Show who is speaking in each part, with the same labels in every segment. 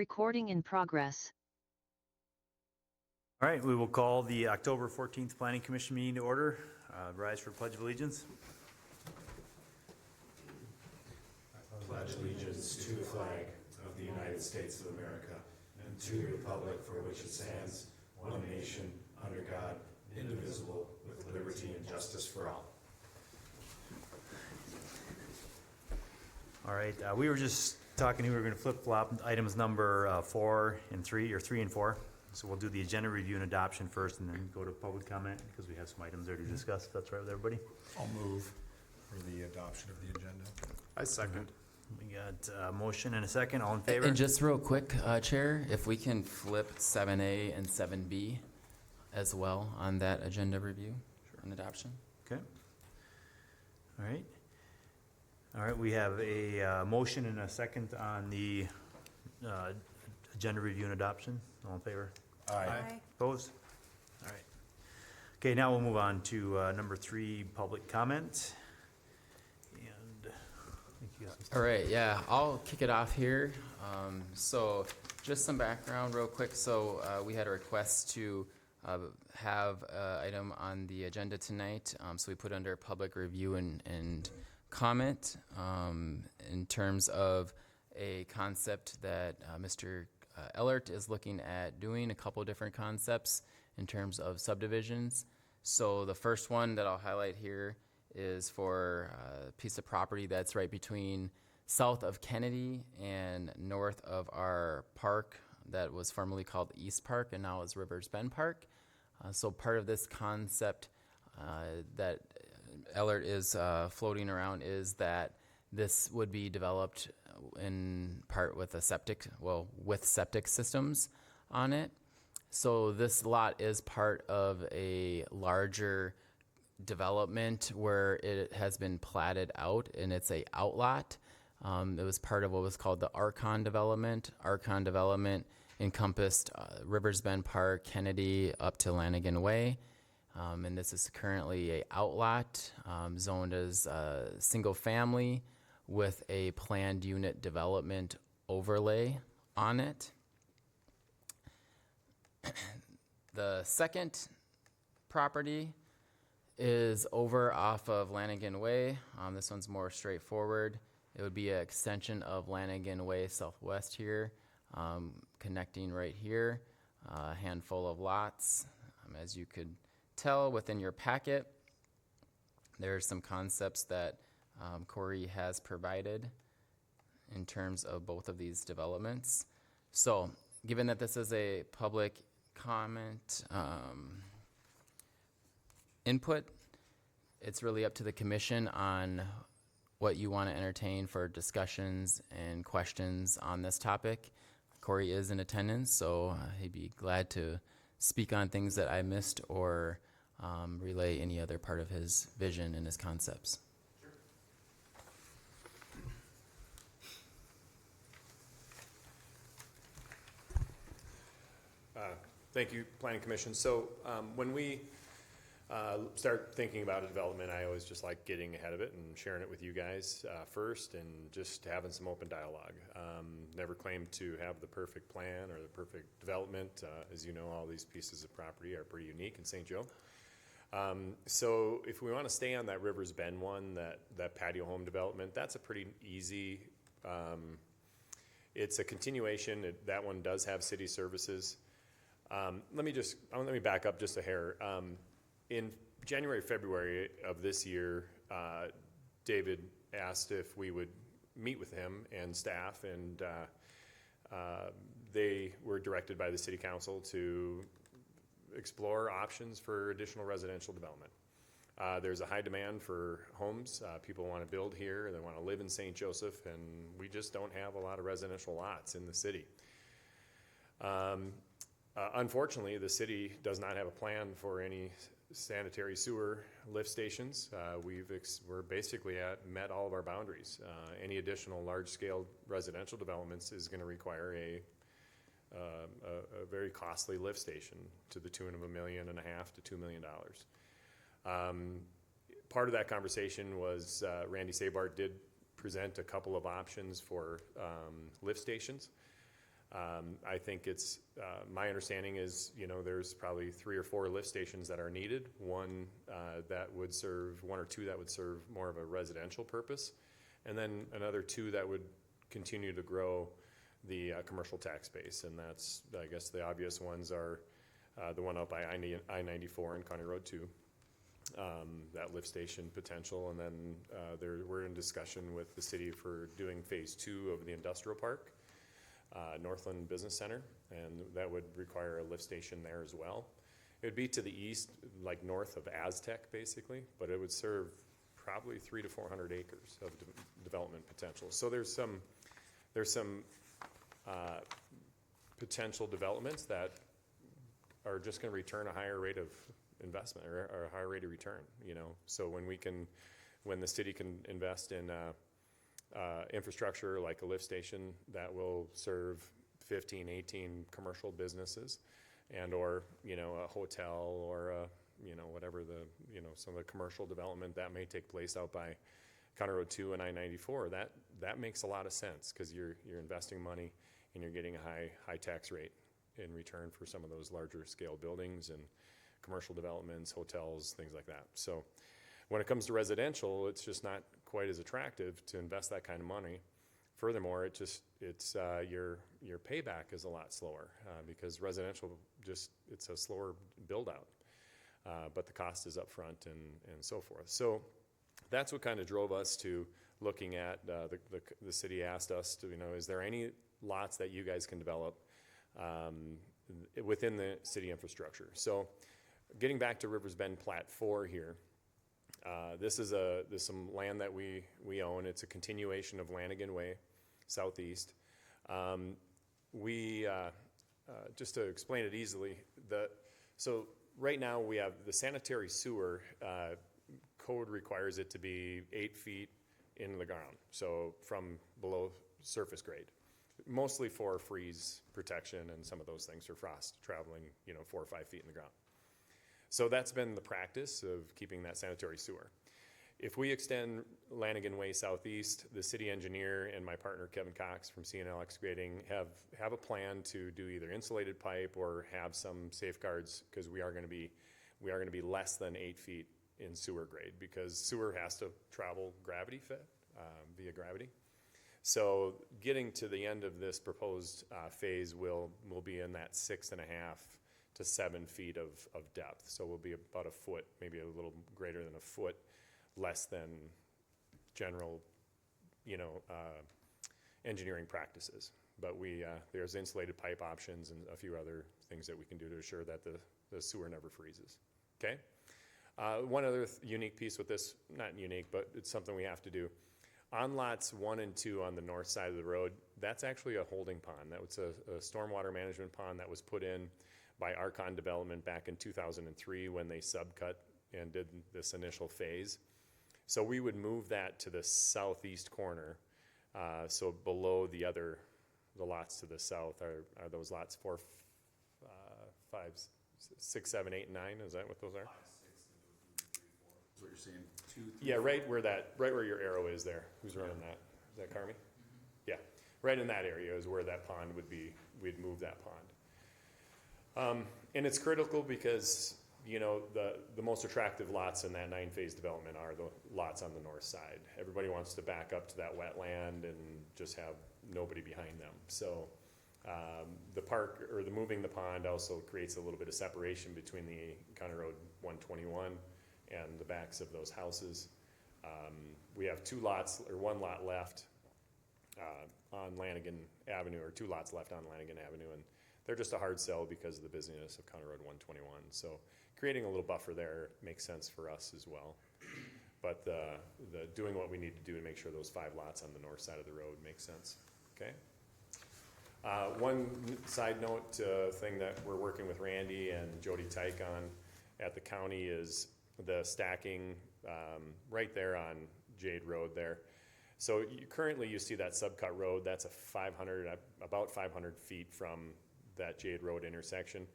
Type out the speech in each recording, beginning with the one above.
Speaker 1: Recording in progress.
Speaker 2: All right, we will call the October 14th Planning Commission meeting to order. Rise for Pledge of Allegiance.
Speaker 3: I pledge allegiance to the flag of the United States of America and to the republic for which it stands, one nation, under God, indivisible, with liberty and justice for all.
Speaker 2: All right, we were just talking, we were going to flip-flop items number 4 and 3, or 3 and 4. So we'll do the agenda review and adoption first and then go to public comment because we have some items there to discuss, if that's right with everybody.
Speaker 4: I'll move for the adoption of the agenda.
Speaker 3: I second.
Speaker 2: We got a motion and a second. All in favor?
Speaker 5: And just real quick, Chair, if we can flip 7A and 7B as well on that agenda review and adoption.
Speaker 2: Okay. All right. All right, we have a motion and a second on the agenda review and adoption. All in favor?
Speaker 4: Aye.
Speaker 2: Opposed? All right. Okay, now we'll move on to number 3, public comment. And I think you got
Speaker 5: All right, yeah, I'll kick it off here. So just some background real quick. So we had a request to have an item on the agenda tonight. So we put under public review and comment in terms of a concept that Mr. Ellert is looking at doing, a couple different concepts in terms of subdivisions. So the first one that I'll highlight here is for a piece of property that's right between south of Kennedy and north of our park that was formerly called East Park and now is Rivers Bend Park. So part of this concept that Ellert is floating around is that this would be developed in part with with septic systems on it. So this lot is part of a larger development where it has been platted out, and it's a outlot. It was part of what was called the Archon development. Archon development encompassed Rivers Bend Park, Kennedy, up to Lanigan Way. And this is currently a outlot zoned as single family with a planned unit development overlay on it. The second property is over off of Lanigan Way. This one's more straightforward. It would be an extension of Lanigan Way Southwest here, connecting right here, a handful of lots. As you could tell within your packet, there are some concepts that Corey has provided in terms of both of these developments. So given that this is a public comment input, it's really up to the commission on what you want to entertain for discussions and questions on this topic. Corey is in attendance, so he'd be glad to speak on things that I missed or relay any other part of his vision and his concepts.
Speaker 6: Sure. Thank you, Planning Commission. So when we start thinking about a development, I always just like getting ahead of it and sharing it with you guys first and just having some open dialogue. Never claimed to have the perfect plan or the perfect development. As you know, all these pieces of property are pretty unique in St. Joe. So if we want to stay on that Rivers Bend one, that patio home development, that's a pretty easy, it's a continuation. That one does have city services. Let me back up just a hair. In January, February of this year, David asked if we would meet with him and staff, and they were directed by the city council to explore options for additional residential development. There's a high demand for homes. People want to build here. They want to live in St. Joseph, and we just don't have a lot of residential lots in the city. Unfortunately, the city does not have a plan for any sanitary sewer lift stations. We're basically met all of our boundaries. Any additional large-scale residential developments is going to require a very costly lift station to the tune of $1.5 million to $2 million. Part of that conversation was Randy Sabart did present a couple of options for lift stations. I think it's, my understanding is, you know, there's probably 3 or 4 lift stations that are needed. One that would serve, 1 or 2 that would serve more of a residential purpose, and then another 2 that would continue to grow the commercial tax base. And that's, I guess, the obvious ones are the one out by I-94 and County Road 2, that lift station potential, and then we're in discussion with the city for doing phase 2 of the industrial park. Northland Business Center, and that would require a lift station there as well. It would be to the east, like north of Aztec, basically, but it would serve probably 300 to 400 acres of development potential. So there's some potential developments that are just going to return a higher rate of investment or a higher rate of return. You know, so when the city can invest in infrastructure like a lift station that will serve 15, 18 commercial businesses, and or, you know, a hotel or you know, whatever some of the commercial development that may take place out by County Road 2 and I-94, that makes a lot of sense, because you're investing money and you're getting a high tax rate in return for some of those larger scale buildings and commercial developments, hotels, things like that. So when it comes to residential, it's just not quite as attractive to invest that kind of money. Furthermore, it's your payback is a lot slower because residential it's a slower build out, but the cost is up front and so forth. So that's what kind of drove us to looking at the city asked us to, you know, is there any lots that you guys can develop within the city infrastructure? So getting back to Rivers Bend Plat 4 here. There's some land that we own. It's a continuation of Lanigan Way, southeast. Just to explain it easily, so right now we have the sanitary sewer code requires it to be 8 feet in the ground, so from below surface grade, mostly for freeze protection and some of those things for frost traveling, 4 or 5 feet in the ground. So that's been the practice of keeping that sanitary sewer. If we extend Lanigan Way southeast, the city engineer and my partner Kevin Cox from C&L Excavating have a plan to do either insulated pipe or have some safeguards, because we are going to be less than 8 feet in sewer grade, because sewer has to travel gravity fed via gravity. So getting to the end of this proposed phase will be in that 6.5 to 7 feet of depth. So we'll be about a foot, maybe a little greater than a foot, less than general, engineering practices. But there's insulated pipe options and a few other things that we can do to assure that the sewer never freezes. Okay. One other unique piece with this, not unique, but it's something we have to do. On lots 1 and 2 on the north side of the road, that's actually a holding pond. That was a stormwater management pond that was put in by Archon Development back in 2003 when they subcut and did this initial phase. So we would move that to the southeast corner. So below the lots to the south are those lots 4, 5, 6, 7, 8, and 9. Is that what those are?
Speaker 3: 5, 6, and 3, 4. What you're saying, 2, 3.
Speaker 6: Yeah, right where your arrow is there. Who's running that? Is that Carmi? Yeah, right in that area is where that pond would be. We'd move that pond. And it's critical because, the most attractive lots in that 9-phase development are the lots on the north side. Everybody wants to back up to that wetland and just have nobody behind them. So the park, or the moving the pond, also creates a little bit of separation between the County Road 121 and the backs of those houses. We have 2 lots, or 1 lot left on Lanigan Avenue, or 2 lots left on Lanigan Avenue, and they're just a hard sell because of the busyness of County Road 121. So creating a little buffer there makes sense for us as well. But the doing what we need to do to make sure those 5 lots on the north side of the road makes sense. Okay. One side note thing that we're working with Randy and Jody Tyke on at the county is the stacking right there on Jade Road there. So currently you see that subcut road, that's about 500 feet from that Jade Road intersection.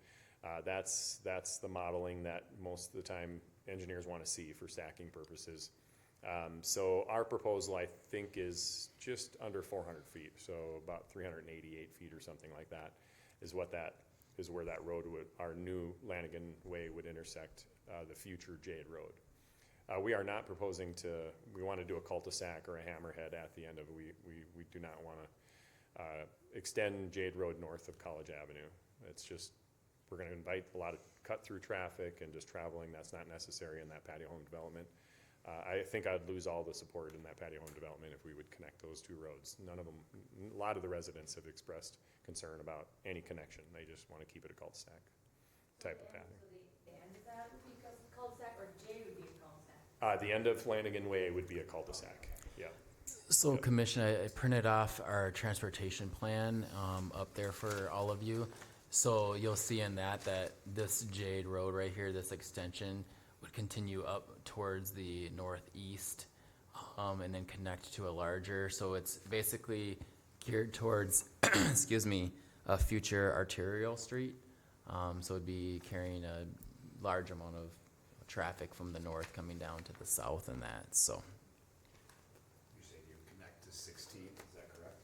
Speaker 6: That's the modeling that most of the time engineers want to see for stacking purposes. So our proposal, I think, is just under 400 feet, so about 388 feet or something like that, is where that road would, our new Lanigan Way would intersect the future Jade Road. We are not proposing we want to do a cul-de-sac or a hammerhead at the end of it. We do not want to extend Jade Road north of College Avenue. It's just, we're going to invite a lot of cut-through traffic and just traveling. That's not necessary in that patio home development. I think I'd lose all the support in that patio home development if we would connect those two roads. None of them, a lot of the residents have expressed concern about any connection. They just want to keep it a cul-de-sac type of path.
Speaker 1: So the end of that would be a cul-de-sac, or J would be a cul-de-sac?
Speaker 6: The end of Flanagan Way would be a cul-de-sac, yeah.
Speaker 5: So
Speaker 6: Yep.
Speaker 5: Commission, I printed off our transportation plan up there for all of you. So you'll see in that this Jade Road right here, this extension, would continue up towards the northeast and then connect to a larger. So it's basically geared towards, excuse me, a future arterial street. So it'd be carrying a large amount of traffic from the north coming down to the south and that, so.
Speaker 3: You say you connect to 16, is that correct?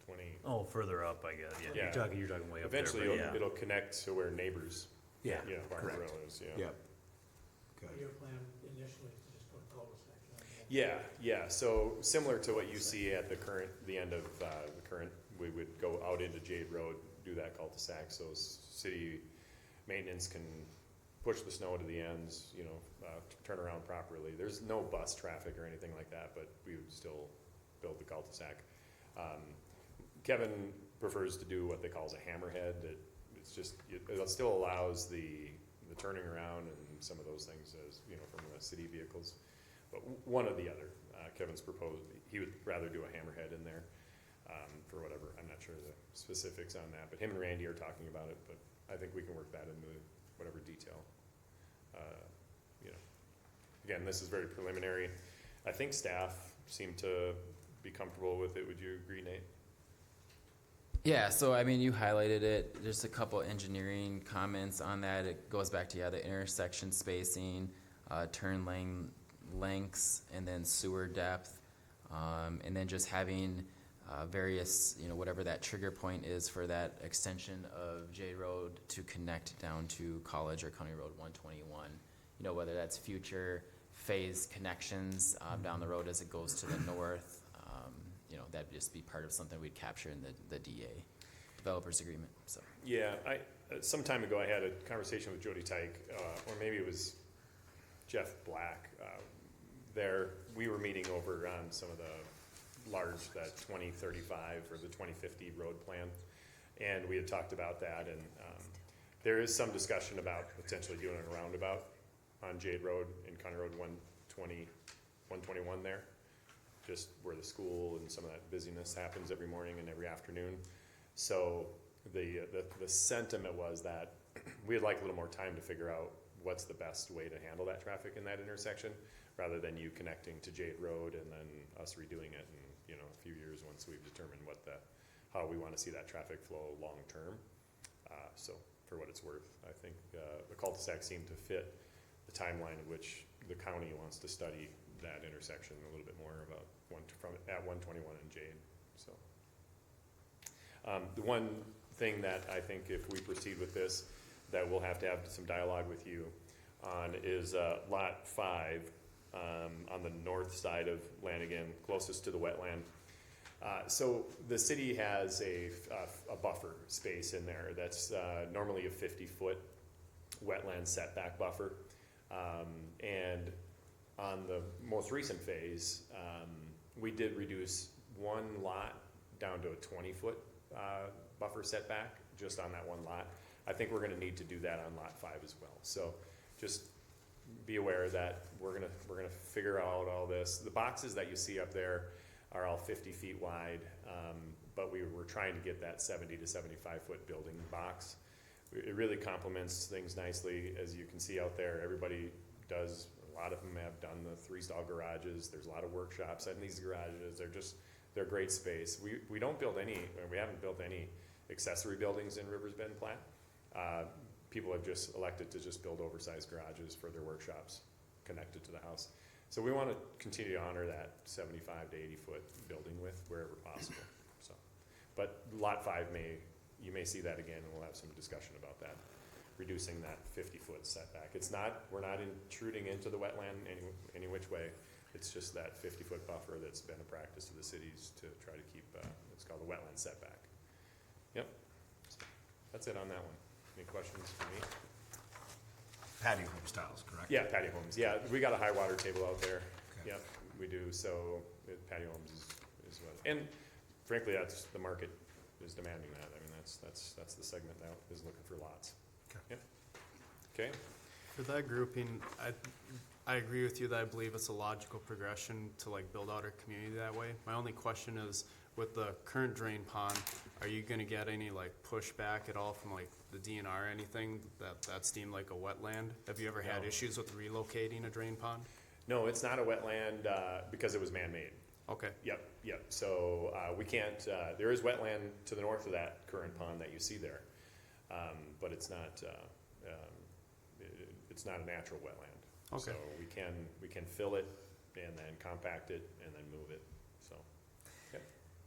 Speaker 6: 20.
Speaker 2: Oh, further up, I guess, yeah.
Speaker 6: Yeah.
Speaker 2: You're talking way up there,
Speaker 6: Eventually,
Speaker 2: but yeah.
Speaker 6: it'll connect to where neighbors,
Speaker 2: Yeah,
Speaker 6: you know, Barn
Speaker 3: correct.
Speaker 6: Grill is, yeah.
Speaker 3: Yep. Good.
Speaker 7: Your plan initially is to just put a cul-de-sac on that.
Speaker 6: Yeah, so similar to what you see at the end of the current, we would go out into Jade Road, do that cul-de-sac, so city maintenance can push the snow to the ends, you know, turn around properly. There's no bus traffic or anything like that, but we would still build the cul-de-sac. Kevin prefers to do what they calls a hammerhead. It's just, it still allows the turning around and some of those things as, you know, from the city vehicles. But one or the other. Kevin's proposed, he would rather do a hammerhead in there for whatever. I'm not sure the specifics on that, but him and Randy are talking about it, but I think we can work that into whatever detail. You know, again, this is very preliminary. I think staff seem to be comfortable with it. Would you agree, Nate?
Speaker 5: Yeah, so I mean, you highlighted it, just a couple engineering comments on that. It goes back to, the intersection spacing, turn lane lengths, and then sewer depth, and then just having various, whatever that trigger point is for that extension of J Road to connect down to College or County Road 121. Whether that's future phase connections down the road as it goes to the north. That'd just be part of something we'd capture in the DA, developers agreement, so.
Speaker 6: Yeah, some time ago I had a conversation with Jody Tyke, or maybe it was Jeff Black. We were meeting over on some of the that 2035 or the 2050 road plan, and we had talked about that, and there is some discussion about potentially doing a roundabout on Jade Road and County Road 121 there, just where the school and some of that busyness happens every morning and every afternoon. So the sentiment was that we'd like a little more time to figure out what's the best way to handle that traffic in that intersection, rather than you connecting to Jade Road and then us redoing it in, a few years once we've determined how we want to see that traffic flow long term. So for what it's worth, I think the cul-de-sac seemed to fit the timeline in which the county wants to study that intersection a little bit more about at 121 and Jade. So the one thing that I think if we proceed with this, that we'll have to have some dialogue with you on is Lot 5 on the north side of Lanigan, closest to the wetland. So the city has a buffer space in there that's normally a 50-foot wetland setback buffer. And on the most recent phase, we did reduce one lot down to a 20-foot buffer setback just on that one lot. I think we're gonna need to do that on Lot 5 as well. So just be aware that we're gonna figure out all this. The boxes that you see up there are all 50 feet wide, but we were trying to get that 70 to 75-foot building box. It really complements things nicely, as you can see out there. Everybody does. A lot of them have done the 3-stall garages. There's a lot of workshops in these garages. They're great space. We don't build any, or we haven't built any accessory buildings in Rivers Bend Plat. People have just elected to just build oversized garages for their workshops connected to the house. So we want to continue to honor that 75 to 80 foot building width wherever possible, so. But lot 5 you may see that again, and we'll have some discussion about that, reducing that 50-foot setback. We're not intruding into the wetland any which way. It's just that 50-foot buffer that's been a practice of the cities to try to keep, what's called the wetland setback. Yep, so that's it on that one. Any questions for me?
Speaker 4: Patio home styles, correct?
Speaker 6: Yeah, patio homes, yeah, we got a high water table out there.
Speaker 4: Okay.
Speaker 6: Yep, we do, so patio homes is what, and frankly, that's, the market is demanding that. I mean, that's the segment that is looking for lots.
Speaker 4: Okay.
Speaker 6: Yep. Okay,
Speaker 8: For that grouping, I agree with you that I believe it's a logical progression to like build out our community that way. My only question is, with the current drain pond, are you gonna get any like pushback at all from like the DNR or anything that's deemed like a wetland? Have you ever had
Speaker 6: No.
Speaker 8: issues with relocating a drain pond?
Speaker 6: no, it's not a wetland, because it was man-made.
Speaker 8: Okay,
Speaker 6: Yep, so, we can't, there is wetland to the north of that current pond that you see there. But it's not a natural wetland.
Speaker 8: Okay.
Speaker 6: So we can fill it and then compact it and then move it, so.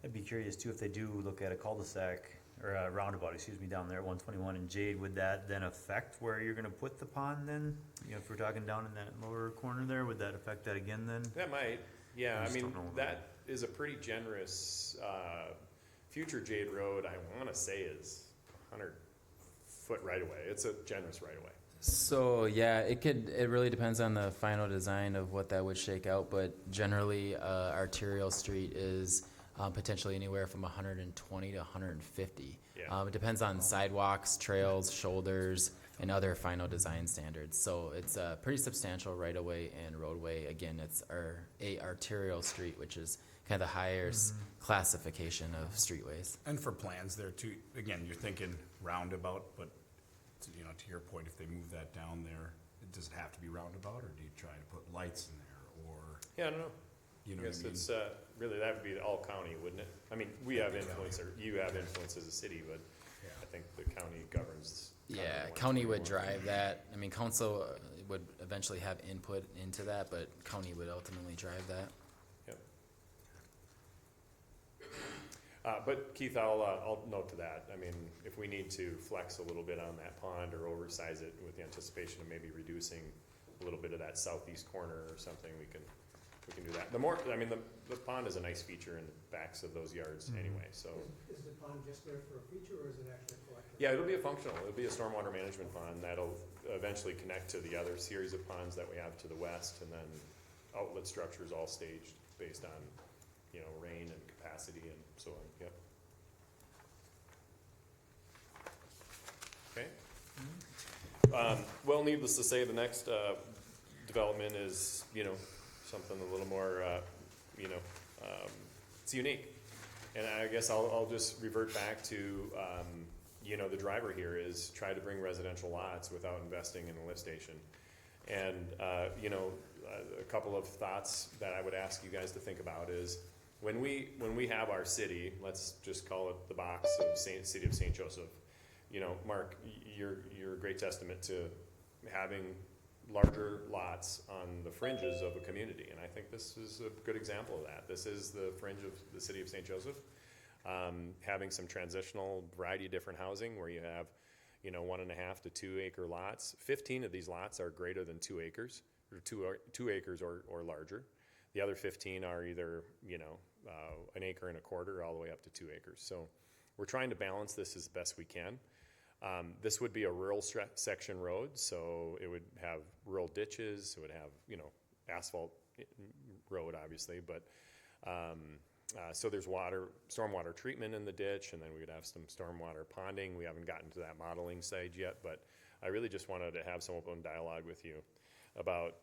Speaker 2: I'd be curious too, if they do look at a cul-de-sac, or a roundabout, excuse me, down there at 121 and Jade, would that then affect where you're gonna put the pond then? You know, if we're talking down in that lower corner there, would that affect that again then?
Speaker 6: That might, yeah,
Speaker 2: I
Speaker 6: I
Speaker 2: just
Speaker 6: mean,
Speaker 2: don't know.
Speaker 6: that is a pretty generous, future Jade Road, I wanna say is 100-foot right-of-way. It's a generous right-of-way.
Speaker 5: So, yeah, it really depends on the final design of what that would shake out, but generally, arterial street is potentially anywhere from 120 to 150.
Speaker 6: Yeah.
Speaker 5: It depends on sidewalks, trails, shoulders, and other final design standards. So it's a pretty substantial right-of-way and roadway. Again, it's a arterial street, which is kind of the highest classification of streetways.
Speaker 4: And for plans there too, again, you're thinking roundabout, but to your point, if they move that down there, does it have to be roundabout, or do you try to put lights in there, or,
Speaker 6: Yeah, I don't know.
Speaker 4: you know
Speaker 6: I
Speaker 4: what
Speaker 6: guess
Speaker 4: I mean?
Speaker 6: it's, really, that would be all county, wouldn't it? I mean, we have influence, or you have influence as a city, but
Speaker 4: Yeah.
Speaker 6: I think the county governs.
Speaker 5: Yeah,
Speaker 6: Conduit
Speaker 5: county would
Speaker 6: 121.
Speaker 5: drive that. I mean, council would eventually have input into that, but county would ultimately drive that.
Speaker 6: Yep. But Keith, I'll note to that. I mean, if we need to flex a little bit on that pond or oversize it with the anticipation of maybe reducing a little bit of that southeast corner or something, we can do that. The pond is a nice feature in the backs of those yards anyway, so.
Speaker 7: Is the pond just there for a feature, or is it actually a collector?
Speaker 6: Yeah, it'll be a functional, it'll be a stormwater management pond that'll eventually connect to the other series of ponds that we have to the west, and then outlet structures all staged based on, rain and capacity and so on, yep. Okay. Well, needless to say, the next, development is, something a little more, it's unique. And I guess I'll just revert back to, the driver here is try to bring residential lots without investing in a lift station. And, a couple of thoughts that I would ask you guys to think about is, when we have our city, let's just call it the box of City of St. Joseph, Mark, you're a great testament to having larger lots on the fringes of a community, and I think this is a good example of that. This is the fringe of the City of St. Joseph, having some transitional variety of different housing where you have, 1.5 to 2 acre lots. 15 of these lots are greater than 2 acres, or 2 acres or larger. The other 15 are either, 1.25 acres all the way up to 2 acres. So we're trying to balance this as best we can. This would be a rural section road, so it would have rural ditches, it would have, asphalt road, obviously, but, so there's stormwater treatment in the ditch, and then we would have some stormwater ponding. We haven't gotten to that modeling stage yet, but I really just wanted to have some open dialogue with you about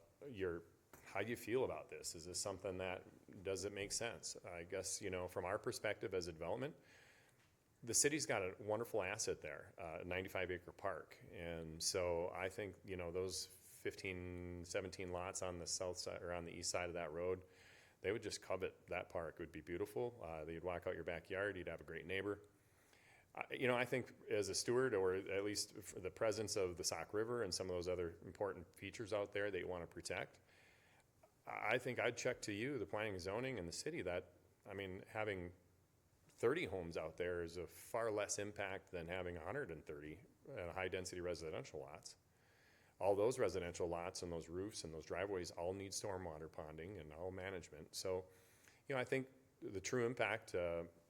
Speaker 6: how do you feel about this? Is this something does it make sense? I guess, from our perspective as a development, the city's got a wonderful asset there, a 95-acre park. And so I think, those 15, 17 lots on the south side or on the east side of that road, they would just covet that park. It would be beautiful. You'd walk out your backyard, you'd have a great neighbor. I think as a steward, or at least for the presence of the Sauk River and some of those other important features out there that you want to protect, I think I'd check to you, the planning and zoning and the city, that, I mean, having 30 homes out there is a far less impact than having 130 high-density residential lots. All those residential lots and those roofs and those driveways all need stormwater ponding and all management. So, I think the true impact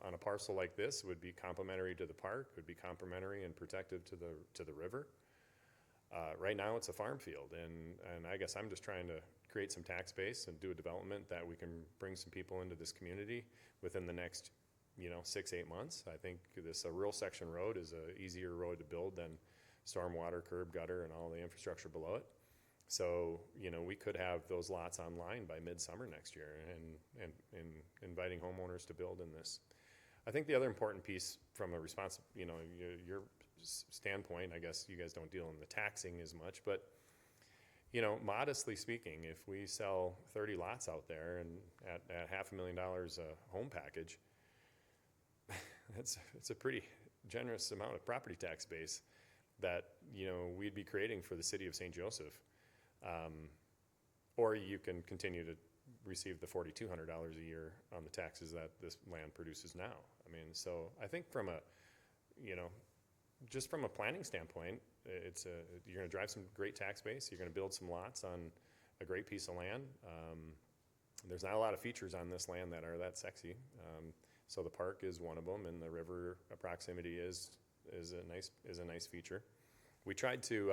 Speaker 6: on a parcel like this would be complementary to the park, would be complementary and protective to the river. Right now, it's a farm field, and I guess I'm just trying to create some tax base and do a development that we can bring some people into this community within the next 6-8 months. I think this rural section road is a easier road to build than stormwater, curb, gutter, and all the infrastructure below it. So, we could have those lots online by midsummer next year and inviting homeowners to build in this. I think the other important piece from a response, your standpoint, I guess you guys don't deal in the taxing as much, but, modestly speaking, if we sell 30 lots out there and at $500,000 a home package, it's a pretty generous amount of property tax base that, we'd be creating for the city of St. Joseph. Or you can continue to receive the $4,200 a year on the taxes that this land produces now. I mean, so I think from a, just from a planning standpoint, you're going to drive some great tax base. You're going to build some lots on a great piece of land. There's not a lot of features on this land that are that sexy. So the park is one of them, and the river proximity is a nice feature. We tried to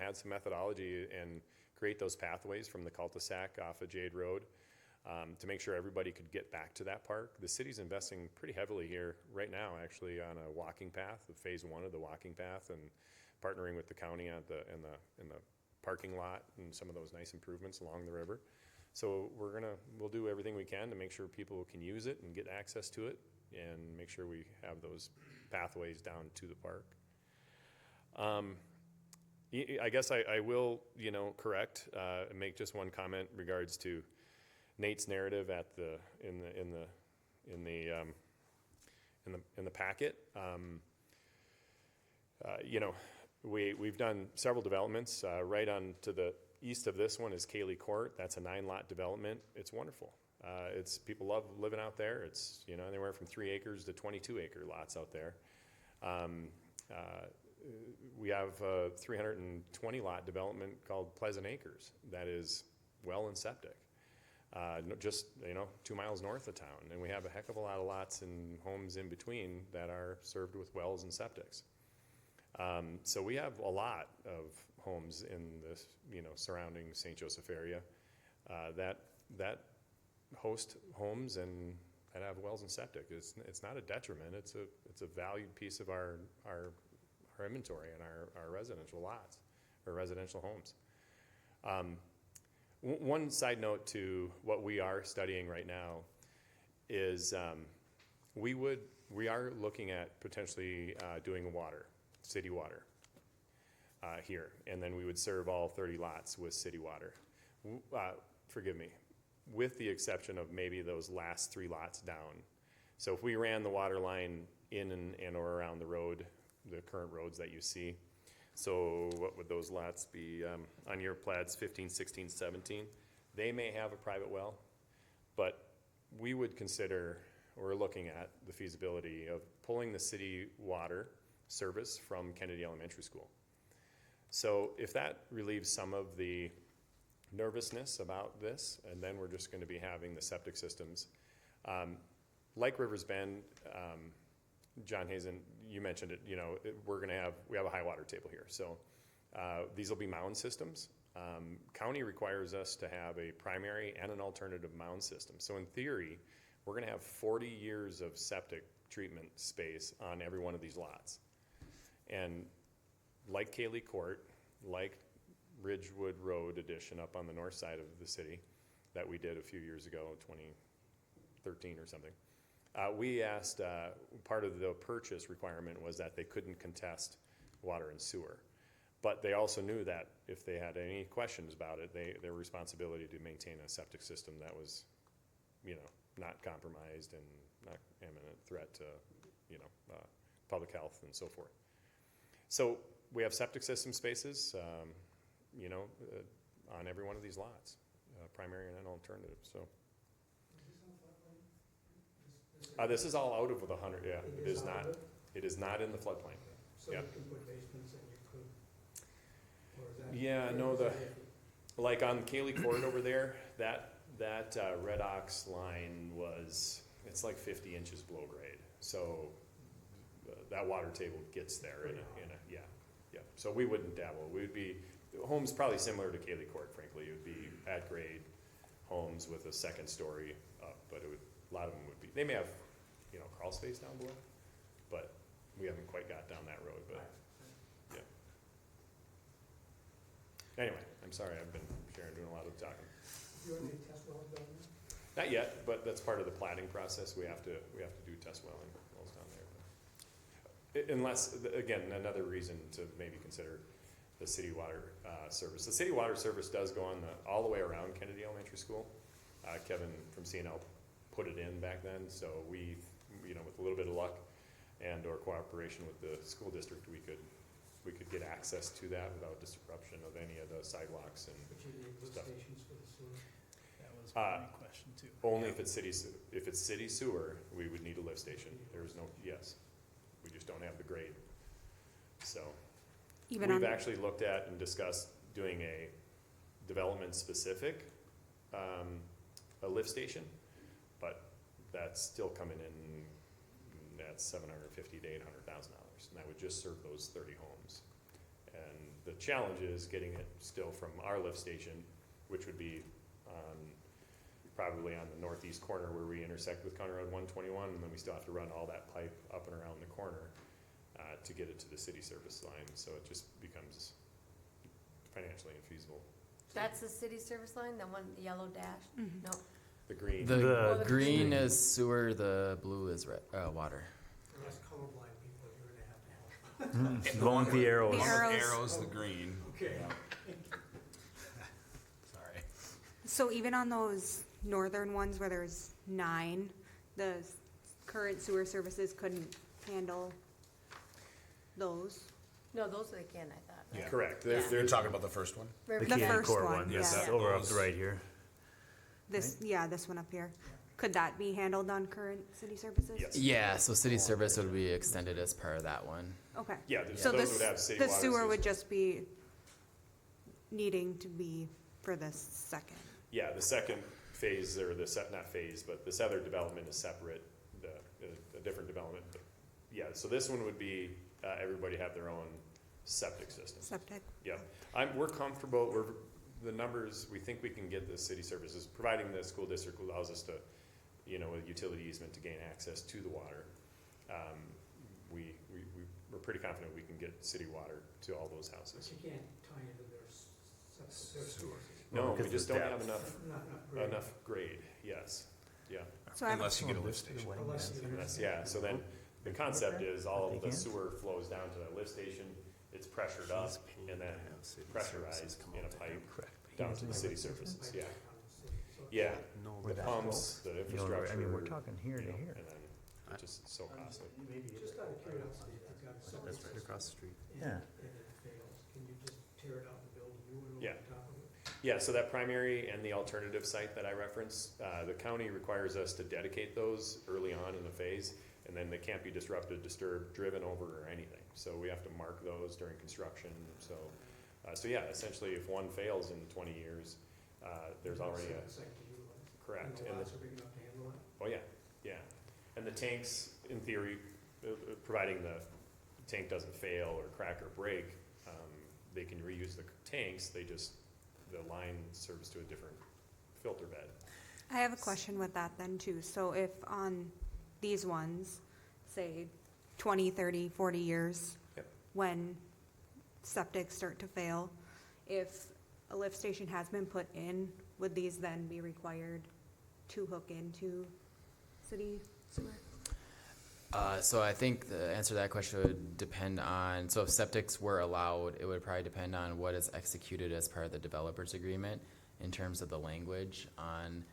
Speaker 6: had some methodology and create those pathways from the cul-de-sac off of Jade Road to make sure everybody could get back to that park. The city's investing pretty heavily here right now, actually, on a walking path, the phase 1 of the walking path, and partnering with the county in the parking lot and some of those nice improvements along the river. So we'll do everything we can to make sure people can use it and get access to it, and make sure we have those pathways down to the park. I guess I will, correct, make just one comment in regards to Nate's narrative in the packet. We've done several developments. Right on to the east of this one is Cayley Court. That's a 9-lot development. It's wonderful. People love living out there. It's anywhere from 3 acres to 22-acre lots out there. We have a 320-lot development called Pleasant Acres that is well and septic, just 2 miles north of town, and we have a heck of a lot of lots and homes in between that are served with wells and septics. So we have a lot of homes in this surrounding St. Joseph area that host homes and that have wells and septic. It's not a detriment. It's a valued piece of our inventory and our residential lots or residential homes. One side note to what we are studying right now is we are looking at potentially doing city water here, and then we would serve all 30 lots with city water. Forgive me, with the exception of maybe those last 3 lots down. So if we ran the water line in and or around the road, the current roads that you see. So what would those lots be on your plats, 15, 16, 17? They may have a private well, but we would consider, we're looking at the feasibility of pulling the city water service from Kennedy Elementary School. So if that relieves some of the nervousness about this, and then we're just going to be having the septic systems. Like Rivers Bend, John Hazen, you mentioned it, we have a high water table here. So these will be mound systems. County requires us to have a primary and an alternative mound system. So in theory, we're going to have 40 years of septic treatment space on every one of these lots. And like Cayley Court, like Ridgewood Road addition up on the north side of the city that we did a few years ago, 2013 or something, we asked, part of the purchase requirement was that they couldn't contest water and sewer. But they also knew that if they had any questions about it, their responsibility to maintain a septic system that was, not compromised and not imminent threat to, public health and so forth. So we have septic system spaces, on every one of these lots. primary and an alternative, so. This is all out of the 100, yeah, it is not, it is not in the floodplain.
Speaker 7: So
Speaker 6: Yeah.
Speaker 7: you can put basements and you could, or is that?
Speaker 6: Yeah, no,
Speaker 7: is
Speaker 6: the,
Speaker 7: that iffy?
Speaker 6: like on Kaylee Court over there, that Red Ox line was, it's like 50 inches below grade. So that water table gets there in a, yeah. So we wouldn't dabble. We would be, the home's probably similar to Kaylee Court, frankly. It would be at grade homes with a second story up, but it would, a lot of them would be, they may have, you know, crawl space down below, but we haven't quite got down that road, but, yeah. Anyway, I'm sorry, I've been doing a lot of talking.
Speaker 7: Do you want to test wells down there?
Speaker 6: Not yet, but that's part of the plating process. We have to do test welling wells down there. Unless, again, another reason to maybe consider the city water service. The city water service does go on all the way around Kennedy Elementary School. Kevin from CNL put it in back then, so we, you know, with a little bit of luck and or cooperation with the school district, we could get access to that without disruption of any of the sidewalks and
Speaker 7: But you need lift
Speaker 6: Stuff.
Speaker 7: stations for the sewer?
Speaker 9: That was my question too.
Speaker 6: only if it's city sewer, we would need a lift station. There's no, yes. We just don't have the grade. So
Speaker 10: Even
Speaker 6: we've
Speaker 10: on,
Speaker 6: actually looked at and discussed doing a development specific, a lift station, but that's still coming in at $750,000 to $800,000, and that would just serve those 30 homes. And the challenge is getting it still from our lift station, which would be probably on the northeast corner where we intersect with County Road 121, and then we still have to run all that pipe up and around the corner to get it to the city service line, so it just becomes financially infeasible.
Speaker 1: That's the city service line, the one, the yellow dash?
Speaker 10: Mhm.
Speaker 1: No,
Speaker 6: The green.
Speaker 5: The
Speaker 1: the
Speaker 5: green
Speaker 1: green.
Speaker 5: is sewer, the blue is water.
Speaker 7: For us colorblind people, you're gonna have to help.
Speaker 2: Going with the arrows.
Speaker 10: The arrows.
Speaker 4: Arrows, the green.
Speaker 7: Okay.
Speaker 4: Sorry.
Speaker 10: so even on those northern ones where there's 9, the current sewer services couldn't handle those?
Speaker 1: no, those they can, I thought. right?
Speaker 4: Yeah.
Speaker 6: Correct.
Speaker 1: Yeah.
Speaker 4: You're talking about the first one?
Speaker 2: The
Speaker 1: River-
Speaker 10: The
Speaker 2: Kaylee
Speaker 10: first
Speaker 2: Court
Speaker 10: one,
Speaker 2: yes,
Speaker 10: yeah.
Speaker 2: over up
Speaker 4: Those-
Speaker 2: right here.
Speaker 10: This, yeah, this one up here. Could that be handled on current city services?
Speaker 6: Yes.
Speaker 5: Yeah, so city service would be extended as part of that one.
Speaker 10: Okay.
Speaker 6: Yeah,
Speaker 10: So
Speaker 6: those
Speaker 10: this,
Speaker 6: would have city
Speaker 10: the
Speaker 6: water.
Speaker 10: sewer would
Speaker 6: system.
Speaker 10: just be needing to be for the second.
Speaker 6: Yeah, the second phase, or not phase, but this other development is separate, a different development. But yeah, so this one would be, everybody have their own septic system.
Speaker 10: Septic.
Speaker 6: Yeah, we're comfortable, the numbers, we think we can get the city services, providing the school district allows us to, you know, a utility easement to gain access to the water. We're pretty confident we can get city water to all those
Speaker 7: But
Speaker 6: houses.
Speaker 7: you can't tie into their septic, their sewer.
Speaker 6: No, we
Speaker 2: because
Speaker 6: just
Speaker 2: the
Speaker 6: don't have
Speaker 2: depth.
Speaker 6: enough grade, yes, yeah.
Speaker 10: So I have,
Speaker 4: Unless you get a lift station.
Speaker 7: Unless you-
Speaker 6: That's, yeah, so then the concept is all
Speaker 2: They
Speaker 6: of the
Speaker 2: can?
Speaker 6: sewer flows down to the lift station, it's pressured up, and then pressurized in a pipe down to the city services, yeah. Yeah, the pumps, the
Speaker 2: You know,
Speaker 6: infrastructure.
Speaker 2: I mean, we're talking here
Speaker 6: you
Speaker 2: to
Speaker 6: know,
Speaker 2: here.
Speaker 6: And then it's just so costly.
Speaker 7: Just out of curiosity, if you've got a septic
Speaker 8: That's right
Speaker 7: system
Speaker 8: across the street.
Speaker 2: Yeah.
Speaker 7: and it fails, can you just tear it out and build a new one
Speaker 6: Yeah.
Speaker 7: over top of it?
Speaker 6: Yeah, so that primary and the alternative site that I referenced, the county requires us to dedicate those early on in the phase, and then they can't be disrupted, disturbed, driven over, or anything. So we have to mark those during construction, so, yeah, essentially, if one fails in 20 years, there's already a,
Speaker 7: Site to utilize.
Speaker 6: correct.
Speaker 7: And
Speaker 6: And
Speaker 7: the
Speaker 6: the
Speaker 7: lots are big enough to handle it?
Speaker 6: Oh, yeah, yeah. And the tanks, in theory, providing the tank doesn't fail or crack or break, they can reuse the tanks, the line serves to a different filter bed.
Speaker 10: I have a question with that then too. So if on these ones, say 20, 30, 40 years,
Speaker 6: Yep.
Speaker 10: when septics start to fail, if a lift station has been put in, would these then be required to hook into city sewer?
Speaker 5: So I think the answer to that question would depend on, so if septics were allowed, it would probably depend on what is executed as part of the developer's agreement in terms of the language on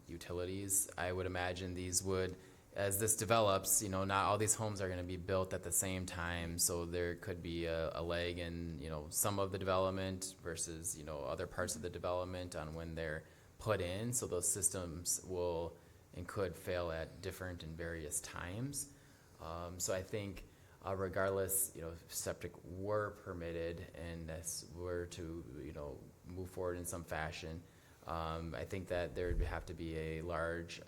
Speaker 5: utilities. I would imagine these would as this develops, not all these homes are gonna be built at the same time, so there could be a lag in, some of the development versus, other parts of the development on when they're put in, so those systems will and could fail at different and various times. So I think, regardless, if septic were permitted and this were to, move forward in some fashion, I think that there'd have to be a large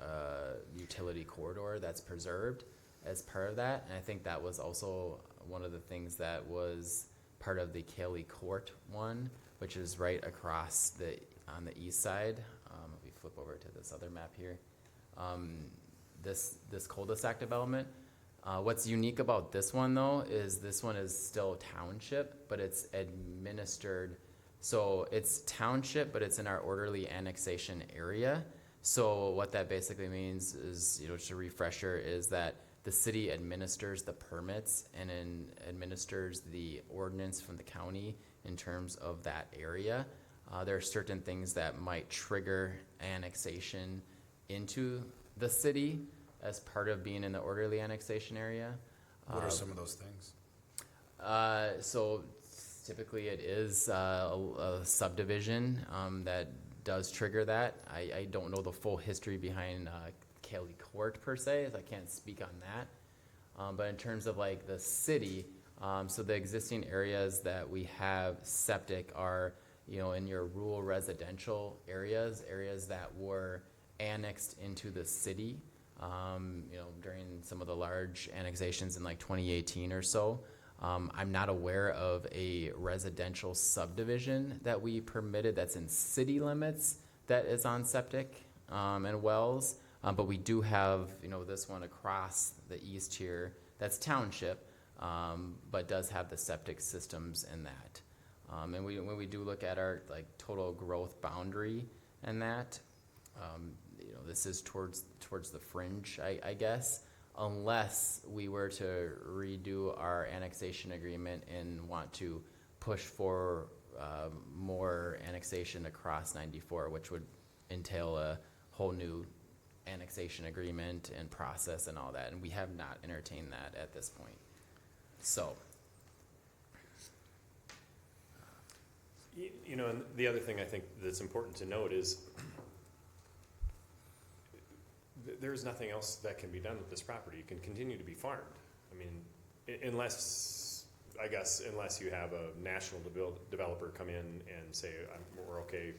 Speaker 5: utility corridor that's preserved as part of that. And I think that was also one of the things that was part of the Cayley Court one, which is right across on the east side. If we flip over to this other map here, this cul-de-sac development. What's unique about this one though is this one is still township, but it's administered. So it's township, but it's in our orderly annexation area. So what that basically means is, just a refresher, is that the city administers the permits and then administers the ordinance from the county in terms of that area. There are certain things that might trigger annexation into the city as part of being in the orderly annexation area.
Speaker 4: What are some of those things?
Speaker 5: So typically it is a subdivision that does trigger that. I don't know the full history behind Cayley Court per se, so I can't speak on that. But in terms of like the city, so the existing areas that we have septic are, in your rural residential areas that were annexed into the city, during some of the large annexations in like 2018 or so. I'm not aware of a residential subdivision that we permitted that's in city limits that is on septic and wells, but we do have, this one across the east here that's township, but does have the septic systems in that. And when we do look at our like total growth boundary and that, this is towards the fringe, I guess. Unless we were to redo our annexation agreement and want to push for more annexation across 94, which would entail a whole new annexation agreement and process and all that, and we have not entertained that at this point. So.
Speaker 6: And the other thing I think that's important to note is there's nothing else that can be done with this property. It can continue to be farmed. I mean, unless you have a national developer come in and say, we're okay,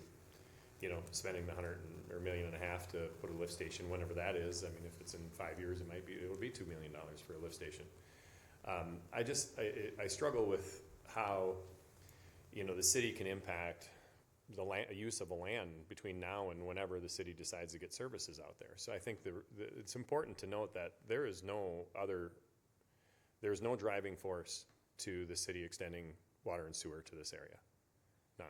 Speaker 6: spending the $100 or $1.5 million to put a lift station, whenever that is. I mean, if it's in 5 years, it'll be $2 million for a lift station. I struggle with how, the city can impact the use of a land between now and whenever the city decides to get services out there. So I think it's important to note that there's no driving force to the city extending water and sewer to this area. None.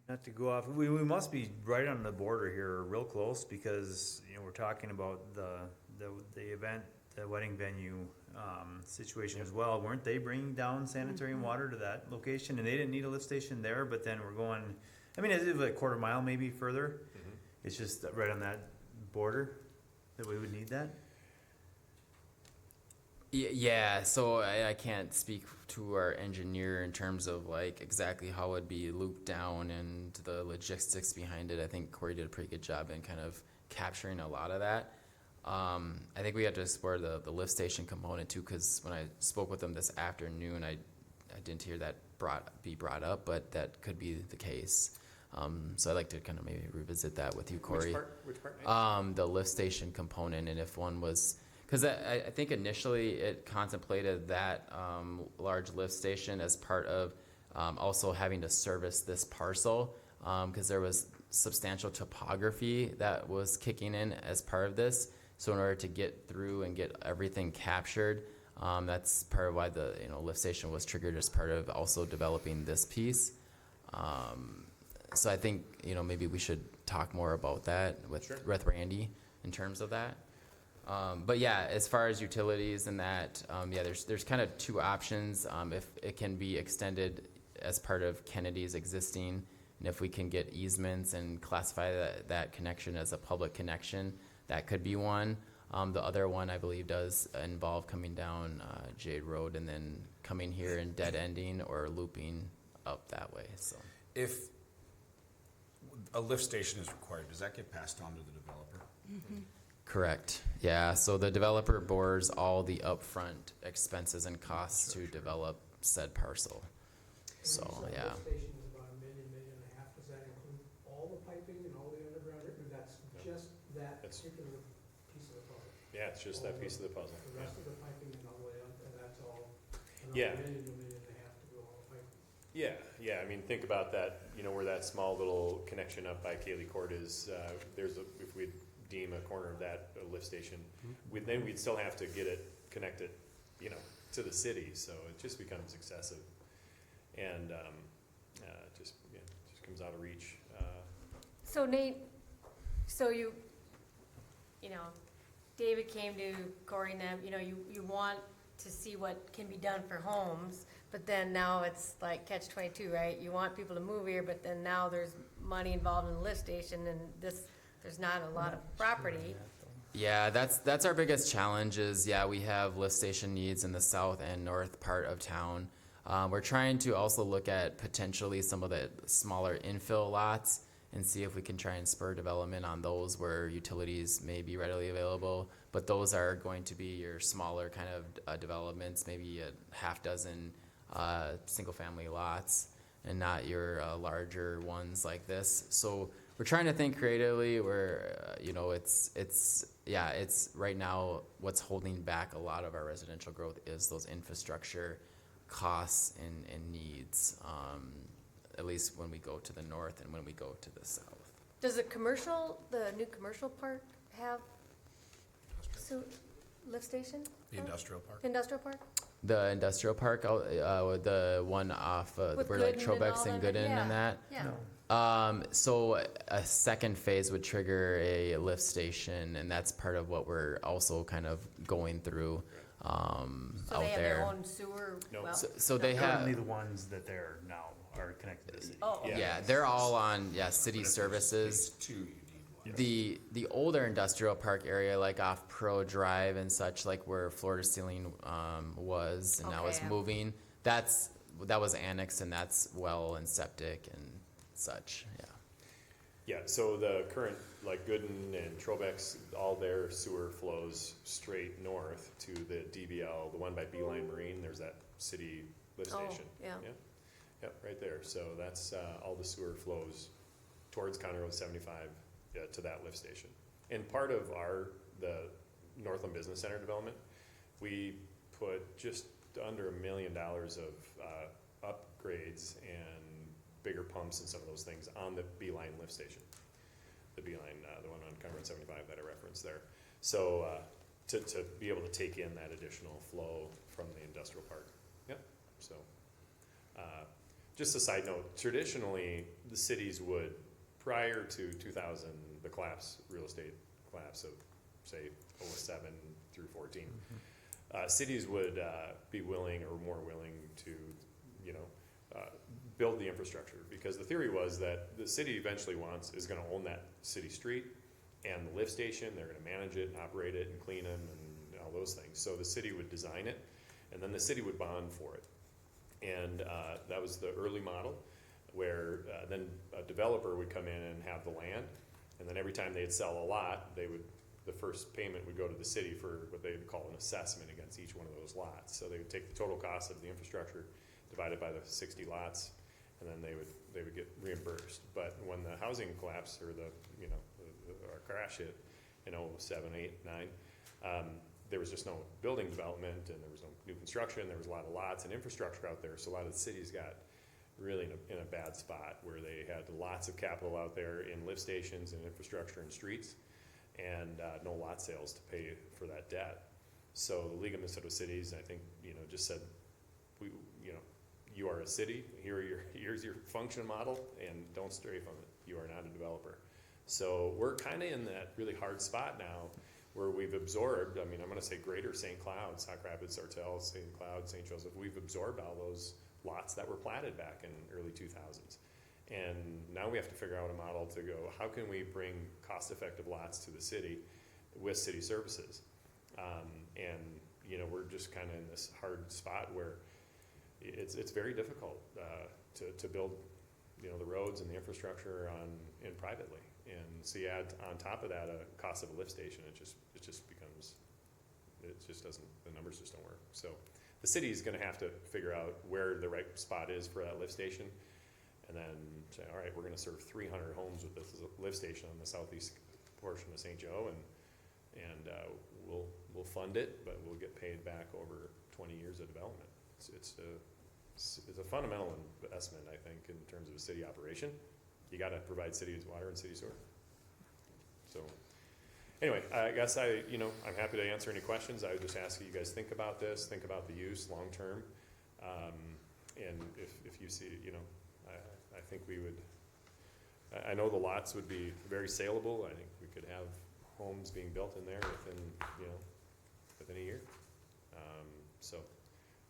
Speaker 2: Not to go off, we must be right on the border here, real close, because, we're talking about the event, the wedding venue situation as well. Weren't they bringing down sanitary and water to that location, and they didn't need a lift station there, but then we're going, is it like a quarter mile maybe further? Mm-hmm. It's just right on that border that we would need that?
Speaker 5: Yeah, so I can't speak to our engineer in terms of like exactly how it'd be looped down and the logistics behind it. I think Corey did a pretty good job in kind of capturing a lot of that. I think we have to explore the lift station component too, because when I spoke with them this afternoon, I didn't hear that be brought up, but that could be the case. So I'd like to kind of maybe revisit that with you, Corey.
Speaker 6: Which part?
Speaker 5: The lift station component, and if one was, because I think initially it contemplated that large lift station as part of also having to service this parcel, because there was substantial topography that was kicking in as part of this. So in order to get through and get everything captured, that's part of why the lift station was triggered as part of also developing this piece. So I think maybe we should talk more about that with Randy in terms of that. But yeah, as far as utilities and that, there's kind of two options. If it can be extended as part of Kennedy's existing, and if we can get easements and classify that connection as a public connection, that could be one. The other one, I believe, does involve coming down Jade Road and then coming here and dead ending or looping up that way, so.
Speaker 4: If a lift station is required, does that get passed on to the developer?
Speaker 5: Correct, yeah, so the developer bores all the upfront expenses and costs to develop said parcel. So, yeah.
Speaker 7: The station is about $1 million, $1.5 million. Does that include all the piping and all the underground, or that's just that
Speaker 6: That's-
Speaker 7: particular piece of the puzzle?
Speaker 6: Yeah, it's just that piece of the puzzle.
Speaker 7: The rest of the piping and all the way up, and that's all,
Speaker 6: Yeah.
Speaker 7: another $1 million, $1.5 million to do all the piping.
Speaker 6: Yeah, I mean, think about that, you know, where that small little connection up by Kaylee Court is, if we deem a corner of that a lift station, then we'd still have to get it connected, you know, to the city, so it just becomes excessive. And, just comes out of reach.
Speaker 1: So Nate, so you know, David came to Corey and them, you know, you want to see what can be done for homes, but then now it's like catch-22, right? You want people to move here, but then now there's money involved in the lift station and there's not a lot of property.
Speaker 5: Yeah, that's our biggest challenge is, yeah, we have lift station needs in the south and north part of town. We're trying to also look at potentially some of the smaller infill lots and see if we can try and spur development on those where utilities may be readily available. But those are going to be your smaller kind of developments, maybe a half dozen single-family lots, and not your larger ones like this. So we're trying to think creatively. Where you know, it's right now what's holding back a lot of our residential growth is those infrastructure costs and needs. At least when we go to the north and when we go to the south.
Speaker 1: Does the new commercial park have lift station?
Speaker 4: The industrial park?
Speaker 1: Industrial park?
Speaker 5: The industrial park, the one off
Speaker 1: With
Speaker 5: where like
Speaker 1: Gooden and
Speaker 5: Trobex
Speaker 1: all
Speaker 5: and
Speaker 1: that,
Speaker 5: Gooden
Speaker 1: yeah.
Speaker 5: and that.
Speaker 1: Yeah.
Speaker 5: So a second phase would trigger a lift station, and that's part of what we're also kind of going through
Speaker 1: So
Speaker 5: out
Speaker 1: they have
Speaker 5: there.
Speaker 1: their own sewer
Speaker 6: No.
Speaker 1: well?
Speaker 5: So they have.
Speaker 2: Currently, the ones that they're now are connected to the city.
Speaker 1: Oh, okay.
Speaker 5: Yeah, they're all on city services.
Speaker 4: Phase 2, you need one.
Speaker 5: The older industrial park area, like off Pro Drive and such, like where Floor to Ceiling was, and now
Speaker 1: Okay,
Speaker 5: is
Speaker 1: yeah.
Speaker 5: moving. That was annexed, and that's well and septic and such. Yeah.
Speaker 6: Yeah, so the current, like Gooden and Trobex, all their sewer flows straight north to the DBL, the one by Beeline Marine, there's that city lift
Speaker 1: Oh,
Speaker 6: station.
Speaker 1: yeah.
Speaker 6: Yep, right there, so that's, all the sewer flows towards County Road 75, to that lift station. And part of the Northland Business Center development, we put just under $1 million of upgrades and bigger pumps and some of those things on the Beeline lift station. The Beeline, the one on County Road 75 that I referenced there. So to be able to take in that additional flow from the industrial park. Yep. So just a side note, traditionally the cities would, prior to 2000, the collapse, real estate collapse of say 07 through 14, cities would be willing or more willing to, you know, build the infrastructure, because the theory was that the city eventually is going to own that city street and the lift station. They're going to manage it and operate it and clean them and all those things. So the city would design it, and then the city would bond for it. And that was the early model, where then a developer would come in and have the land, and then every time they'd sell a lot, the first payment would go to the city for what they'd call an assessment against each one of those lots. So they would take the total cost of the infrastructure divided by the 60 lots, and then they would get reimbursed. But when the housing collapse or or crash hit in 07, 8, 9, there was just no building development, and there was no new construction. There was a lot of lots and infrastructure out there, so a lot of the cities got really in a bad spot, where they had lots of capital out there in lift stations and infrastructure and streets, and no lot sales to pay for that debt. So the League of Minnesota Cities, I think, just said, you are a city, here's your function model, and don't stray from it. You are not a developer. So we're kind of in that really hard spot now, where we've absorbed, I'm going to say greater St. Cloud, Sauk Rapids, Sartell, St. Cloud, St. Joseph, we've absorbed all those lots that were platted back in early 2000s. And now we have to figure out a model to go, how can we bring cost-effective lots to the city with city services. And, you know, we're just kind of in this hard spot where it's very difficult to build, you know, the roads and the infrastructure in privately. And so you add on top of that a cost of a lift station, it just becomes, it just doesn't, the numbers just don't work. So the city is gonna have to figure out where the right spot is for that lift station, and then say, all right, we're gonna serve 300 homes with this lift station on the southeast portion of St. Joe, and we'll fund it, but we'll get paid back over 20 years of development. It's a fundamental investment, I think, in terms of a city operation. You gotta provide cities water and city sewer. So, anyway, I guess I'm happy to answer any questions. I would just ask you guys think about this, think about the use long-term. And if you see, you know, I think we would, I know the lots would be very saleable. I think we could have homes being built in there within a year. So,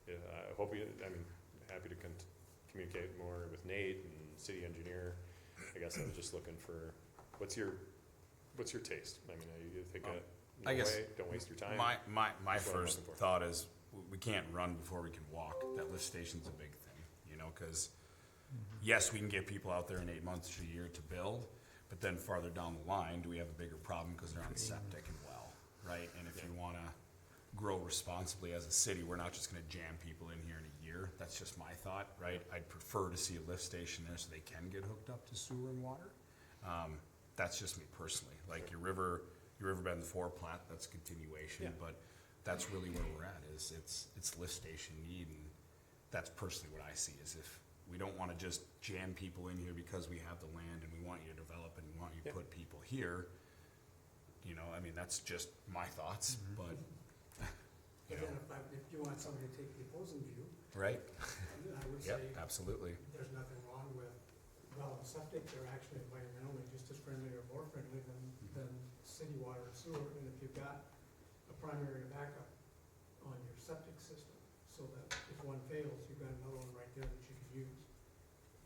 Speaker 6: yeah, I hope I'm happy to communicate more with Nate and city engineer. I guess I was just looking for, what's your taste? I mean, you think,
Speaker 4: I guess
Speaker 6: don't waste your time?
Speaker 4: My
Speaker 6: That's what I'm
Speaker 4: first
Speaker 6: looking for.
Speaker 4: thought is, we can't run before we can walk. That lift station's a big thing, you know, because yes, we can get people out there in 8 months to a year to build, but then farther down the line, do we have a bigger problem because they're on septic and well, right? And if you want to grow responsibly as a city, we're not just going to jam people in here in a year. That's just my thought, right? I'd prefer to see a lift station there so they can get hooked up to sewer and water. That's just me personally. Like your Riverbend 4 plat, that's continuation,
Speaker 6: Yeah.
Speaker 4: but that's really where we're at. Is it's lift station need, and that's personally what I see. Is if we don't want to just jam people in here because we have the land and we want you to develop and we want you to
Speaker 6: Yeah.
Speaker 4: put people here. You know, I mean, that's just my thoughts, but you
Speaker 7: But
Speaker 4: know,
Speaker 7: then if you want somebody to take the opposing view,
Speaker 4: right?
Speaker 7: I would
Speaker 4: Yep,
Speaker 7: say
Speaker 4: absolutely.
Speaker 7: there's nothing wrong with, well, and septic, they're actually environmentally just as friendly or more friendly than city water and sewer. And if you've got a primary and backup on your septic system, so that if one fails, you've got another one right there that you can use.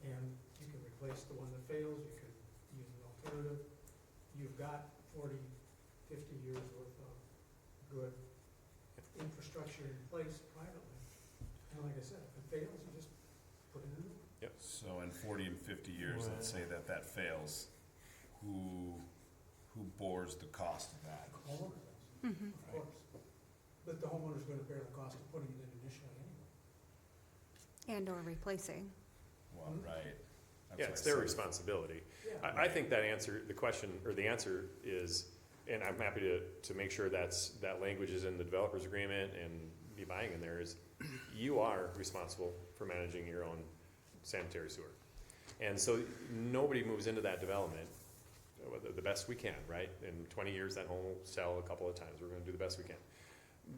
Speaker 7: And you can replace the one that fails, you can use an alternative. You've got 40, 50 years worth of good infrastructure in place privately. And like I said, if it fails, you just put it in.
Speaker 4: So in 40 and 50 years, let's say that fails, who bores the cost of that?
Speaker 7: The homeowner does, of course. But the homeowner's gonna bear the cost of putting it in initially anyway.
Speaker 10: And or replacing.
Speaker 4: Well, right. That's
Speaker 6: Yeah,
Speaker 4: what
Speaker 6: it's
Speaker 4: I
Speaker 6: their
Speaker 4: said.
Speaker 6: responsibility.
Speaker 7: Yeah.
Speaker 6: I think that the answer is, and I'm happy to make sure that language is in the developer's agreement and be buying in there, is you are responsible for managing your own sanitary sewer. And so nobody moves into that development the best we can, right? In 20 years, that home will sell a couple of times. We're gonna do the best we can.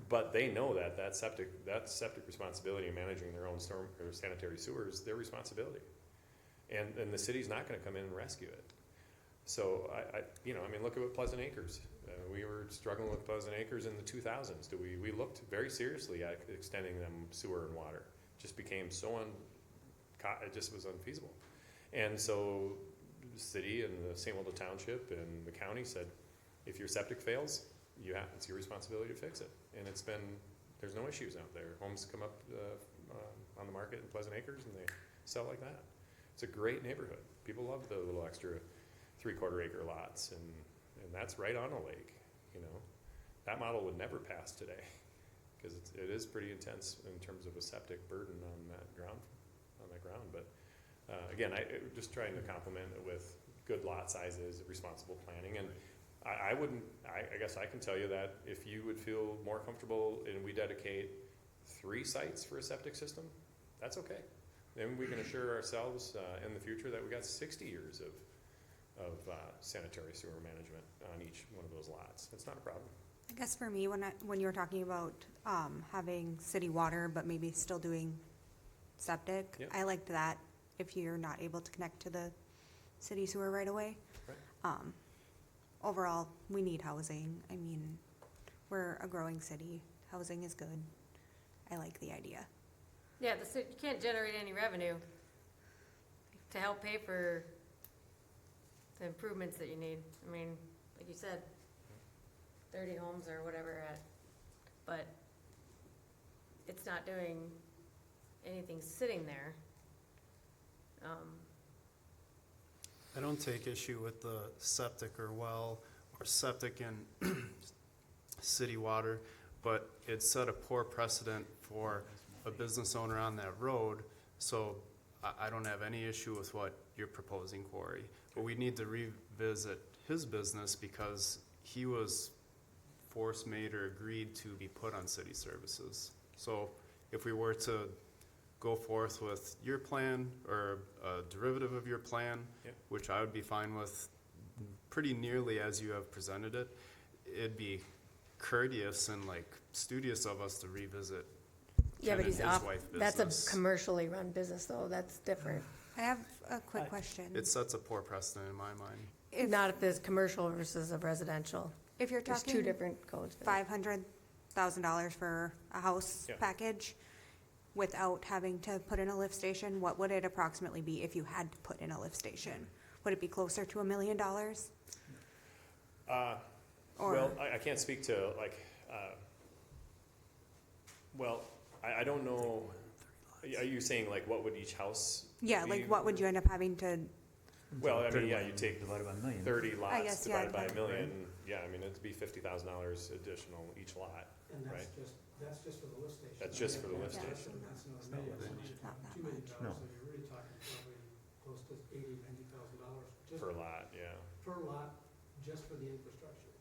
Speaker 6: But they know that septic responsibility in managing their own storm or sanitary sewer is their responsibility. And the city's not gonna come in and rescue it. So I mean, look at what Pleasant Acres. We were struggling with Pleasant Acres in the 2000s. We looked very seriously at extending them sewer and water. Just became so it just was unfeasible. And so the city and the St. Waldo Township and the county said, if your septic fails, it's your responsibility to fix it. And there's no issues out there. Homes come up on the market in Pleasant Acres and they sell like that. It's a great neighborhood. People love the little extra 3/4 acre lots, and that's right on a lake. You know, that model would never pass today because it is pretty intense in terms of a septic burden on that ground. But again, just trying to complement it with good lot sizes, responsible planning, and I guess I can tell you that if you would feel more comfortable and we dedicate 3 sites for a septic system, that's okay. Then we can assure ourselves in the future that we got 60 years of sanitary sewer management on each one of those lots. That's not a problem.
Speaker 10: I guess for me, when you were talking about having city water, but maybe still doing septic,
Speaker 6: Yep.
Speaker 10: I liked that if you're not able to connect to the city sewer right away.
Speaker 6: Right.
Speaker 10: Overall, we need housing. I mean, we're a growing city. Housing is good. I like the idea.
Speaker 1: Yeah, you can't generate any revenue to help pay for the improvements that you need. I mean, like you said, 30 homes or whatever at, but it's not doing anything sitting there.
Speaker 8: I don't take issue with the septic or well, or septic in city water, but it set a poor precedent for a business owner on that road, so I don't have any issue with what you're proposing, Corey. But we need to revisit his business because he was force made or agreed to be put on city services. So if we were to go forth with your plan or a derivative of your plan,
Speaker 6: Yep.
Speaker 8: which I would be fine with pretty nearly as you have presented it, it'd be courteous and like studious of us to revisit
Speaker 1: Yeah,
Speaker 8: Ken
Speaker 1: but
Speaker 8: and
Speaker 1: he's
Speaker 8: his
Speaker 1: off,
Speaker 8: wife
Speaker 1: that's a
Speaker 8: business.
Speaker 1: commercially run business though, that's different.
Speaker 10: I have a quick question.
Speaker 8: It sets a poor precedent in my mind.
Speaker 10: If,
Speaker 1: Not if there's commercial versus a residential.
Speaker 10: if you're
Speaker 1: There's two
Speaker 10: talking
Speaker 1: different codes for that.
Speaker 10: $500,000 for a house
Speaker 6: Yeah.
Speaker 10: package without having to put in a lift station, what would it approximately be if you had to put in a lift station? Would it be closer to $1 million? Or-
Speaker 6: Well, I can't speak to like, well, I don't know, are you saying like what would each house?
Speaker 10: Yeah,
Speaker 6: be?
Speaker 10: like what would you end up having to,
Speaker 6: Well, I mean, yeah, you take
Speaker 2: Divided by a million.
Speaker 6: 30 lots
Speaker 10: guess, yeah,
Speaker 6: divided by a
Speaker 10: divided-
Speaker 6: million, yeah, I mean, it'd be $50,000 additional each lot.
Speaker 7: And
Speaker 6: Right.
Speaker 7: that's just for the lift station.
Speaker 6: That's just for the lift
Speaker 7: Yeah,
Speaker 6: station.
Speaker 7: That's not a million, so you're
Speaker 10: Not
Speaker 7: talking
Speaker 10: that
Speaker 7: $2 million,
Speaker 10: much.
Speaker 2: No.
Speaker 7: so you're really talking probably close to $80,000-$90,000 just
Speaker 6: Per lot, yeah.
Speaker 7: per lot, just for the infrastructure.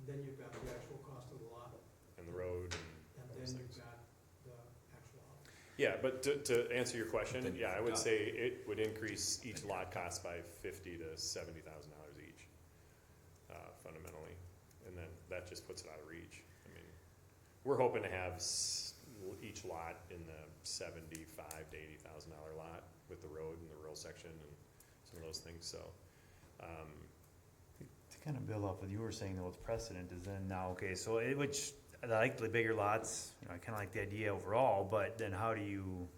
Speaker 7: Then you've got the actual cost of the lot,
Speaker 6: And the road
Speaker 7: and
Speaker 6: and
Speaker 7: then
Speaker 6: those
Speaker 7: you've
Speaker 6: things.
Speaker 7: got the actual house.
Speaker 6: Yeah, but to answer your question,
Speaker 4: Then
Speaker 6: yeah, I
Speaker 4: you've
Speaker 6: would
Speaker 4: got-
Speaker 6: say it would increase each lot cost by $50,000 to $70,000 each, fundamentally. And then that just puts it out of reach. I mean, we're hoping to have each lot in the $75,000 to $80,000 lot with the road and the rural section and some of those things, so.
Speaker 2: To kind of build off what you were saying, though, with precedent is then now, okay, so which, I like the bigger lots, you know, I kind of like the idea overall, but then how do you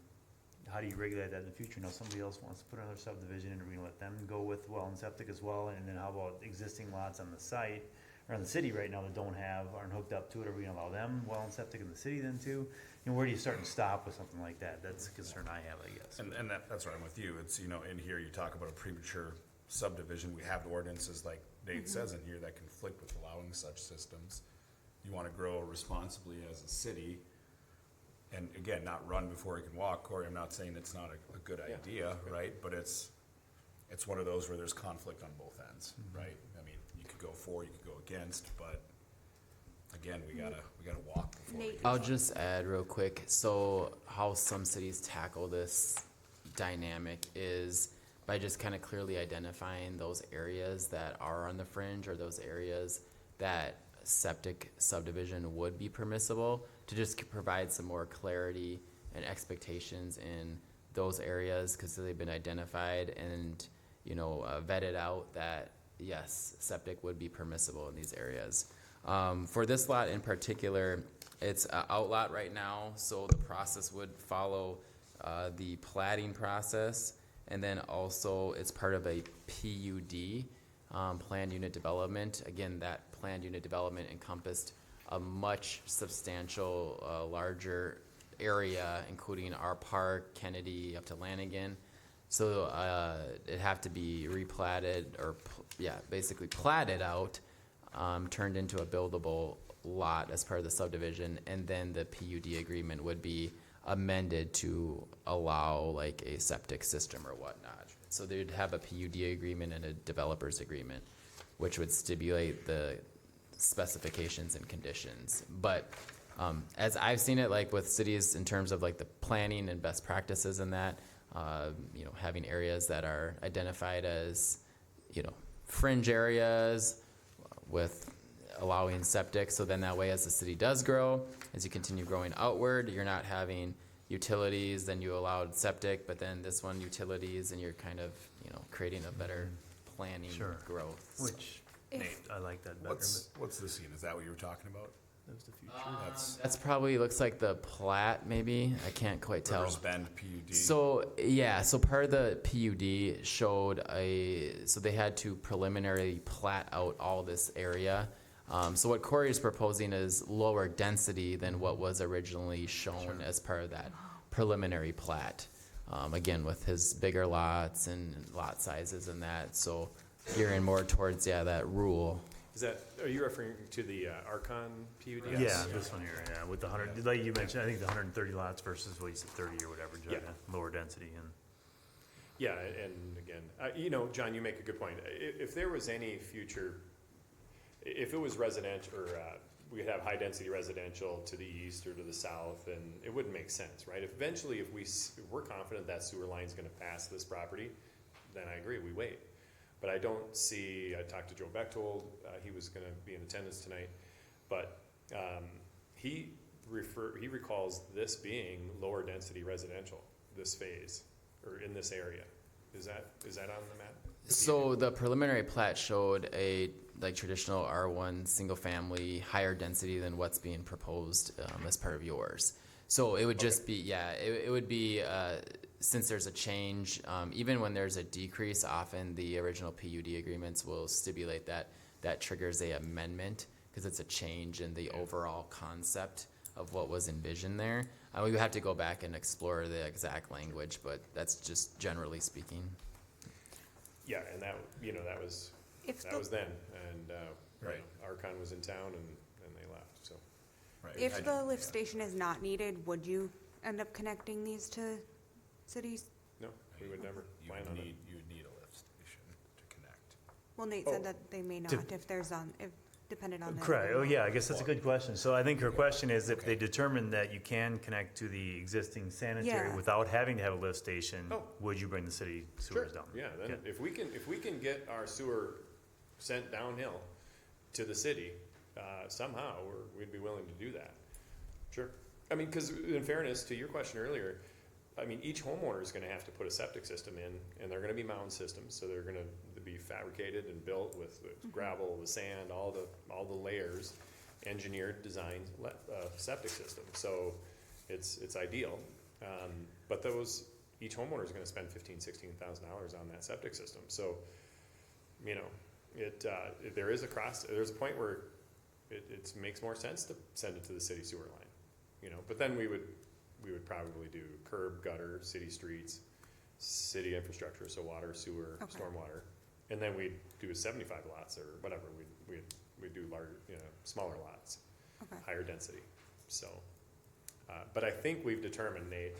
Speaker 2: regulate that in the future? Now, somebody else wants to put another subdivision in, are we gonna let them go with well and septic as well? And then how about existing lots on the site, or in the city right now that aren't hooked up to it, are we gonna allow them well and septic in the city then too? And where do you start and stop with something like that? That's a concern I have, I guess.
Speaker 4: And that's right, I'm with you. It's, you know, in here, you talk about a premature subdivision. We have ordinances, like Nate says in here, that conflict with allowing such systems. You wanna grow responsibly as a city, and again, not run before you can walk. Corey, I'm not saying it's not a good
Speaker 6: Yeah.
Speaker 4: idea, right? But it's one of those where there's conflict on both ends, right? I mean, you could go for, you could go against, but again, we gotta walk before we
Speaker 10: Nate.
Speaker 4: can
Speaker 5: I'll
Speaker 4: run.
Speaker 5: just add real quick, so how some cities tackle this dynamic is by just kind of clearly identifying those areas that are on the fringe or those areas that septic subdivision would be permissible, to just provide some more clarity and expectations in those areas, because they've been identified and, you know, vetted out that, yes, septic would be permissible in these areas. For this lot in particular, it's a outlot right now, so the process would follow the plating process, and then also it's part of a PUD, planned unit development. Again, that planned unit development encompassed a much substantial, larger area, including our park, Kennedy, up to Lanigan. So it'd have to be replatted, or basically platted out, turned into a buildable lot as part of the subdivision, and then the PUD agreement would be amended to allow like a septic system or whatnot. So they'd have a PUD agreement and a developer's agreement, which would stipulate the specifications and conditions. But as I've seen it, like with cities in terms of like the planning and best practices in that, you know, having areas that are identified as, you know, fringe areas with allowing septic, so then that way as the city does grow, as you continue growing outward, you're not having utilities, then you allowed septic, but then this one utilities, and you're kind of, you know, creating a better planning
Speaker 2: Sure.
Speaker 5: growth. So
Speaker 2: Which,
Speaker 4: Nate,
Speaker 2: I like that better,
Speaker 4: what's the scene? Is that what you were talking about?
Speaker 2: that was the future.
Speaker 5: That's probably looks like the plat, maybe. I can't quite tell.
Speaker 4: Rivers Bend PUD.
Speaker 5: So, yeah, so part of the PUD showed so they had to preliminarily plat out all this area. So what Corey is proposing is lower density than what was originally shown as part of that preliminary plat. Again, with his bigger lots and lot sizes and that, so gearing more towards, that rule.
Speaker 6: Are you referring to the Archon PUD?
Speaker 2: Yeah, this one here, yeah, with the 100, like you mentioned, I think the 130 lots versus what you said, 30 or whatever, John,
Speaker 6: Yeah.
Speaker 2: lower density and.
Speaker 6: Yeah, and again, John, you make a good point. If there was any future, if it was residential, or we could have high-density residential to the east or to the south, and it wouldn't make sense, right? Eventually, if we're confident that sewer line's gonna pass this property, then I agree, we wait. But I don't see, I talked to Joe Bechtold, he was gonna be in attendance tonight, but he recalls this being lower density residential, this phase, or in this area. Is that on the map?
Speaker 5: So the preliminary plat showed a traditional R1 single family, higher density than what's being proposed as part of yours. So it would just be, it would be, since there's a change, even when there's a decrease, often the original PUD agreements will stipulate that triggers a amendment because it's a change in the overall concept of what was envisioned there. We would have to go back and explore the exact language, but that's just generally speaking.
Speaker 6: Yeah, and that was then, and
Speaker 4: Right.
Speaker 6: Archon was in town and they left, so.
Speaker 4: Right.
Speaker 10: If the lift station is not needed, would you end up connecting these to cities?
Speaker 6: No, we would never
Speaker 4: You
Speaker 6: plan
Speaker 4: would
Speaker 6: on it.
Speaker 4: need, you would need a lift station to connect.
Speaker 10: Well, Nate said that they may not if dependent on the.
Speaker 2: Correct, oh yeah, I guess that's a good question. So I think her question is if they determine that you can connect to the existing sanitary
Speaker 10: Yeah.
Speaker 2: without having to have a lift station,
Speaker 6: Oh.
Speaker 2: would you bring the city
Speaker 6: Sure,
Speaker 2: sewers down?
Speaker 6: yeah, then if we can get our sewer sent downhill to the city, somehow, we'd be willing to do that. Sure. I mean, because in fairness to your question earlier, I mean, each homeowner is gonna have to put a septic system in, and they're gonna be mound systems, so they're gonna be fabricated and built with gravel, the sand, all the layers, engineered, designed, septic system. So it's ideal. But each homeowner is gonna spend $15,000-$16,000 on that septic system. So, there's a point where it makes more sense to send it to the city sewer line, but then we would probably do curb, gutter, city streets, city infrastructure, so water, sewer,
Speaker 10: Okay.
Speaker 6: stormwater, and then we'd do 75 lots or whatever, we'd do larger, smaller lots,
Speaker 10: Okay.
Speaker 6: higher density, so. But I think we've determined, Nate,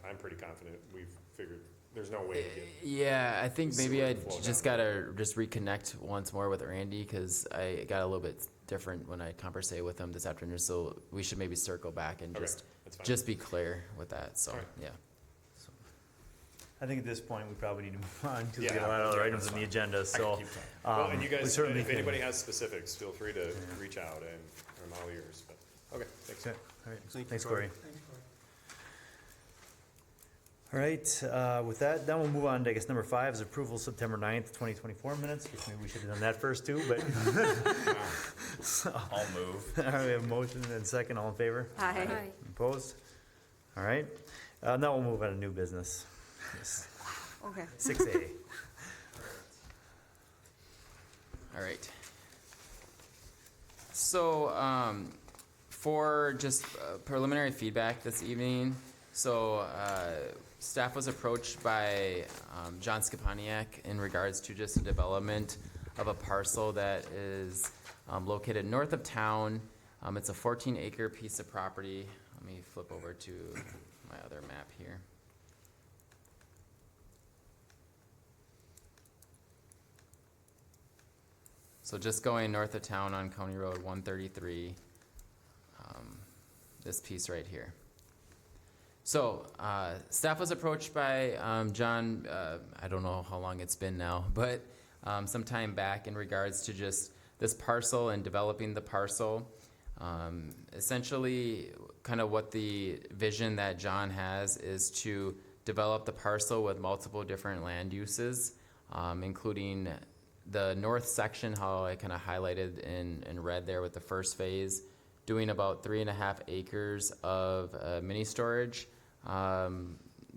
Speaker 6: I'm pretty confident we've figured, there's no way to get.
Speaker 5: Yeah, I think maybe
Speaker 6: Sewer
Speaker 5: I
Speaker 6: flow
Speaker 5: just
Speaker 6: down.
Speaker 5: gotta reconnect once more with Randy because I got a little bit different when I conversate with him this afternoon. So we should maybe circle back and
Speaker 6: Okay, that's fine.
Speaker 5: just be clear with that. So
Speaker 6: Alright.
Speaker 5: yeah.
Speaker 2: I think at this point, we probably need to move on because we
Speaker 6: Yeah,
Speaker 2: got a lot of other
Speaker 6: yeah,
Speaker 2: items
Speaker 6: that's
Speaker 2: on the
Speaker 6: fine.
Speaker 2: agenda, so.
Speaker 4: keep talking.
Speaker 6: Well, and you
Speaker 2: we
Speaker 6: guys,
Speaker 2: certainly
Speaker 6: if
Speaker 2: can-
Speaker 6: anybody has specifics, feel free to reach out, and I'm all ears, but, okay, thanks.
Speaker 2: Okay, all right,
Speaker 8: Thank you,
Speaker 2: thanks,
Speaker 8: Corey.
Speaker 2: Corey.
Speaker 7: Thanks, Corey.
Speaker 2: All right, with that, then we'll move on to, I guess, number 5 is approval September 9th, 2024 minutes, which maybe we should have done that first too, but.
Speaker 4: I'll move.
Speaker 2: All right, we have a motion and second, all in favor?
Speaker 10: Hi.
Speaker 1: Hi.
Speaker 2: Opposed? All right, now we'll move on to new business.
Speaker 10: Okay.
Speaker 2: 6A.
Speaker 5: All right. So, for just preliminary feedback this evening, so staff was approached by John Skapaniak in regards to just the development of a parcel that is located north of town. It's a 14-acre piece of property. Let me flip over to my other map here. So just going north of town on County Road 133, this piece right here. So staff was approached by John, I don't know how long it's been now, but some time back in regards to just this parcel and developing the parcel. Essentially, kind of what the vision that John has is to develop the parcel with multiple different land uses, including the north section, how I kind of highlighted in red there with the first phase, doing about 3.5 acres of mini storage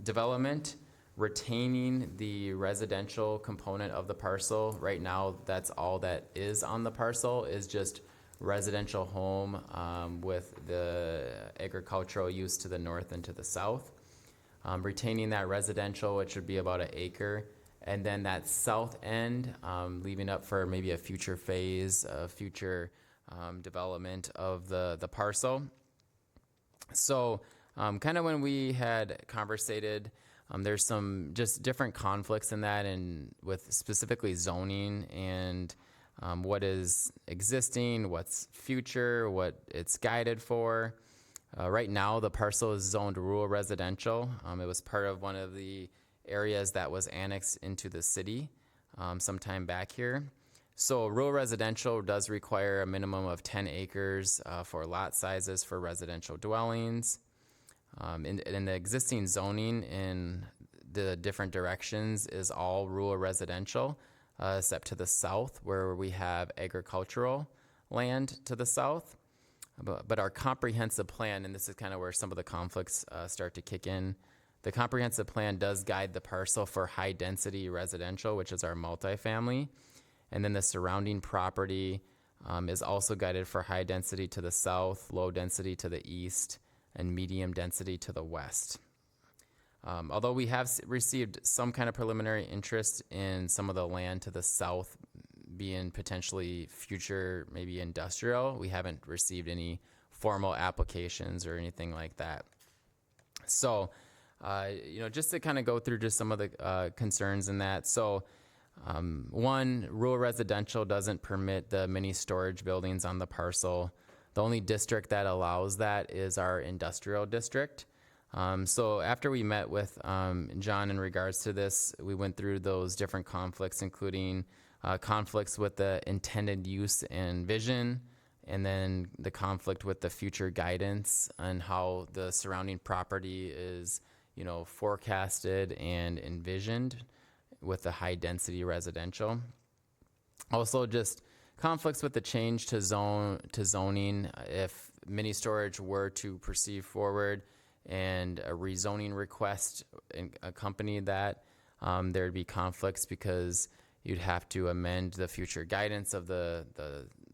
Speaker 5: development, retaining the residential component of the parcel. Right now, that's all that is on the parcel, is just residential home with the agricultural use to the north and to the south. Retaining that residential, which would be about an acre, and then that south end, leaving up for maybe a future phase, a future development of the parcel. So kind of when we had conversated, there's some just different conflicts in that, and with specifically zoning and what is existing, what's future, what it's guided for. Right now, the parcel is zoned rural residential. It was part of one of the areas that was annexed into the city sometime back here. So rural residential does require a minimum of 10 acres for lot sizes for residential dwellings. In the existing zoning in the different directions is all rural residential, except to the south where we have agricultural land to the south. But our comprehensive plan, and this is kind of where some of the conflicts start to kick in, the comprehensive plan does guide the parcel for high density residential, which is our multifamily. And then the surrounding property is also guided for high density to the south, low density to the east, and medium density to the west. Although we have received some kind of preliminary interest in some of the land to the south being potentially future, maybe industrial, we haven't received any formal applications or anything like that. So, just to kind of go through just some of the concerns in that. So, one, rural residential doesn't permit the mini storage buildings on the parcel. The only district that allows that is our industrial district. So after we met with John in regards to this, we went through those different conflicts, including conflicts with the intended use and vision, and then the conflict with the future guidance and how the surrounding property is, forecasted and envisioned with the high density residential. Also just conflicts with the change to zoning if mini storage were to proceed forward and a rezoning request accompany that, there'd be conflicts because you'd have to amend the future guidance of the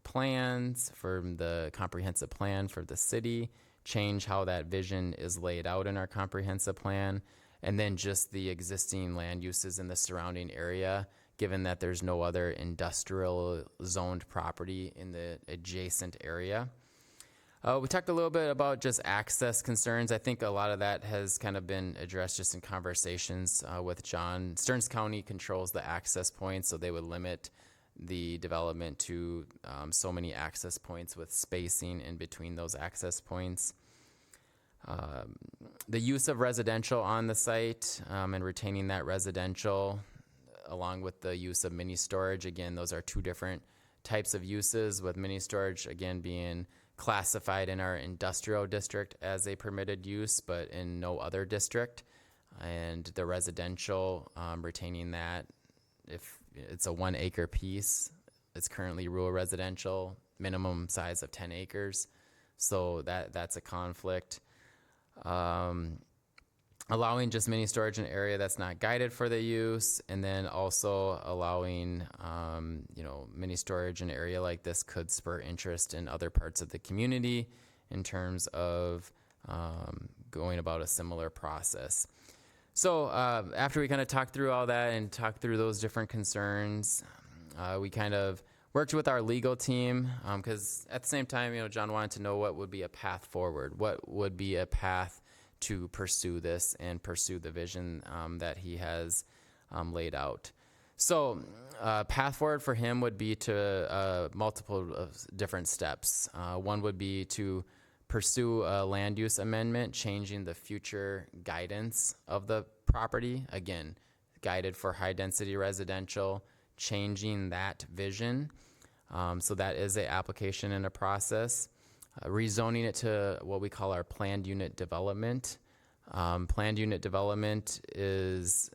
Speaker 5: plans from the comprehensive plan for the city, change how that vision is laid out in our comprehensive plan, and then just the existing land uses in the surrounding area, given that there's no other industrial zoned property in the adjacent area. We talked a little bit about just access concerns. I think a lot of that has kind of been addressed just in conversations with John. Stearns County controls the access points, so they would limit the development to so many access points with spacing in between those access points. The use of residential on the site and retaining that residential along with the use of mini storage. Again, those are two different types of uses, with mini storage again being classified in our industrial district as a permitted use, but in no other district. And the residential, retaining that, if it's a 1 acre piece, it's currently rural residential, minimum size of 10 acres. So that's a conflict. Allowing just mini storage in an area that's not guided for the use, and then also allowing, mini storage in an area like this could spur interest in other parts of the community in terms of going about a similar process. So after we kind of talked through all that and talked through those different concerns, we kind of worked with our legal team because at the same time, John wanted to know what would be a path forward, what would be a path to pursue this and pursue the vision that he has laid out. So path forward for him would be to multiple different steps. One would be to pursue a land use amendment, changing the future guidance of the property. Again, guided for high density residential, changing that vision. So that is an application and a process. Rezoning it to what we call our planned unit development. Planned unit development is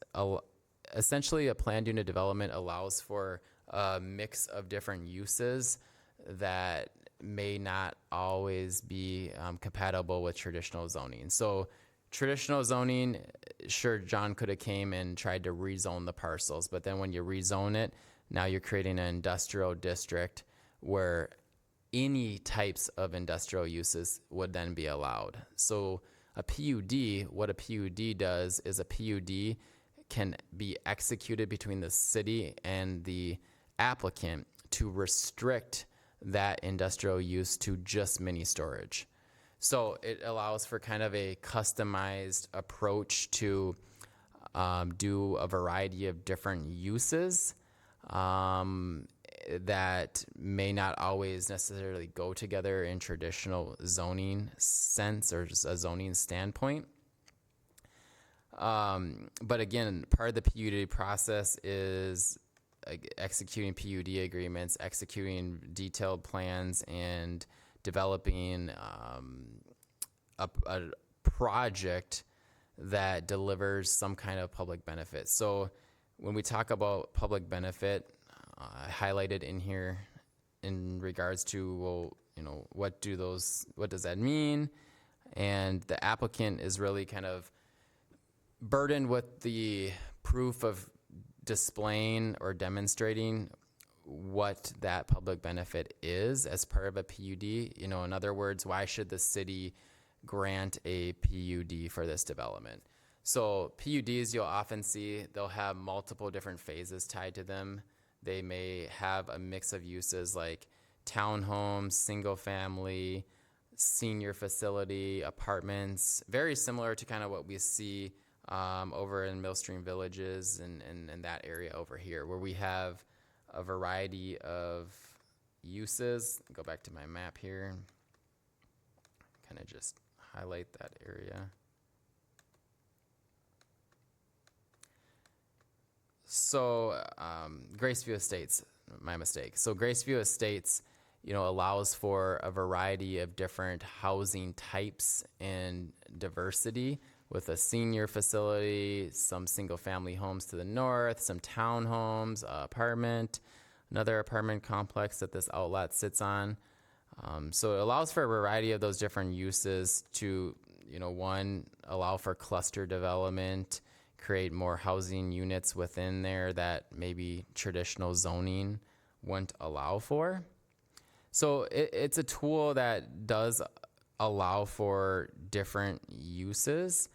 Speaker 5: essentially a planned unit development allows for a mix of different uses that may not always be compatible with traditional zoning. So traditional zoning, sure, John could have came and tried to rezone the parcels, but then when you rezone it, now you're creating an industrial district where any types of industrial uses would then be allowed. So a PUD, what a PUD does is a PUD can be executed between the city and the applicant to restrict that industrial use to just mini storage. So it allows for kind of a customized approach to do a variety of different uses that may not always necessarily go together in traditional zoning sense or just a zoning standpoint. But again, part of the PUD process is executing PUD agreements, executing detailed plans, and developing a project that delivers some kind of public benefit. So when we talk about public benefit, highlighted in here in regards to, well, you know, what does that mean? And the applicant is really kind of burdened with the proof of displaying or demonstrating what that public benefit is as part of a PUD. You know, in other words, why should the city grant a PUD for this development? So PUDs, you'll often see, they'll have multiple different phases tied to them. They may have a mix of uses like townhomes, single family, senior facility, apartments, very similar to kind of what we see over in Millstream Villages and that area over here, where we have a variety of uses. Go back to my map here, kind of just highlight that area. So Graceview Estates, my mistake. So Graceview Estates, you know, allows for a variety of different housing types and diversity, with a senior facility, some single-family homes to the north, some townhomes, apartment, another apartment complex that this outlet sits on. So it allows for a variety of those different uses to, you know, one, allow for cluster development, create more housing units within there that maybe traditional zoning wouldn't allow for. So it's a tool that does allow for different uses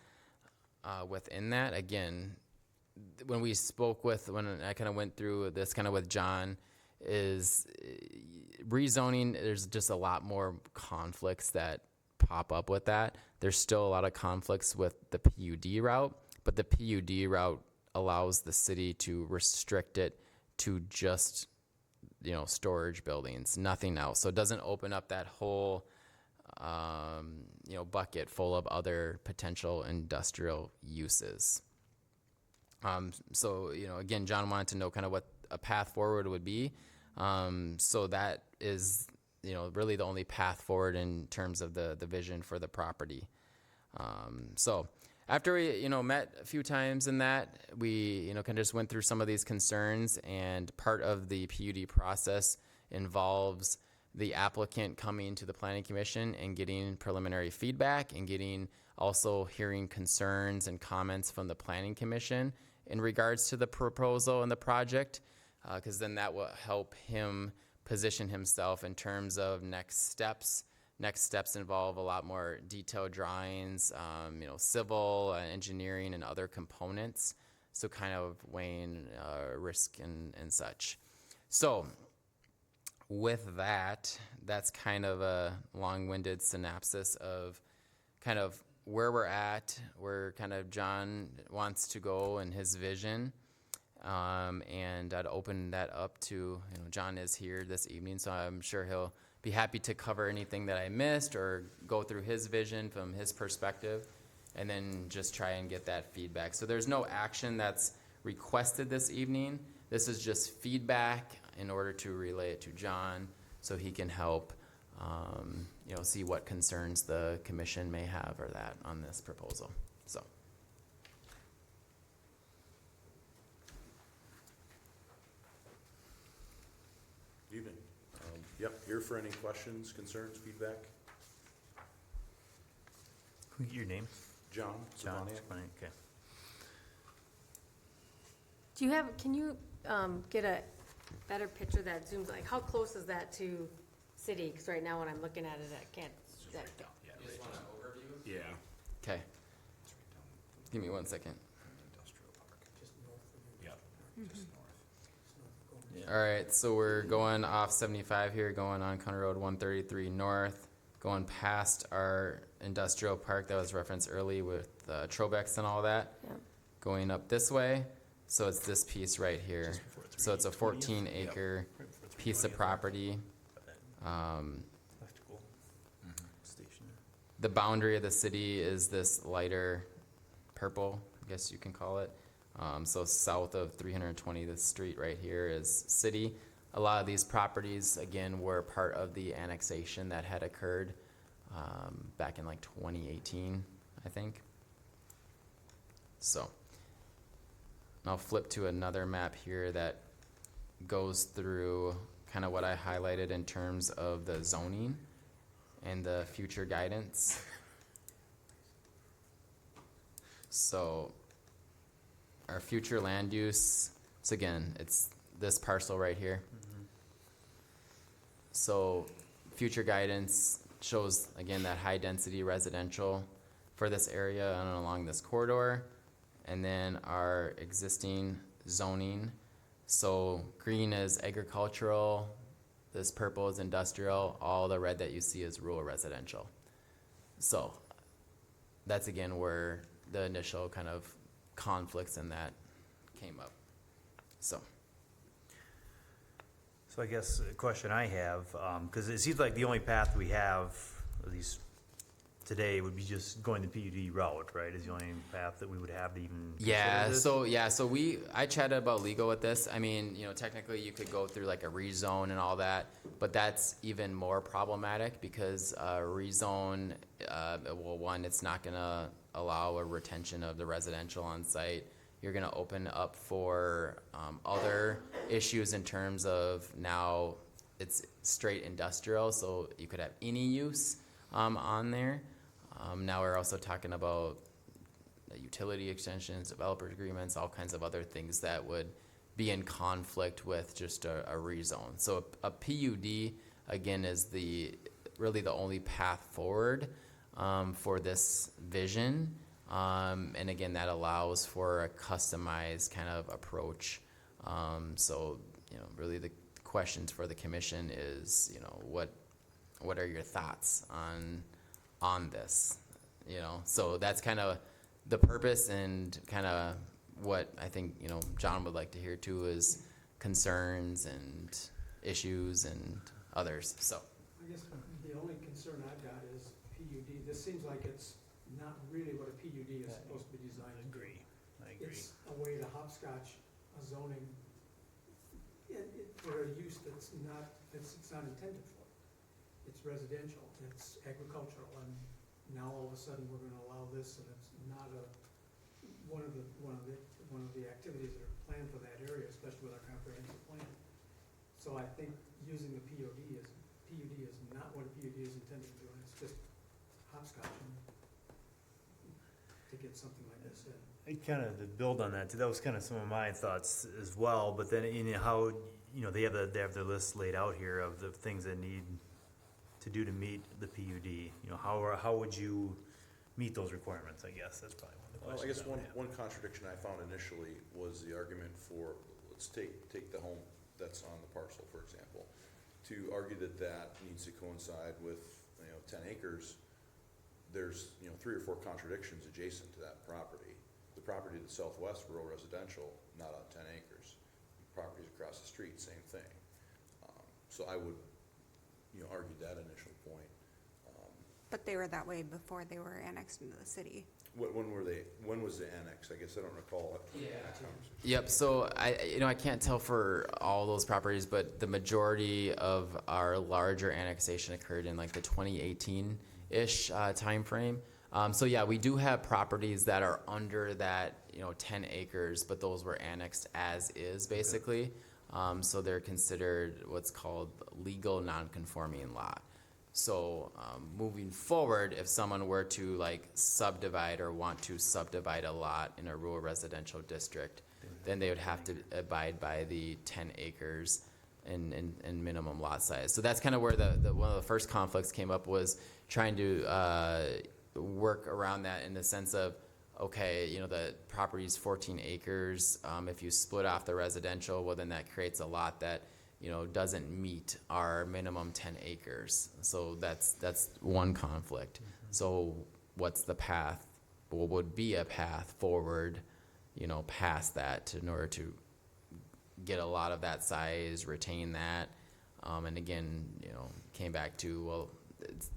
Speaker 5: within that. Again, when I kind of went through this kind of with John, is rezoning, there's just a lot more conflicts that pop up with that. There's still a lot of conflicts with the PUD route, but the PUD route allows the city to restrict it to just, you know, storage buildings, nothing else. So it doesn't open up that whole you know, bucket full of other potential industrial uses. So, you know, again, John wanted to know kind of what a path forward would be. So that is, you know, really the only path forward in terms of the vision for the property. So after we, you know, met a few times in that, we, you know, kind of just went through some of these concerns, and part of the PUD process involves the applicant coming to the planning commission and getting preliminary feedback and also hearing concerns and comments from the planning commission in regards to the proposal and the project, because then that will help him position himself in terms of next steps. Next steps involve a lot more detailed drawings, you know, civil, engineering, and other components. So kind of weighing risk and such. So with that, that's kind of a long-winded synopsis of kind of where we're at, where kind of John wants to go and his vision. And I'd open that up to, you know, John is here this evening, so I'm sure he'll be happy to cover anything that I missed or go through his vision from his perspective, and then just try and get that feedback. So there's no action that's requested this evening. This is just feedback in order to relay it to John so he can help, you know, see what concerns the commission may have or that on this proposal. So.
Speaker 3: Evening. Yep, here for any questions, concerns, feedback?
Speaker 2: Your name?
Speaker 3: John
Speaker 2: John,
Speaker 3: Zabaniak.
Speaker 2: okay.
Speaker 1: Do you have, can you, get a better picture that zooms, like, how close is that to city? Because right now when I'm looking at it, I can't, that,
Speaker 4: Yeah, right down. Yeah.
Speaker 5: Okay, give me 1 second.
Speaker 4: Industrial park.
Speaker 7: Just north of you.
Speaker 4: Yep, just north.
Speaker 7: It's not going
Speaker 5: All right, so we're going off 75 here, going on County Road 133 north, going past our industrial park that was referenced early with Trobex and all that.
Speaker 1: yeah.
Speaker 5: Going up this way, so it's this piece right here.
Speaker 2: Just before
Speaker 5: So it's a
Speaker 2: 320th?
Speaker 5: 14 acre
Speaker 2: Right before
Speaker 5: piece of
Speaker 2: 320th.
Speaker 5: property.
Speaker 2: Electrical station.
Speaker 5: The boundary of the city is this lighter purple, I guess you can call it. So south of 320th Street right here is city. A lot of these properties, again, were part of the annexation that had occurred back in like 2018, I think. So I'll flip to another map here that goes through kind of what I highlighted in terms of the zoning and the future guidance. So our future land use, so again, it's this parcel right here. So future guidance shows, again, that high density residential for this area and along this corridor. And then our existing zoning. So green is agricultural, this purple is industrial, all the red that you see is rural residential. So that's again where the initial kind of conflicts in that came up. So.
Speaker 2: So I guess a question I have, because it seems like the only path we have, at least today, would be just going the PUD route, right? Is the only path that we would have to even
Speaker 5: Yeah,
Speaker 2: consider this?
Speaker 5: so I chatted about legal with this. I mean, you know, technically you could go through like a rezone and all that, but that's even more problematic because rezone, well, one, it's not gonna allow a retention of the residential on site. You're gonna open up for other issues in terms of now it's straight industrial, so you could have any use on there. Now we're also talking about utility extensions, developer agreements, all kinds of other things that would be in conflict with just a rezone. So a PUD, again, is really the only path forward for this vision. And again, that allows for a customized kind of approach. So, you know, really the questions for the commission is, you know, what are your thoughts on this, you know? So that's kind of the purpose and kind of what I think, you know, John would like to hear too is concerns and issues and others, so.
Speaker 7: I guess the only concern I've got is PUD, this seems like it's not really what a PUD is supposed to be designed to do.
Speaker 2: I agree.
Speaker 7: It's a way to hopscotch a zoning for a use that's not intended for. It's residential, it's agricultural, and now all of a sudden we're gonna allow this, and it's not one of the activities that are planned for that area, especially with our comprehensive plan. So I think using the PUD is not what a PUD is intended to do, and it's just hopscotching to get something like this in.
Speaker 2: I kind of, to build on that, too, that was kind of some of my thoughts as well, but then in how, you know, they have their list laid out here of the things that need to do to meet the PUD, you know, how would you meet those requirements, I guess, that's probably one of the
Speaker 3: Well, I
Speaker 2: questions.
Speaker 3: guess one contradiction I found initially was the argument for, let's take the home that's on the parcel, for example, to argue that needs to coincide with, 10 acres. There's, 3 or 4 contradictions adjacent to that property. The property to the southwest, rural residential, not on 10 acres. Properties across the street, same thing. So I would, argue that initial point.
Speaker 10: But they were that way before they were annexed into the city.
Speaker 3: When was the annex? I guess I don't recall it.
Speaker 5: Yep, so I can't tell for all those properties, but the majority of our larger annexation occurred in like the 2018-ish timeframe. So yeah, we do have properties that are under that, 10 acres, but those were annexed as is basically. So they're considered what's called legal non-conforming lot. So, moving forward, if someone were to like subdivide or want to subdivide a lot in a rural residential district, then they would have to abide by the 10 acres in minimum lot size. So that's kind of where one of the first conflicts came up, was trying to work around that in the sense of, okay, you know, the property's 14 acres. If you split off the residential, well, then that creates a lot that, you know, doesn't meet our minimum 10 acres. So that's one conflict. So what's the path? What would be a path forward, you know, past that in order to get a lot of that size, retain that? And again, you know, came back to, well,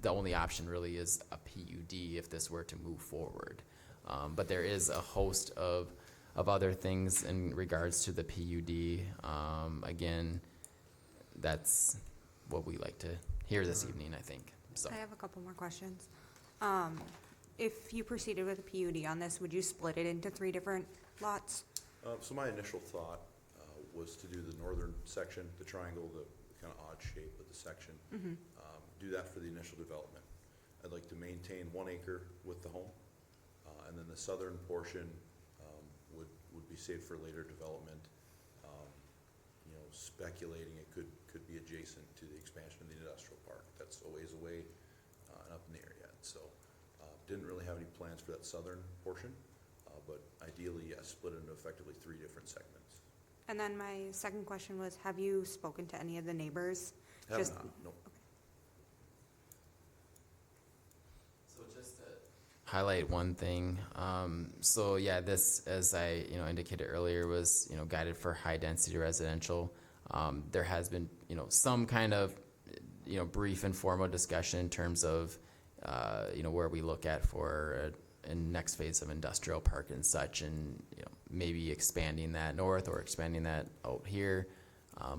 Speaker 5: the only option really is a PUD if this were to move forward. But there is a host of other things in regards to the PUD. Again, that's what we like to hear this evening, I think. So
Speaker 10: I have a couple more questions. If you proceeded with a PUD on this, would you split it into 3 different lots?
Speaker 3: So my initial thought was to do the northern section, the triangle, the kind of odd shape of the section. Do that for the initial development. I'd like to maintain 1 acre with the home, and then the southern portion would be saved for later development. You know, speculating it could be adjacent to the expansion of the industrial park. That's a ways away and up in the air yet. So didn't really have any plans for that southern portion, but ideally, yes, split it into effectively 3 different segments.
Speaker 10: And then my second question was, have you spoken to any of the neighbors?
Speaker 3: Have
Speaker 10: Just-
Speaker 3: not, no.
Speaker 5: So just to highlight one thing, so yeah, this, as I, you know, indicated earlier, was, you know, guided for high density residential. There has been, you know, some kind of, you know, brief informal discussion in terms of, you know, where we look at for a next phase of industrial park and such, and, you know, maybe expanding that north or expanding that out here.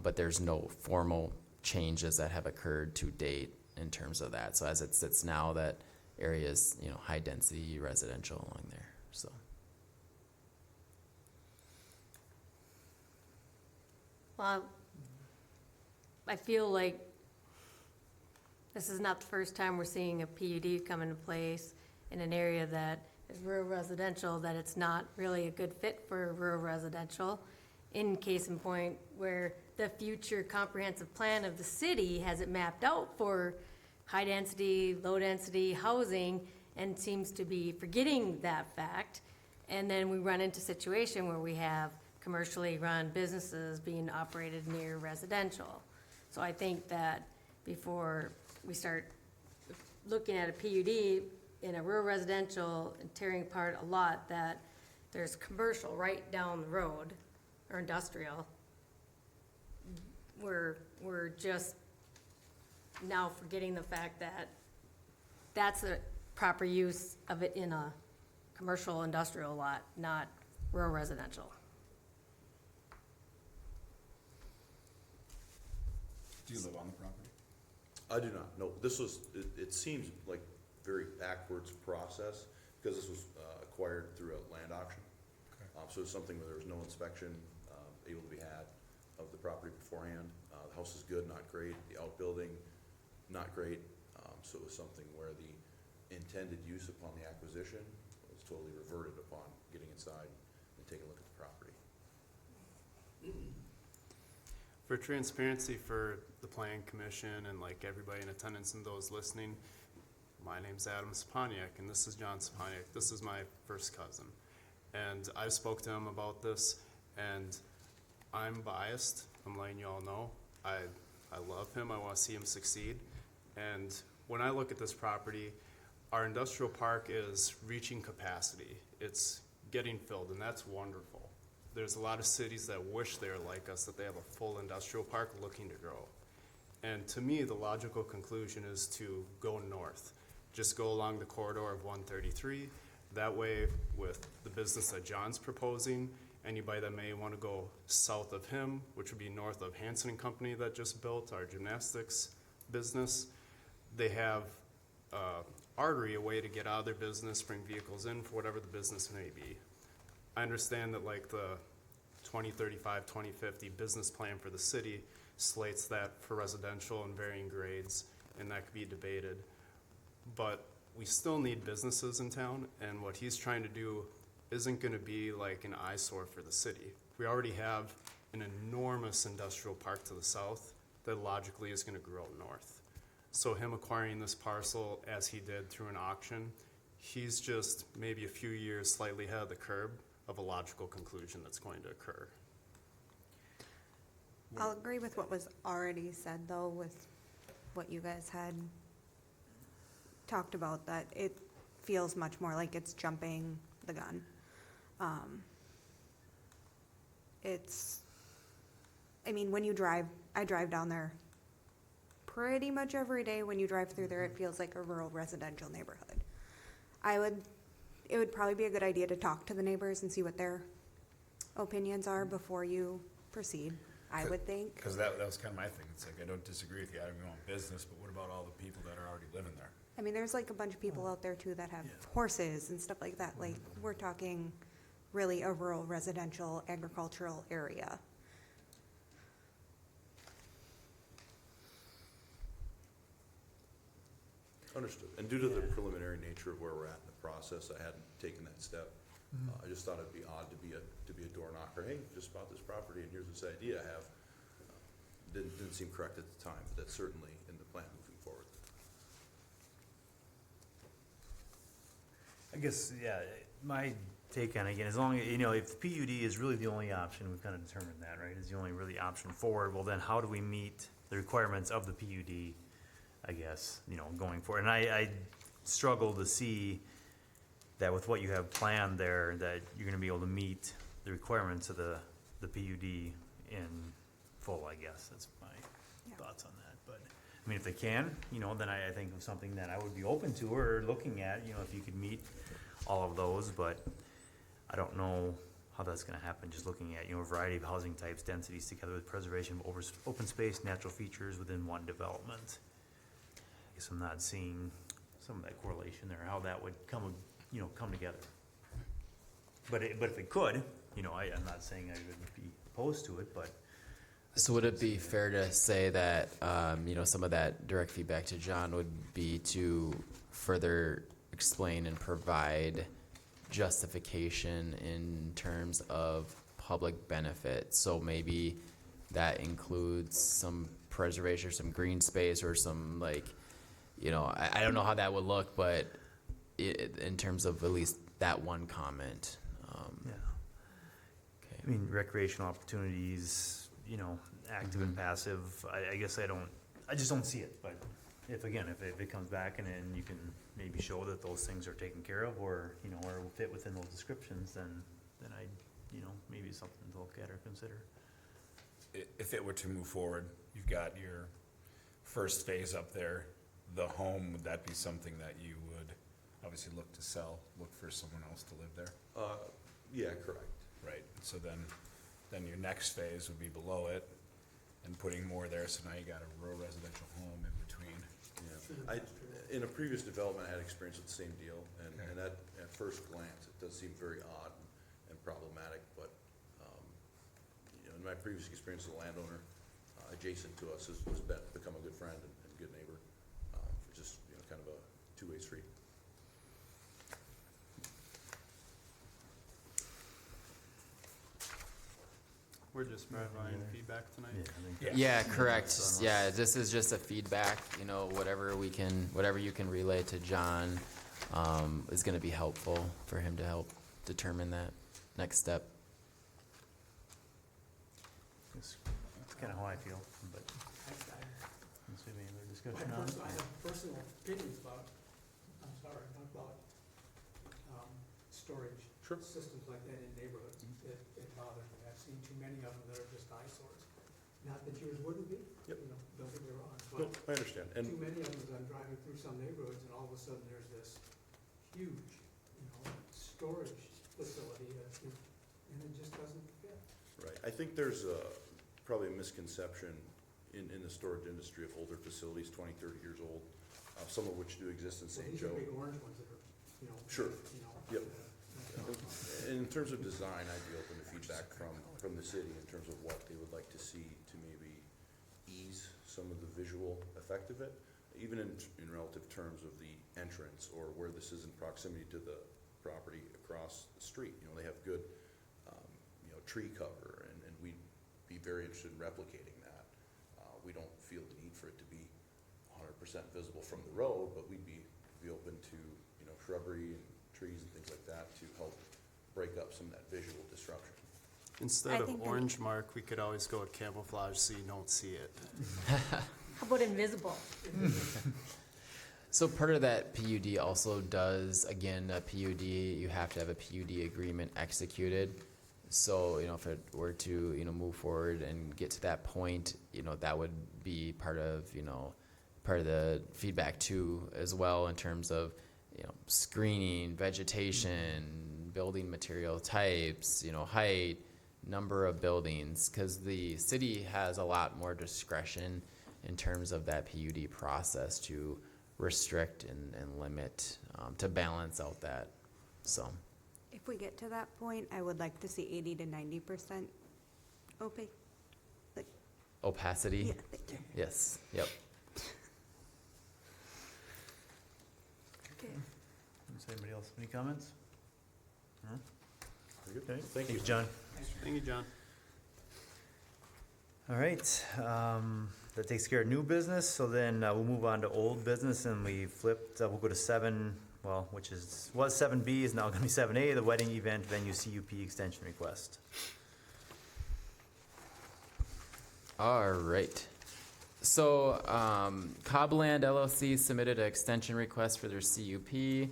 Speaker 5: But there's no formal changes that have occurred to date in terms of that. So as it sits now, that area is, you know, high density residential along there, so.
Speaker 1: Well, I feel like this is not the first time we're seeing a PUD come into place in an area that is rural residential, that it's not really a good fit for rural residential. In case in point, where the future comprehensive plan of the city has it mapped out for high-density, low-density housing, and seems to be forgetting that fact. And then we run into a situation where we have commercially run businesses being operated near residential. So I think that before we start looking at a PUD in a rural residential and tearing apart a lot, that there's commercial right down the road, or industrial, we're just now forgetting the fact that that's the proper use of it in a commercial industrial lot, not rural residential.
Speaker 4: Do you live on the property?
Speaker 3: I do not, no. This was, it seems like very backwards process, because this was acquired through a land auction. So it's something where there was no inspection able to be had of the property beforehand. The house is good, not great. The outbuilding, not great. So it was something where the intended use upon the acquisition was totally reverted upon getting inside and taking a look at the property.
Speaker 8: For transparency for the planning commission and like everybody in attendance and those listening, my name's Adam Saponiak and this is John Saponiak. This is my first cousin. And I spoke to him about this, and I'm biased. I'm letting you all know. I love him. I want to see him succeed. And when I look at this property, our industrial park is reaching capacity. It's getting filled, and that's wonderful. There's a lot of cities that wish they're like us, that they have a full industrial park looking to grow. And to me, the logical conclusion is to go north. Just go along the corridor of 133. That way, with the business that John's proposing, anybody that may want to go south of him, which would be north of Hanson and Company that just built our gymnastics business, they have artery, a way to get out of their business, bring vehicles in for whatever the business may be. I understand that like the 2035, 2050 business plan for the city slates that for residential and varying grades, and that could be debated. But we still need businesses in town, and what he's trying to do isn't gonna be like an eyesore for the city. We already have an enormous industrial park to the south that logically is gonna grow north. So him acquiring this parcel as he did through an auction, he's just maybe a few years slightly ahead of the curve of a logical conclusion that's going to occur.
Speaker 10: I'll agree with what was already said, though, with what you guys had talked about, that it feels much more like it's jumping the gun. It's, I mean, when you drive, I drive down there pretty much every day. When you drive through there, it feels like a rural residential neighborhood. It would probably be a good idea to talk to the neighbors and see what their opinions are before you proceed, I would think.
Speaker 4: Because that was kind of my thing. It's like, I don't disagree with you, I don't want business, but what about all the people that are already living there?
Speaker 10: I mean, there's like a bunch of people out there too that have horses and stuff like that. Like, we're talking really a rural residential agricultural area.
Speaker 3: Understood. And due to the preliminary nature of where we're at in the process, I hadn't taken that step. I just thought it'd be odd to be a door knocker. Hey, just bought this property and here's this idea I have. Didn't seem correct at the time, but that's certainly in the plan moving forward.
Speaker 2: I guess, yeah, my take on it, again, as long as, you know, if PUD is really the only option, we've kind of determined that, right, is the only really option forward, well, then how do we meet the requirements of the PUD, I guess, you know, going forward? And I struggle to see that with what you have planned there, that you're gonna be able to meet the requirements of the PUD in full, I guess, that's my
Speaker 10: Yeah.
Speaker 2: thoughts on that, but, I mean, if they can, you know, then I think of something that I would be open to or looking at, you know, if you could meet all of those, but I don't know how that's gonna happen, just looking at, you know, a variety of housing types, densities together with preservation of open space, natural features within one development. I guess I'm not seeing some of that correlation there, how that would come together. But if it could, you know, I'm not saying I would be opposed to it, but.
Speaker 5: So would it be fair to say that, you know, some of that direct feedback to John would be to further explain and provide justification in terms of public benefit? So maybe that includes some preservation, or some green space, or some, like, you know, I don't know how that would look, but in terms of at least that one comment.
Speaker 2: Yeah.
Speaker 5: Okay.
Speaker 2: I mean, recreational opportunities, you know, active and passive, I guess I just don't see it, but if it comes back and then you can maybe show that those things are taken care of, or, you know, or will fit within those descriptions, then you know, maybe something to look at or consider.
Speaker 4: If it were to move forward, you've got your first phase up there, the home, would that be something that you would obviously look to sell, look for someone else to live there?
Speaker 3: Yeah, correct.
Speaker 4: Right, so then your next phase would be below it and putting more there, so now you got a rural residential home in between.
Speaker 3: Yeah. In a previous development, I had experience with the same deal, and that, at first glance, it does seem very odd and problematic, but, you know, in my previous experience as a landowner, adjacent to us has become a good friend and good neighbor. It's just, you know, kind of a two-way street.
Speaker 8: We're just providing feedback tonight.
Speaker 5: Yeah, correct. Yeah, this is just a feedback, you know, whatever you can relay to John, is gonna be helpful for him to help determine that next step.
Speaker 2: That's kinda how I feel, but, let's see, any other discussion on it?
Speaker 7: I have personal opinions about storage systems like that in neighborhoods. It bothers me. I've seen too many of them that are just eyesores. Not that yours wouldn't be, you
Speaker 3: Yep.
Speaker 7: know, don't get me wrong,
Speaker 3: No,
Speaker 7: but
Speaker 3: I understand, and
Speaker 7: too many of them, as I'm driving through some neighborhoods, and all of a sudden there's this huge, you know, storage facility and it just doesn't fit.
Speaker 3: right, I think there's probably a misconception in the storage industry of older facilities, 20, 30 years old, some of which do exist in
Speaker 7: Well,
Speaker 3: St.
Speaker 7: these are
Speaker 3: Joe.
Speaker 7: big orange ones that are, you know.
Speaker 3: Sure.
Speaker 7: You know.
Speaker 3: Yep. And in terms of design, I'd be open to feedback from the city in terms of what they would like to see to maybe ease some of the visual effect of it.
Speaker 11: even in relative terms of the entrance or where this is in proximity to the property across the street. You know, they have good, tree cover, and we'd be very interested in replicating that. We don't feel the need for it to be 100% visible from the road, but we'd be open to, shrubbery and trees and things like that to help break up some of that visual disruption.
Speaker 8: Instead
Speaker 10: I
Speaker 8: of
Speaker 10: think that-
Speaker 8: orange mark, we could always go with camouflage so you don't see it.
Speaker 1: How about invisible?
Speaker 5: So part of that PUD also does, again, a PUD, you have to have a PUD agreement executed. So, if it were to, move forward and get to that point, that would be part of the feedback too, as well, in terms of, screening, vegetation, building material types, height, number of buildings, because the city has a lot more discretion in terms of that PUD process to restrict and limit, to balance out that, so.
Speaker 10: If we get to that point, I would like to see 80 to 90% opaque.
Speaker 5: Opacity?
Speaker 10: Yeah, thank you.
Speaker 5: Yes, yep.
Speaker 10: Okay.
Speaker 2: Does anybody else have any comments? No?
Speaker 6: Very good.
Speaker 2: Okay,
Speaker 6: Thank you.
Speaker 2: John.
Speaker 8: Thank you, John.
Speaker 2: All right, that takes care of new business, so then we'll move on to old business, and we flipped, we'll go to 7, was 7B is now gonna be 7A, the wedding event venue CUP extension request.
Speaker 5: All right. So, Cobland LLC submitted an extension request for their CUP.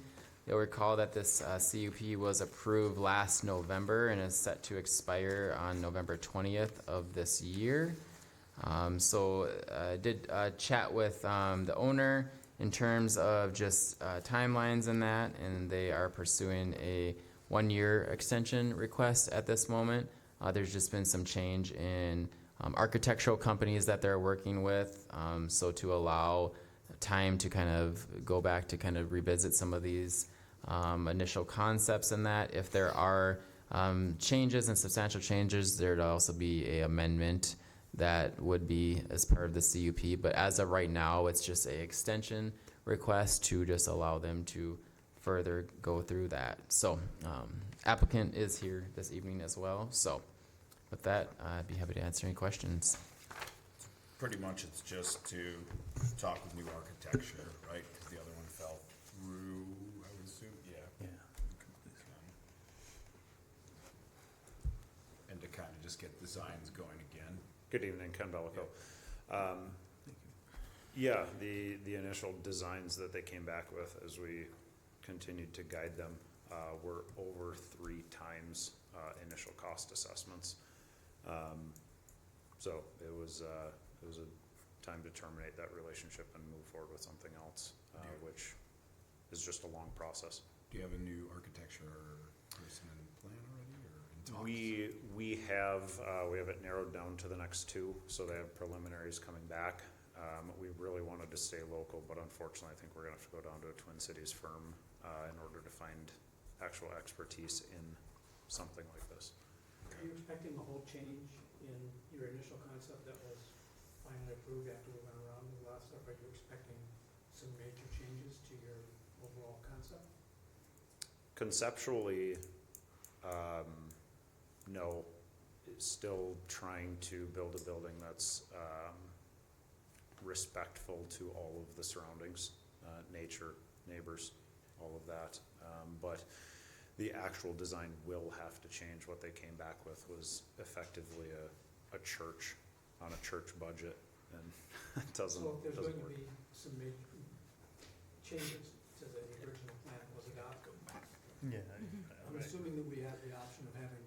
Speaker 5: You'll recall that this CUP was approved last November and is set to expire on November 20th of this year. So I did chat with the owner in terms of just timelines and that, and they are pursuing a 1-year extension request at this moment. There's just been some change in architectural companies that they're working with, so to allow time to kind of go back to kind of revisit some of these initial concepts and that. If there are changes and substantial changes, there'd also be a amendment that would be as part of the CUP. But as of right now, it's just a extension request to just allow them to further go through that. So applicant is here this evening as well. So with that, I'd be happy to answer any questions.
Speaker 4: Pretty much it's just to talk with new architecture, right? Because the other one fell through, I would assume, yeah.
Speaker 2: Yeah.
Speaker 4: And to kind of just get designs going again.
Speaker 6: Good evening, Ken Bellico. Yeah, the initial designs that they came back with as we continued to guide them were over 3 times initial cost assessments. So it was a time to terminate that relationship and move forward with something else, which is just a long process.
Speaker 4: Do you have a new architecture person in plan already or in talks?
Speaker 6: We have it narrowed down to the next 2, so they have preliminaries coming back. We really wanted to stay local, but unfortunately, I think we're gonna have to go down to a Twin Cities firm in order to find actual expertise in something like this.
Speaker 7: Are you expecting a whole change in your initial concept that was finally approved after we went around with a lot of stuff? Are you expecting some major changes to your overall concept?
Speaker 6: Conceptually, no. It's still trying to build a building that's respectful to all of the surroundings, nature, neighbors, all of that. But the actual design will have to change. What they came back with was effectively a church on a church budget, and it doesn't
Speaker 7: So if there's going
Speaker 6: work.
Speaker 7: to be some major changes to the original plan that was adopted,
Speaker 2: Yeah.
Speaker 7: I'm assuming that we have the option of having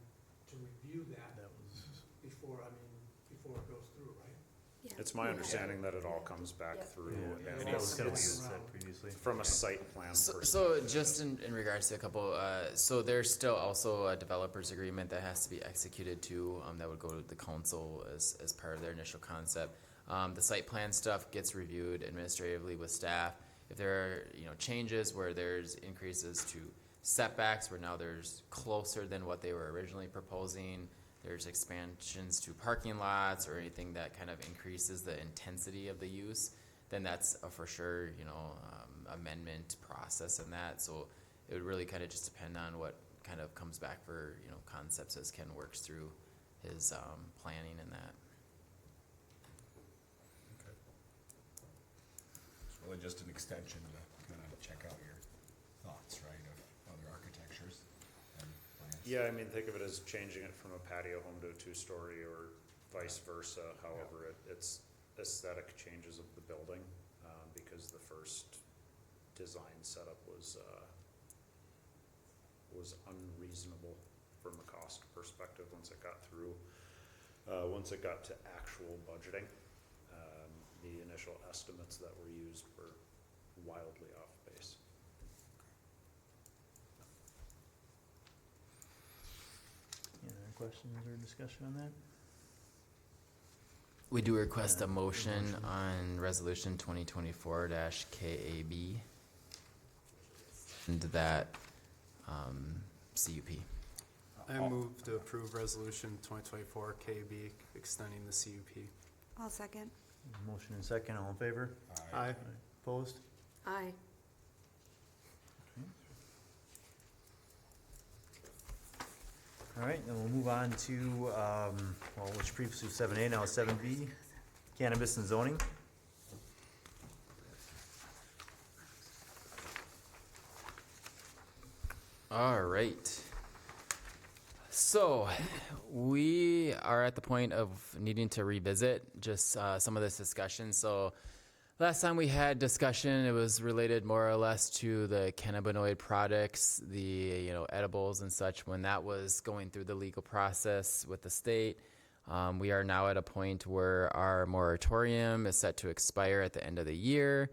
Speaker 7: to review that
Speaker 2: That was,
Speaker 7: before it goes through, right?
Speaker 10: Yeah.
Speaker 6: It's my understanding that it all comes back
Speaker 1: Yeah.
Speaker 6: through.
Speaker 2: yeah,
Speaker 6: and
Speaker 2: that was kind of what you
Speaker 6: it's
Speaker 2: said previously.
Speaker 6: from a site plan
Speaker 5: So
Speaker 6: perspective.
Speaker 5: just in regards to a couple, so there's still also a developer's agreement that has to be executed too, that would go to the council as part of their initial concept. The site plan stuff gets reviewed administratively with staff. If there are, changes where there's increases to setbacks, where now there's closer than what they were originally proposing, there's expansions to parking lots or anything that kind of increases the intensity of the use, then that's a for sure, amendment process in that. So it would really kind of just depend on what kind of comes back for, concepts as Ken works through his, planning and that.
Speaker 4: It's really just an extension to kind of check out your thoughts, right, of other architectures and plans.
Speaker 12: Yeah, I mean, think of it as changing it from a patio home to a two-story or vice versa. However, it's aesthetic changes of the building, because the first design setup was unreasonable from a cost perspective once it got through. Once it got to actual budgeting, the initial estimates that were used were wildly off base.
Speaker 2: Any other questions or discussion on that?
Speaker 5: We do request a motion on resolution 2024-KAB and that, CUP.
Speaker 8: I move to approve resolution 2024 KB extending the CUP.
Speaker 10: I'll second.
Speaker 2: Motion and second, all in favor?
Speaker 8: Aye.
Speaker 2: Opposed?
Speaker 1: Aye.
Speaker 2: All right, then we'll move on to, which previously was 7A, now it's 7B, cannabis and zoning.
Speaker 5: All right. So we are at the point of needing to revisit just some of this discussion. So last time we had discussion, it was related more or less to the cannabinoid products, the edibles and such. When that was going through the legal process with the state, we are now at a point where our moratorium is set to expire at the end of the year.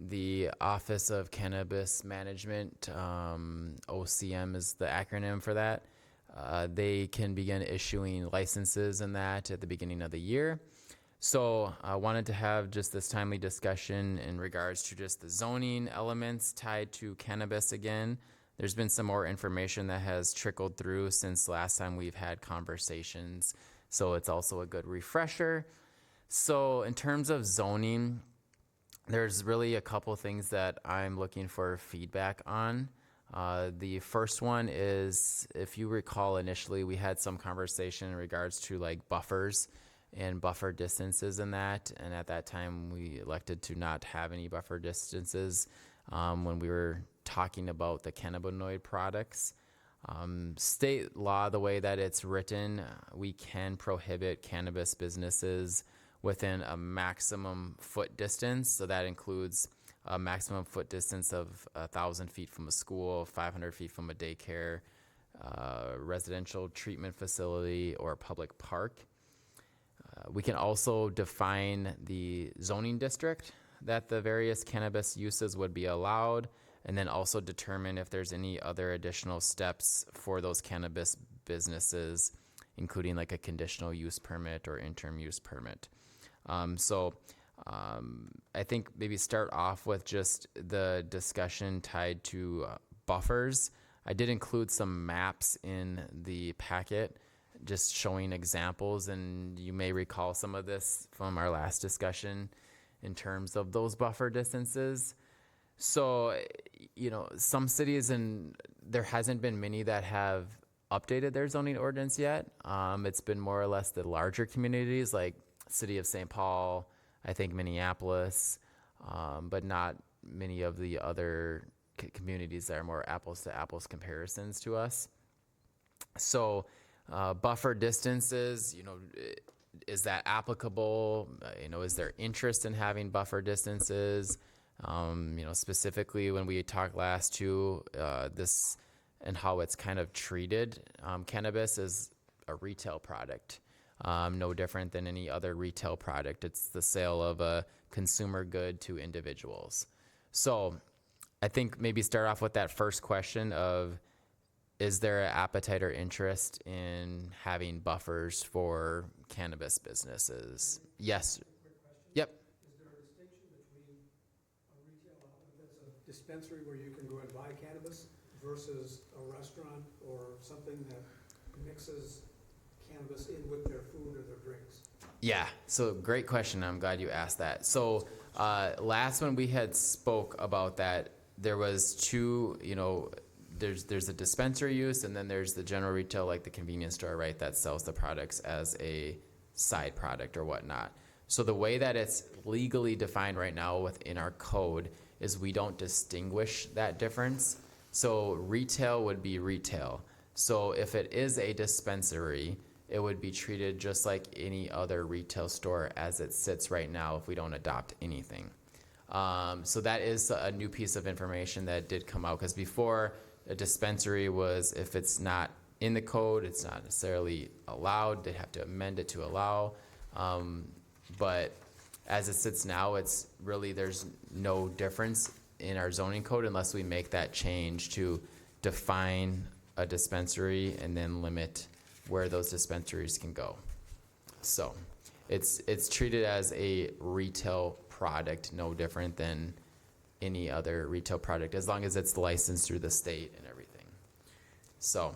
Speaker 5: The Office of Cannabis Management, OCM is the acronym for that. They can begin issuing licenses and that at the beginning of the year. So I wanted to have just this timely discussion in regards to just the zoning elements tied to cannabis again. There's been some more information that has trickled through since last time we've had conversations. So it's also a good refresher. So in terms of zoning, there's really a couple things that I'm looking for feedback on. The first one is, if you recall, initially we had some conversation in regards to like buffers and buffer distances and that. And at that time, we elected to not have any buffer distances when we were talking about the cannabinoid products. State law, the way that it's written, we can prohibit cannabis businesses within a maximum foot distance. So that includes a maximum foot distance of 1,000 feet from a school, 500 feet from a daycare, residential treatment facility, or public park. We can also define the zoning district that the various cannabis uses would be allowed, and then also determine if there's any other additional steps for those cannabis businesses, including like a conditional use permit or interim use permit. I think maybe start off with just the discussion tied to buffers. I did include some maps in the packet just showing examples, and you may recall some of this from our last discussion in terms of those buffer distances. So, some cities, and there hasn't been many that have updated their zoning ordinance yet. It's been more or less the larger communities like City of St. Paul, I think Minneapolis, but not many of the other communities that are more apples to apples comparisons to us. So buffer distances, is that applicable? Is there interest in having buffer distances? Specifically when we talked last to this and how it's kind of treated, cannabis is a retail product. No different than any other retail product. It's the sale of a consumer good to individuals. So I think maybe start off with that first question of, is there an appetite or interest in having buffers for cannabis businesses? Yes. Yep.
Speaker 7: Is there a distinction between a retail outlet that's a dispensary where you can go and buy cannabis versus a restaurant or something that mixes cannabis in with their food or their drinks?
Speaker 5: Yeah, so great question. I'm glad you asked that. So last when we had spoke about that, there was two, there's a dispensary use and then there's the general retail, like the convenience store, right, that sells the products as a side product or whatnot. So the way that it's legally defined right now within our code is we don't distinguish that difference. So retail would be retail. So if it is a dispensary, it would be treated just like any other retail store as it sits right now if we don't adopt anything. So that is a new piece of information that did come out, because before a dispensary was, if it's not in the code, it's not necessarily allowed. They'd have to amend it to allow. But as it sits now, it's really, there's no difference in our zoning code unless we make that change to define a dispensary and then limit where those dispensaries can go. So it's treated as a retail product, no different than any other retail product, as long as it's licensed through the state and everything. So,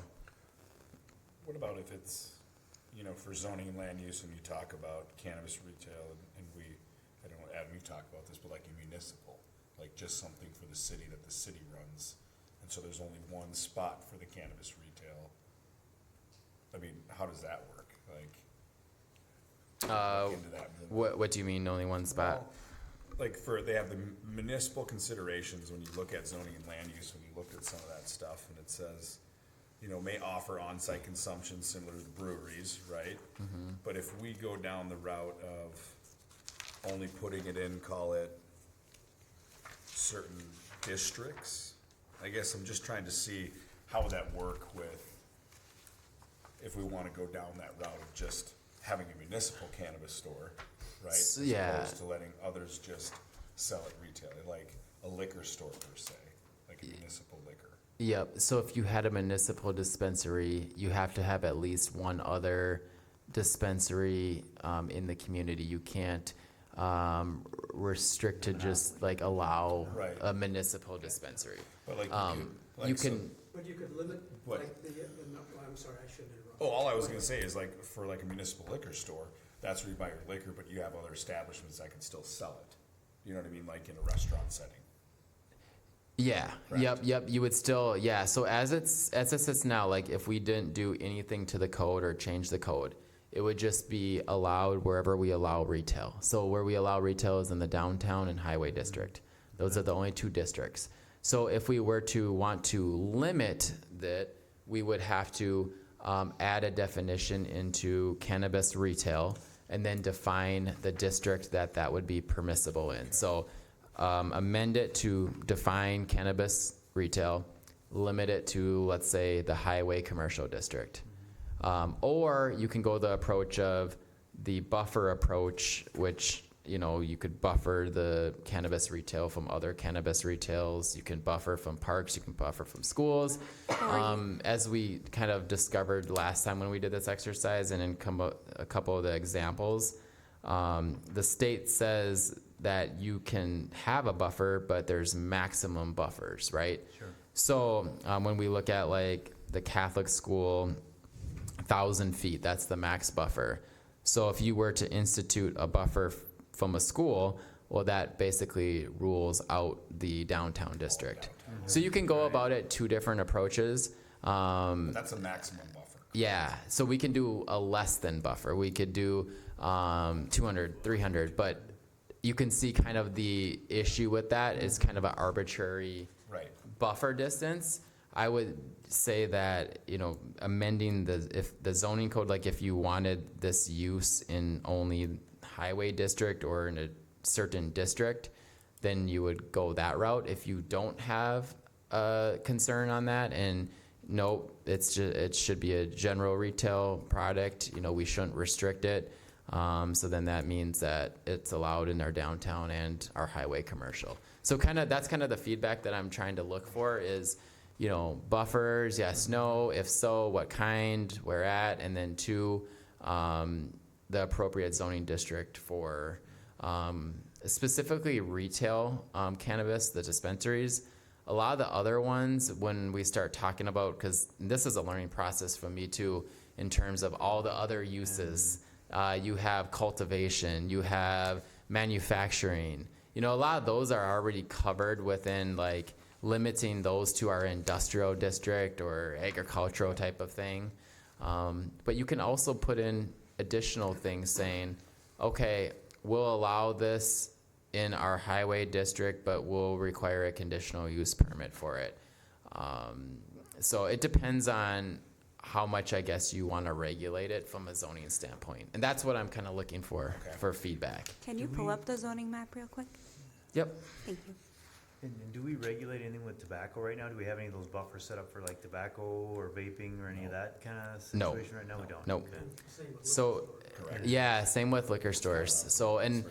Speaker 4: What about if it's, for zoning and land use, when you talk about cannabis retail, and I don't know, Adam, you talk about this, but like a municipal, like just something for the city that the city runs, and so there's only one spot for the cannabis retail. I mean, how does that work? Like, look into that more.
Speaker 5: what do you mean, only one spot?
Speaker 4: Like they have the municipal considerations when you look at zoning and land use, when you look at some of that stuff, and it says, may offer on-site consumption similar to the breweries, right?
Speaker 5: Mm-hmm.
Speaker 4: But if we go down the route of only putting it in, call it certain districts, I guess I'm just trying to see how would that work with, if we wanna go down that route of just having a municipal cannabis store, right?
Speaker 5: Yeah.
Speaker 4: As opposed to letting others just sell it retail, like a liquor store per se, like a municipal liquor.
Speaker 5: Yep. So if you had a municipal dispensary, you have to have at least one other dispensary in the community. You can't restrict to just like allow
Speaker 4: Right.
Speaker 5: a municipal dispensary.
Speaker 4: But like,
Speaker 5: You can,
Speaker 7: But you could limit,
Speaker 4: What?
Speaker 7: like, I'm sorry, I shouldn't interrupt.
Speaker 4: Oh, all I was gonna say is like, for like a municipal liquor store, that's where you buy your liquor, but you have other establishments that can still sell it. You know what I mean, like in a restaurant setting.
Speaker 5: yeah,
Speaker 4: Correct.
Speaker 5: yep, you would still, yeah, so as it sits now, like if we didn't do anything to the code or change the code, it would just be allowed wherever we allow retail. So where we allow retail is in the downtown and highway district. Those are the only two districts. So if we were to want to limit that, we would have to add a definition into cannabis retail and then define the district that would be permissible in. So amend it to define cannabis retail, limit it to, let's say, the highway commercial district. Or you can go the approach of the buffer approach, which, you could buffer the cannabis retail from other cannabis retails. You can buffer from parks, you can buffer from schools. As we kind of discovered last time when we did this exercise and in a couple of the examples, the state says that you can have a buffer, but there's maximum buffers, right?
Speaker 2: Sure.
Speaker 5: So when we look at like the Catholic school, 1,000 feet, that's the max buffer. So if you were to institute a buffer from a school, well, that basically rules out the downtown district. So you can go about it two different approaches.
Speaker 4: That's a maximum buffer.
Speaker 5: Yeah, so we can do a less than buffer. We could do 200, 300, but you can see kind of the issue with that is kind of an arbitrary
Speaker 4: Right.
Speaker 5: buffer distance. I would say that, amending if the zoning code, like if you wanted this use in only highway district or in a certain district, then you would go that route. If you don't have a concern on that and nope, it should be a general retail product, we shouldn't restrict it. So then that means that it's allowed in our downtown and our highway commercial. So that's kind of the feedback that I'm trying to look for is, buffers, yes, no, if so, what kind, where at, and then two, the appropriate zoning district for specifically retail cannabis, the dispensaries. A lot of the other ones, when we start talking about, because this is a learning process for me too, in terms of all the other uses You have cultivation, you have manufacturing. You know, a lot of those are already covered within like limiting those to our industrial district or agricultural type of thing. But you can also put in additional things saying, okay, we'll allow this in our highway district, but we'll require a conditional use permit for it. So it depends on how much, I guess, you want to regulate it from a zoning standpoint. And that's what I'm kind of looking for feedback.
Speaker 10: Can you pull up the zoning map real quick?
Speaker 5: Yep.
Speaker 10: Thank you.
Speaker 2: And do we regulate anything with tobacco right now? Do we have any of those buffers set up for like tobacco or vaping or any of that kind of
Speaker 5: No.
Speaker 2: situation right now? We don't.
Speaker 5: Nope.
Speaker 2: Okay.
Speaker 5: So, yeah, same with liquor stores. So, and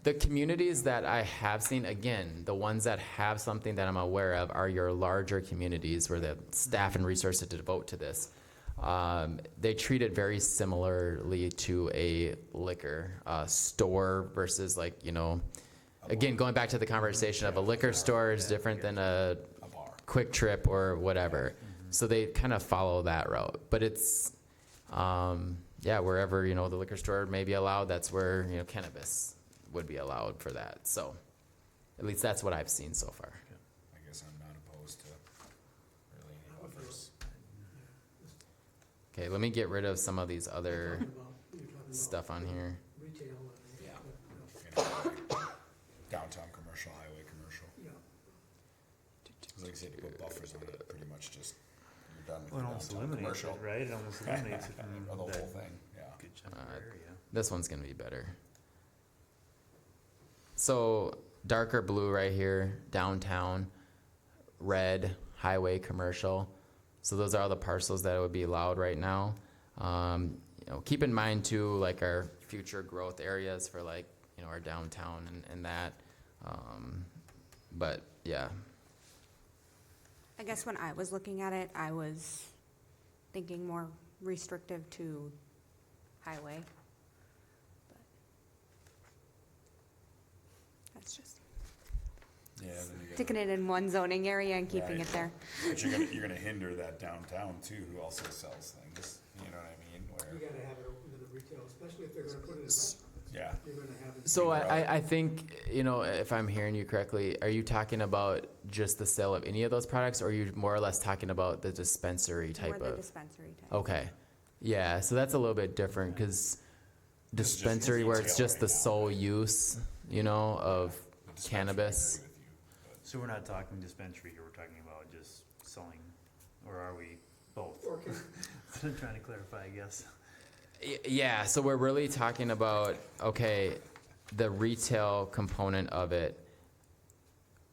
Speaker 5: the communities that I have seen, again, the ones that have something that I'm aware of are your larger communities where the staff and resources to devote to this. They treat it very similarly to a liquor store versus like, you know, again, going back to the conversation of a liquor store is different than a Quick Trip or whatever. So they kind of follow that route. But it's, yeah, wherever, you know, the liquor store may be allowed, that's where, you know, cannabis would be allowed for that. So at least that's what I've seen so far.
Speaker 4: I guess I'm not opposed to really any buffers.
Speaker 5: Okay, let me get rid of some of these other
Speaker 7: You're talking about
Speaker 5: stuff on here.
Speaker 7: retail and.
Speaker 4: Downtown commercial, highway commercial.
Speaker 7: Yeah.
Speaker 4: 'Cause like I said, you put buffers on it, pretty much just, you're done with
Speaker 2: Well, it
Speaker 4: the
Speaker 2: almost
Speaker 4: downtown
Speaker 2: eliminates
Speaker 4: commercial.
Speaker 2: it, right? It almost eliminates it from
Speaker 4: Or the
Speaker 2: that
Speaker 4: whole thing, yeah.
Speaker 2: good chunk of area.
Speaker 5: This one's gonna be better. So darker blue right here, downtown, red, highway commercial. So those are all the parcels that would be allowed right now. You know, keep in mind too, like our future growth areas for like, you know, our downtown and that. But yeah,
Speaker 10: I guess when I was looking at it, I was thinking more restrictive to highway. But that's just
Speaker 4: Yeah, then you gotta,
Speaker 10: sticking it in one zoning area and keeping
Speaker 4: Right.
Speaker 10: it there.
Speaker 4: but you're gonna hinder that downtown too, who also sells things, you know what I mean,
Speaker 7: You
Speaker 4: where,
Speaker 7: gotta have it open to the retail, especially if they're gonna put it in restaurants.
Speaker 4: yeah.
Speaker 7: You're gonna have it.
Speaker 5: so I think, you know, if I'm hearing you correctly, are you talking about just the sale of any of those products, or are you more or less talking about the dispensary
Speaker 10: More
Speaker 5: type
Speaker 10: the
Speaker 5: of?
Speaker 10: dispensary type.
Speaker 5: Okay, yeah, so that's a little bit different, because
Speaker 4: This is just
Speaker 5: dispensary where it's
Speaker 4: retail
Speaker 5: just
Speaker 4: right
Speaker 5: the
Speaker 4: now.
Speaker 5: sole use, you know, of
Speaker 4: The dispensary, I
Speaker 5: cannabis.
Speaker 4: agree with you, but-
Speaker 2: So we're not talking dispensary here, we're talking about just selling, or are we both?
Speaker 7: Or can,
Speaker 2: That's what I'm trying to clarify, I guess.
Speaker 5: Yeah, so we're really talking about, okay, the retail component of it.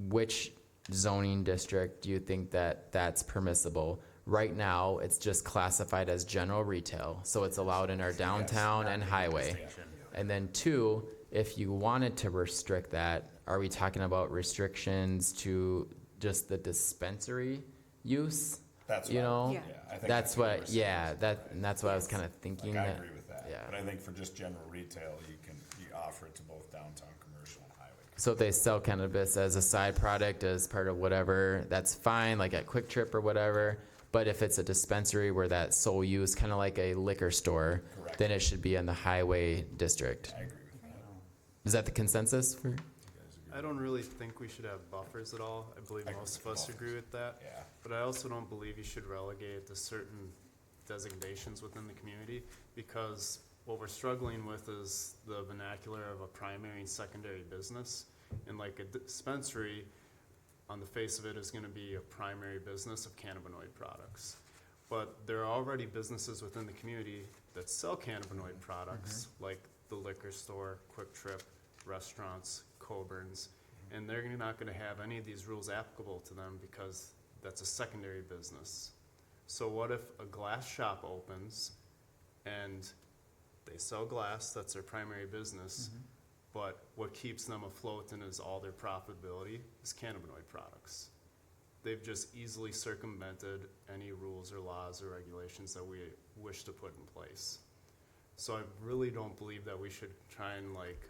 Speaker 5: Which zoning district do you think that that's permissible? Right now, it's just classified as general retail, so it's allowed in our downtown and highway. And then two, if you wanted to restrict that, are we talking about restrictions to just the dispensary use?
Speaker 4: That's
Speaker 5: You
Speaker 4: what I-
Speaker 5: know?
Speaker 10: Yeah.
Speaker 4: I think
Speaker 5: That's
Speaker 4: we're
Speaker 5: what,
Speaker 4: saying.
Speaker 5: yeah, and that's what I was kind of thinking.
Speaker 4: Like, I
Speaker 5: that-
Speaker 4: agree with that,
Speaker 5: yeah.
Speaker 4: but I think for just general retail, you offer it to both downtown commercial and highway.
Speaker 5: So if they sell cannabis as a side product, as part of whatever, that's fine, like at Quick Trip or whatever. But if it's a dispensary where that sole use, kind of like a liquor store,
Speaker 4: Correct.
Speaker 5: then it should be in the highway district.
Speaker 4: I agree with that.
Speaker 5: Is that the consensus for?
Speaker 4: You guys agree?
Speaker 8: I don't really think we should have buffers at all. I believe
Speaker 4: I agree
Speaker 8: most of
Speaker 4: with
Speaker 8: us
Speaker 4: buffers.
Speaker 8: agree with that.
Speaker 4: Yeah,
Speaker 8: But I also don't believe you should relegate it to certain designations within the community, because what we're struggling with is the vernacular of a primary and secondary business. And like a dispensary, on the face of it, is gonna be a primary business of cannabinoid products. But there are already businesses within the community that sell cannabinoid products, like the liquor store, Quick Trip, restaurants, Coburn's, and they're not gonna have any of these rules applicable to them because that's a secondary business. So what if a glass shop opens and they sell glass, that's their primary business, but what keeps them afloat and is all their profitability is cannabinoid products? They've just easily circumvented any rules or laws or regulations that we wish to put in place. So I really don't believe that we should try and like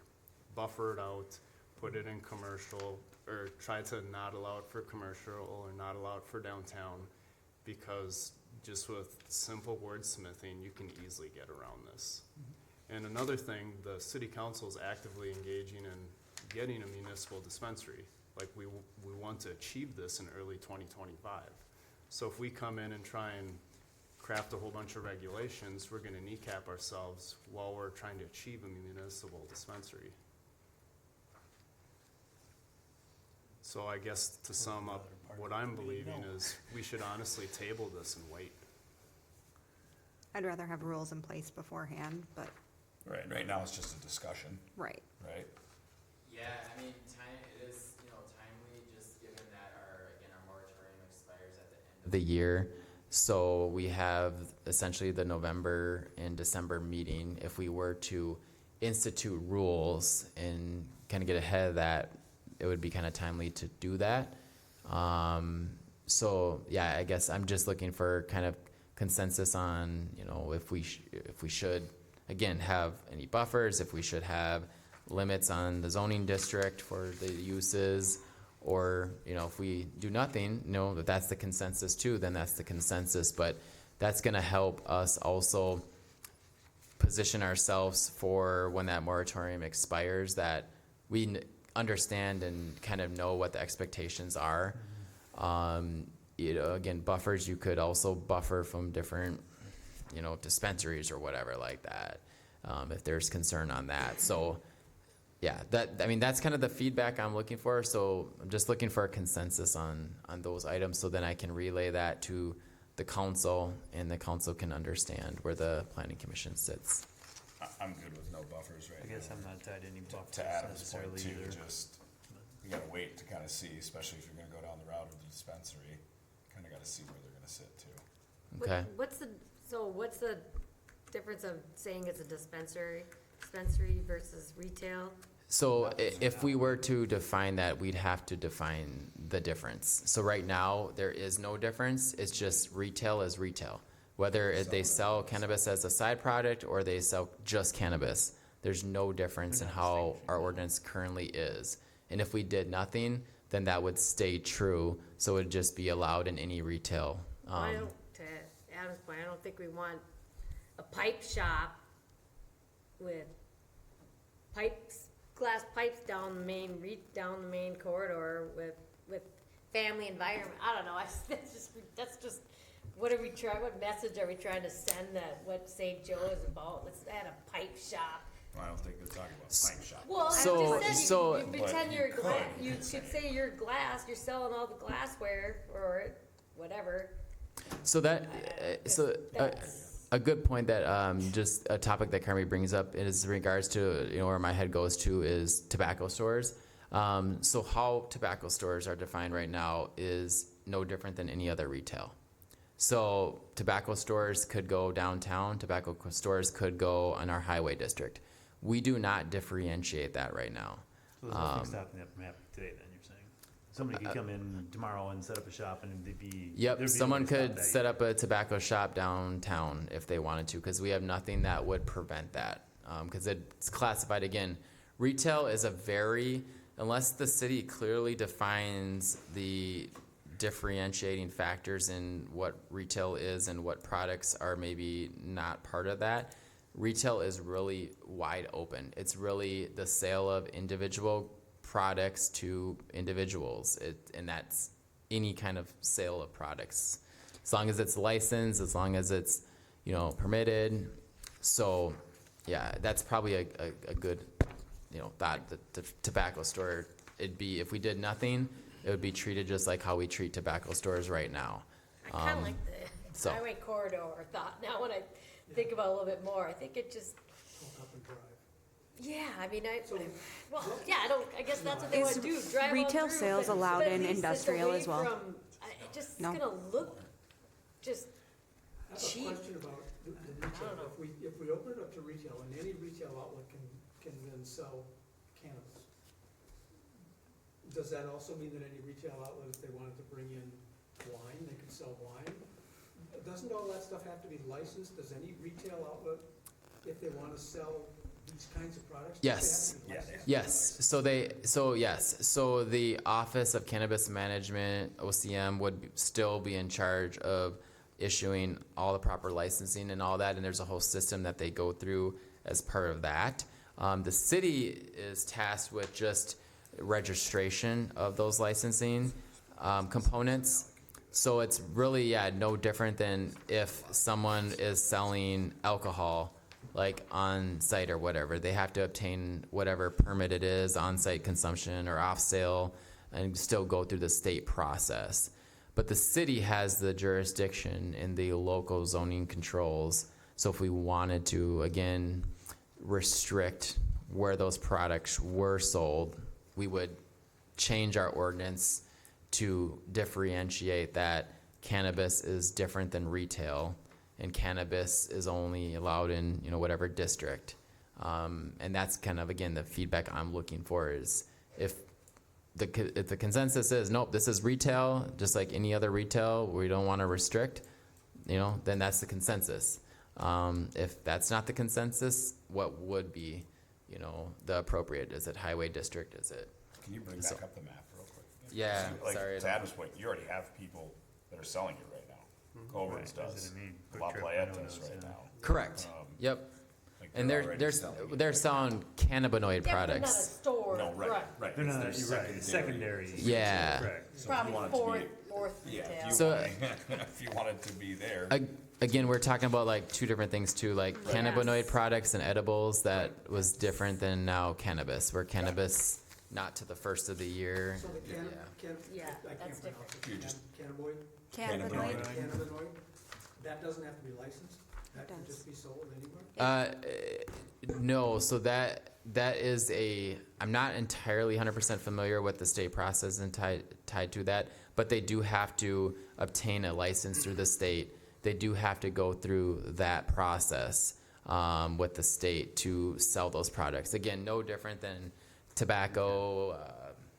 Speaker 8: buffer it out, put it in commercial, or try to not allow it for commercial or not allow it for downtown, because just with simple wordsmithing, you can easily get around this. And another thing, the city council is actively engaging in getting a municipal dispensary. Like, we want to achieve this in early 2025. So if we come in and try and craft a whole bunch of regulations, we're gonna kneecap ourselves while we're trying to achieve a municipal dispensary. So I guess to sum up, what I'm believing is we should honestly table this and wait.
Speaker 10: I'd rather have rules in place beforehand, but,
Speaker 4: Right now it's just a discussion,
Speaker 10: right.
Speaker 4: right?
Speaker 5: Yeah, I mean, it is, timely, just given that our moratorium expires at the end of the year. So we have essentially the November and December meeting. If we were to institute rules and kind of get ahead of that, it would be kind of timely to do that. So yeah, I guess I'm just looking for kind of consensus on, if we should, again, have any buffers, if we should have limits on the zoning district for the uses, or, if we do nothing, if that's the consensus too, then that's the consensus. But that's gonna help us also position ourselves for when that moratorium expires, that we understand and kind of know what the expectations are. Again, buffers, you could also buffer from different, dispensaries or whatever like that, if there's concern on that. So, yeah, that's kind of the feedback I'm looking for. So I'm just looking for a consensus on those items, so then I can relay that to the council, and the council can understand where the planning commission sits.
Speaker 4: I'm good with no buffers right
Speaker 2: I
Speaker 4: now.
Speaker 2: guess I'm not tied to any buffers
Speaker 4: To Adam's point
Speaker 2: necessarily
Speaker 4: too,
Speaker 2: either.
Speaker 4: just, we gotta wait to kinda see, especially if you're gonna go down the route of the dispensary, kinda gotta see where they're gonna sit too.
Speaker 5: Okay.
Speaker 1: What's the difference of saying it's a dispensary versus retail?
Speaker 5: So if we were to define that, we'd have to define the difference. So right now, there is no difference. It's just retail is retail. Whether they sell cannabis as a side product or they sell just cannabis, there's no difference in how our ordinance currently is. And if we did nothing, then that would stay true. So it would just be allowed in any retail.
Speaker 1: To Adam's point, I don't think we want a pipe shop with glass pipes down the main corridor with family environment. I don't know, that's just, what message are we trying to send that what St. Joe is about? Let's add a pipe shop.
Speaker 4: Well, I don't think they're talking about pipe shop.
Speaker 1: Well, I
Speaker 5: So-
Speaker 1: just
Speaker 5: so-
Speaker 1: said, you pretend
Speaker 4: But
Speaker 1: you're
Speaker 4: you
Speaker 1: glass,
Speaker 4: could,
Speaker 1: you
Speaker 4: I'm
Speaker 1: could
Speaker 4: saying.
Speaker 1: say you're glass, you're selling all the glassware or whatever.
Speaker 5: So that, a good point that, just a topic that Carmi brings up is in regards to, where my head goes to is tobacco stores. So how tobacco stores are defined right now is no different than any other retail. So tobacco stores could go downtown, tobacco stores could go in our highway district. We do not differentiate that right now.
Speaker 2: So there's nothing stopping that from happening today, then, you're saying? Somebody could come in tomorrow and set up a shop and they'd be.
Speaker 5: Yep,
Speaker 2: there'd be
Speaker 5: someone
Speaker 2: nobody to
Speaker 5: could
Speaker 2: stop that.
Speaker 5: set up a tobacco shop downtown if they wanted to, because we have nothing that would prevent that. Because it's classified, again, retail is unless the city clearly defines the differentiating factors in what retail is and what products are maybe not part of that, retail is really wide open. It's really the sale of individual products to individuals, and that's any kind of sale of products, as long as it's licensed, as long as it's permitted. So yeah, that's probably a good thought. The tobacco store, it'd be, if we did nothing, it would be treated just like how we treat tobacco stores right now.
Speaker 1: I kinda like the
Speaker 5: so-
Speaker 1: highway corridor thought, now when I think about it a little bit more, I think it just,
Speaker 7: Hook up and drive.
Speaker 1: yeah, I mean, I guess that's what they
Speaker 10: Is
Speaker 1: wanna do, drive on
Speaker 10: retail
Speaker 1: through,
Speaker 10: sales
Speaker 1: but
Speaker 10: allowed
Speaker 1: at
Speaker 10: in
Speaker 1: least it's
Speaker 10: industrial
Speaker 1: away
Speaker 10: as well?
Speaker 1: from- it's
Speaker 10: No.
Speaker 1: gonna look just
Speaker 7: I have
Speaker 1: cheap.
Speaker 7: a question about the retail. If we open it up to retail, and any retail outlet can then sell cannabis, does that also mean that any retail outlet, if they wanted to bring in wine, they could sell wine? Doesn't all that stuff have to be licensed? Does any retail outlet, if they wanna sell these kinds of products?
Speaker 5: Yes.
Speaker 7: do they have to be licensed?
Speaker 5: Yes, so the Office of Cannabis Management, OCM, would still be in charge of issuing all the proper licensing and all that, and there's a whole system that they go through as part of that. The city is tasked with just registration of those licensing components. So it's really, yeah, no different than if someone is selling alcohol, like on site or whatever. They have to obtain whatever permit it is, on site consumption or off sale, and still go through the state process. But the city has the jurisdiction in the local zoning controls. So if we wanted to, again, restrict where those products were sold, we would change our ordinance to differentiate that cannabis is different than retail, and cannabis is only allowed in, you know, whatever district. And that's kind of, again, the feedback I'm looking for is if the consensus is, nope, this is retail, just like any other retail, we don't want to restrict, you know, then that's the consensus. If that's not the consensus, what would be, you know, the appropriate? Is it highway district? Is it?
Speaker 4: Can you bring back up the map real quick?
Speaker 5: Yeah,
Speaker 4: Like,
Speaker 5: sorry.
Speaker 4: to Adam's point, you already have people that are selling it right now. Coburn's
Speaker 2: Right,
Speaker 4: does.
Speaker 2: as in, I mean, Quick
Speaker 4: La
Speaker 2: Trip,
Speaker 4: Playette
Speaker 2: I know
Speaker 4: does
Speaker 2: those,
Speaker 4: right
Speaker 2: yeah.
Speaker 4: now.
Speaker 5: Correct. Yep.
Speaker 4: Like,
Speaker 5: And
Speaker 4: already selling it.
Speaker 5: they're selling cannabinoid
Speaker 1: Yeah, but not a
Speaker 5: products.
Speaker 1: store,
Speaker 4: No, right, right.
Speaker 2: They're
Speaker 4: It's
Speaker 2: not,
Speaker 4: their
Speaker 2: you're right, secondary.
Speaker 5: Yeah.
Speaker 2: Correct.
Speaker 4: So if you
Speaker 1: Probably
Speaker 4: want it to be-
Speaker 1: fourth
Speaker 4: Yeah,
Speaker 1: retail.
Speaker 4: if you
Speaker 5: So-
Speaker 4: want, if you want it to be there.
Speaker 5: Again, we're talking about like two different things too, like cannabinoid products and edibles. That was different than now cannabis, where cannabis not to the first of the year.
Speaker 7: So the
Speaker 1: Yeah,
Speaker 7: I can't
Speaker 1: that's
Speaker 7: pronounce it.
Speaker 4: You just-
Speaker 7: Cannabinoid,
Speaker 10: Cannabinoid.
Speaker 7: cannabinoid, that doesn't have to be licensed, that can
Speaker 10: Does.
Speaker 7: just be sold anywhere?
Speaker 5: No, so that is I'm not entirely 100% familiar with the state process and tied to that, but they do have to obtain a license through the state. They do have to go through that process with the state to sell those products. Again, no different than tobacco,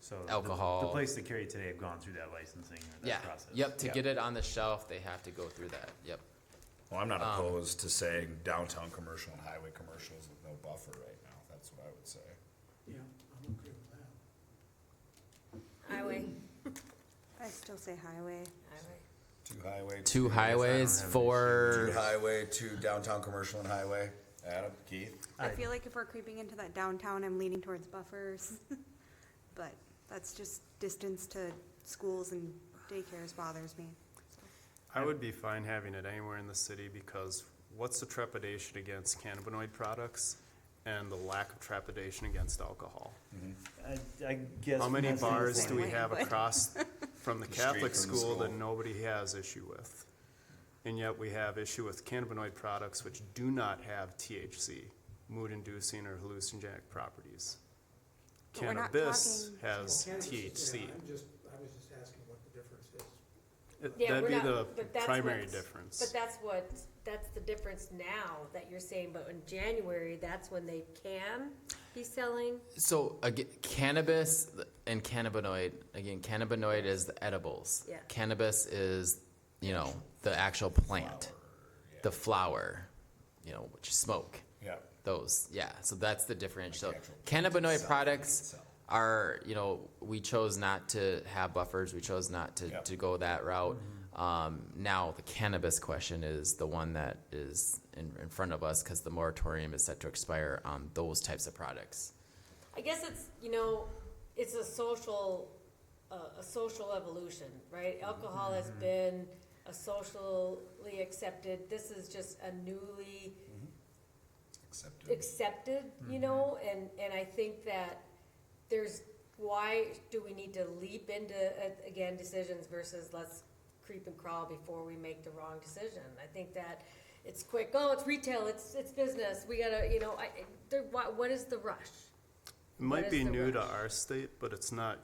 Speaker 2: So
Speaker 5: alcohol.
Speaker 2: The place to carry today have gone through that licensing or that
Speaker 5: yeah,
Speaker 2: process.
Speaker 5: yep. To get it on the shelf, they have to go through that. Yep.
Speaker 4: Well, I'm not opposed to saying downtown commercial and highway commercials with no buffer right now. That's what I would say.
Speaker 7: Yeah, I'm okay with that.
Speaker 1: Highway,
Speaker 10: I still say highway.
Speaker 1: highway.
Speaker 5: Two highways,
Speaker 4: Two highway, two downtown commercial and highway. Adam, Keith?
Speaker 10: I feel like if we're creeping into that downtown, I'm leaning towards buffers. But that's just distance to schools and daycares bothers me.
Speaker 8: I would be fine having it anywhere in the city because what's the trepidation against cannabinoid products and the lack of trepidation against alcohol?
Speaker 2: I guess.
Speaker 8: How many
Speaker 2: that's the
Speaker 8: bars do we
Speaker 10: Wait,
Speaker 8: have
Speaker 10: what?
Speaker 8: across from the
Speaker 4: The
Speaker 8: Catholic
Speaker 4: street from the
Speaker 8: school that
Speaker 4: school.
Speaker 8: nobody has issue with? And yet we have issue with cannabinoid products which do not have THC, mood-inducing or hallucinogenic properties.
Speaker 10: But we're not
Speaker 8: Cannabis
Speaker 10: talking-
Speaker 8: has
Speaker 7: Cannabis is-
Speaker 8: THC.
Speaker 7: yeah, I was just asking what the difference is.
Speaker 1: Yeah,
Speaker 8: That'd
Speaker 1: we're
Speaker 8: be
Speaker 1: not-
Speaker 8: the
Speaker 1: but that's
Speaker 8: primary
Speaker 1: what's-
Speaker 8: difference.
Speaker 1: But that's the difference now that you're saying, but in January, that's when they can be selling?
Speaker 5: So again, cannabis and cannabinoid. Again, cannabinoid is the edibles.
Speaker 1: Yeah.
Speaker 5: Cannabis is, you know, the actual plant, the flower, you know, which you smoke.
Speaker 4: Yeah.
Speaker 5: Those, yeah. So that's the difference. So
Speaker 4: Like the actual plant
Speaker 5: cannabinoid
Speaker 4: itself,
Speaker 5: products
Speaker 4: itself.
Speaker 5: are, you know, we chose not to have buffers. We chose not to,
Speaker 4: Yep.
Speaker 5: to go that route. Now the cannabis question is the one that is in front of us because the moratorium is set to expire on those types of products.
Speaker 1: I guess it's, you know, it's a social evolution, right? Alcohol has been a socially accepted, this is just a newly accepted, you know, and I think that why do we need to leap into, again, decisions versus let's creep and crawl before we make the wrong decision? I think that it's quick, oh, it's retail, it's business, we gotta, you know, what is the rush?
Speaker 8: It might
Speaker 1: What
Speaker 8: be
Speaker 1: is the
Speaker 8: new to
Speaker 1: rush?
Speaker 8: our state, but it's not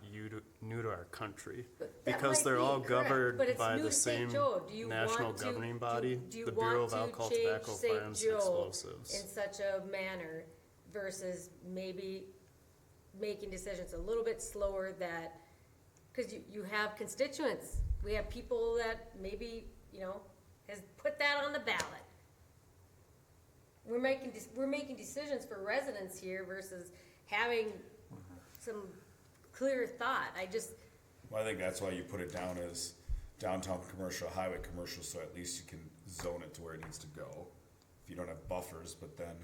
Speaker 8: new to our country.
Speaker 1: But that
Speaker 8: Because
Speaker 1: might
Speaker 8: they're
Speaker 1: be
Speaker 8: all
Speaker 1: correct,
Speaker 8: governed
Speaker 1: but it's
Speaker 8: by
Speaker 1: new
Speaker 8: the
Speaker 1: to St.
Speaker 8: same
Speaker 1: Joe. Do you
Speaker 8: national
Speaker 1: want to-
Speaker 8: governing body,
Speaker 1: do you
Speaker 8: the Bureau
Speaker 1: want
Speaker 8: of
Speaker 1: to
Speaker 8: Alcohol,
Speaker 1: change
Speaker 8: Tobacco,
Speaker 1: St.
Speaker 8: Firearms, and
Speaker 1: Joe
Speaker 8: Explosives.
Speaker 1: in such a manner versus maybe making decisions a little bit slower that, because you have constituents, we have people that maybe, you know, has put that on the ballot. We're making decisions for residents here versus having some clear thought.
Speaker 4: Well, I think that's why you put it down as downtown commercial, highway commercial, so at least you can zone it to where it needs to go. If you don't have buffers, but then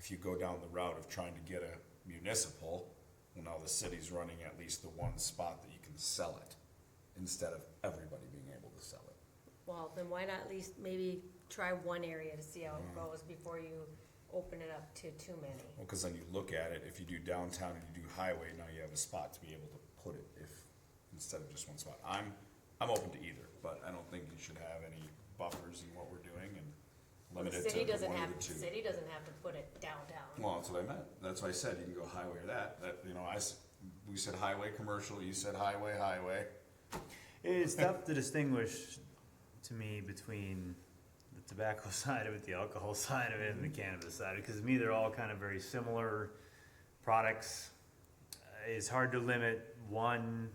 Speaker 4: if you go down the route of trying to get a municipal, well, now the city's running at least the one spot that you can sell it, instead of everybody being able to sell it.
Speaker 1: Well, then why not at least maybe try one area to see how it goes before you open it up to too many?
Speaker 4: Well, cause then you look at it, if you do downtown and you do highway, now you have a spot to be able to put it instead of just one spot. I'm open to either, but I don't think you should have any buffers in what we're doing and limit it
Speaker 1: The
Speaker 4: to
Speaker 1: city
Speaker 4: the
Speaker 1: doesn't
Speaker 4: one or
Speaker 1: have,
Speaker 4: the
Speaker 1: the
Speaker 4: two.
Speaker 1: city doesn't have to put it downtown.
Speaker 4: Well, that's what I meant. That's why I said you can go highway or that, you know, we said highway, commercial, you said highway.
Speaker 2: It's tough to distinguish, to me, between the tobacco side of it, the alcohol side of it, and the cannabis side, because to me, they're all kind of very similar products. It's hard to limit one,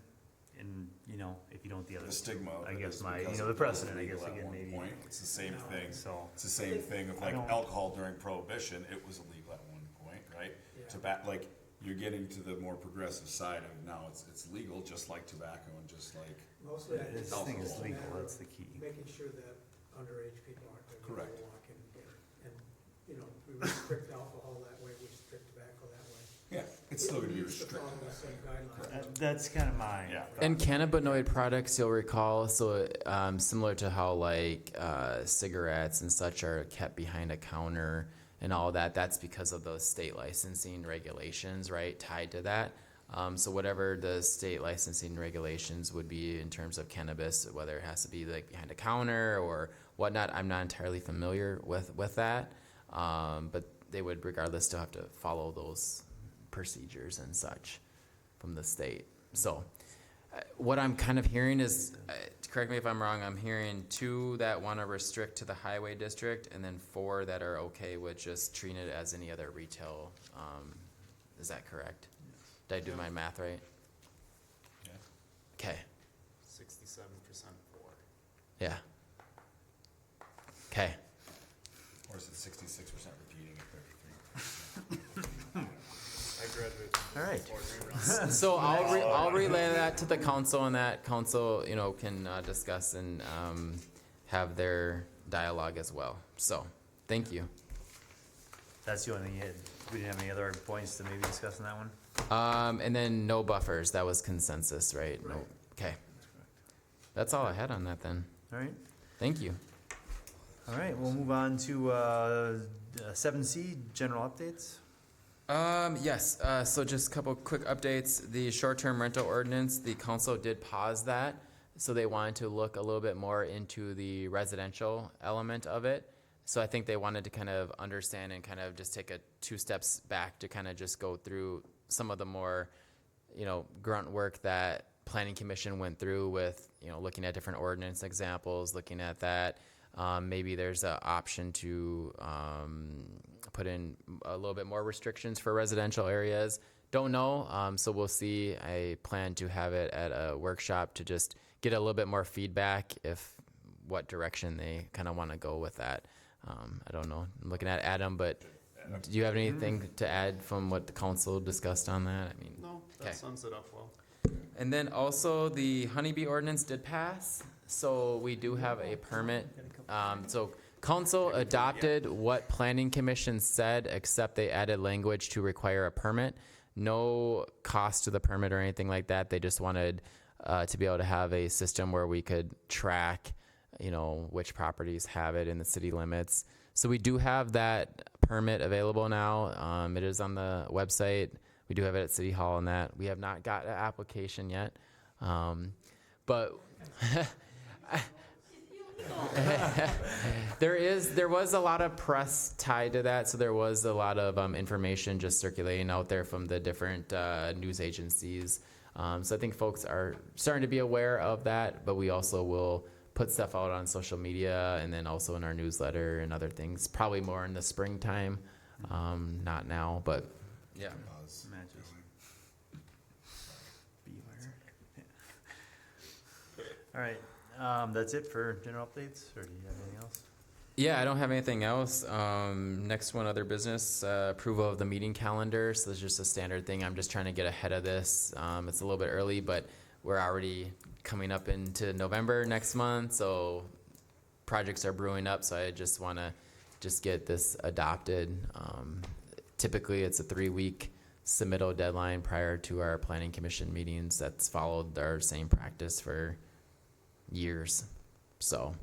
Speaker 2: and, you know, if you don't the other.
Speaker 4: The stigma of
Speaker 2: I
Speaker 4: it
Speaker 2: guess
Speaker 4: is
Speaker 2: my,
Speaker 4: because
Speaker 2: you know, the
Speaker 4: it was
Speaker 2: precedent, I
Speaker 4: legal
Speaker 2: guess,
Speaker 4: at
Speaker 2: again,
Speaker 4: one
Speaker 2: maybe.
Speaker 4: point. It's the same thing.
Speaker 2: So,
Speaker 4: It's the same thing of like
Speaker 2: don't-
Speaker 4: alcohol during prohibition, it was illegal at one point, right?
Speaker 7: Yeah.
Speaker 4: Like, you're getting to the more progressive side of now it's legal, just like tobacco and just like,
Speaker 7: Mostly, I think
Speaker 2: this
Speaker 7: it's
Speaker 2: thing is
Speaker 7: just a
Speaker 2: legal,
Speaker 7: matter
Speaker 2: that's
Speaker 7: of
Speaker 2: the key.
Speaker 7: making sure that underage people aren't gonna be
Speaker 4: Correct.
Speaker 7: able to walk in here. And, you know, we restrict alcohol that way, we restrict tobacco that way.
Speaker 4: yeah, it's still gonna be
Speaker 7: It needs to
Speaker 4: restricted.
Speaker 7: follow the same guidelines.
Speaker 2: That's kind of my.
Speaker 4: Yeah.
Speaker 5: And cannabinoid products, you'll recall, so similar to how like cigarettes and such are kept behind a counter and all that, that's because of those state licensing regulations, right, tied to that. So whatever the state licensing regulations would be in terms of cannabis, whether it has to be like behind a counter or whatnot, I'm not entirely familiar with that. But they would regardless still have to follow those procedures and such from the state. So what I'm kind of hearing is, correct me if I'm wrong, I'm hearing 2 that want to restrict to the highway district and then 4 that are okay with just treating it as any other retail. Is that correct? Did I do my math right?
Speaker 4: Yeah.
Speaker 5: Okay,
Speaker 8: 67% for.
Speaker 5: yeah. Okay,
Speaker 4: Or is it 66% repeating at 33%?
Speaker 8: I graduated.
Speaker 2: All right.
Speaker 8: before reruns.
Speaker 5: so I'll relay that to the council, and that council, you know, can discuss and have their dialogue as well. So, thank you.
Speaker 2: That's the only thing you had. We didn't have any other points to maybe discuss on that one?
Speaker 5: And then no buffers, that was consensus, right? No, okay. That's all I had on that then.
Speaker 2: All right.
Speaker 5: Thank you.
Speaker 2: All right, we'll move on to 7C, general updates.
Speaker 5: Yes, so just a couple quick updates. The short-term rental ordinance, the council did pause that. So they wanted to look a little bit more into the residential element of it. So I think they wanted to kind of understand and kind of just take 2 steps back to kind of just go through some of the more, you know, grunt work that planning commission went through with, you know, looking at different ordinance examples, looking at that. Maybe there's an option to put in a little bit more restrictions for residential areas. Don't know, so we'll see. I plan to have it at a workshop to just get a little bit more feedback if what direction they kind of want to go with that. I don't know. I'm looking at Adam, but do you have anything to add from what the council discussed on that? I mean,
Speaker 8: No,
Speaker 5: Okay.
Speaker 8: that sums it up well.
Speaker 5: and then also the honeybee ordinance did pass, so we do have a permit. So council adopted what planning commission said, except they added language to require a permit. No cost to the permit or anything like that. They just wanted to be able to have a system where we could track, you know, which properties have it in the city limits. So we do have that permit available now. It is on the website. We do have it at City Hall and that. We have not got an application yet. But there was a lot of press tied to that. So there was a lot of information just circulating out there from the different news agencies. So I think folks are starting to be aware of that, but we also will put stuff out on social media and then also in our newsletter and other things, probably more in the springtime, not now, but yeah.
Speaker 4: Pause.
Speaker 2: Matches. Beware. All right, that's it for general updates, or do you have anything else?
Speaker 5: Yeah, I don't have anything else. Next one, other business, approval of the meeting calendar. So it's just a standard thing. I'm just trying to get ahead of this. It's a little bit early, but we're already coming up into November next month. So projects are brewing up. So I just want to just get this adopted. Typically, it's a 3-week submittal deadline prior to our planning commission meetings. That's followed our same practice for years. So,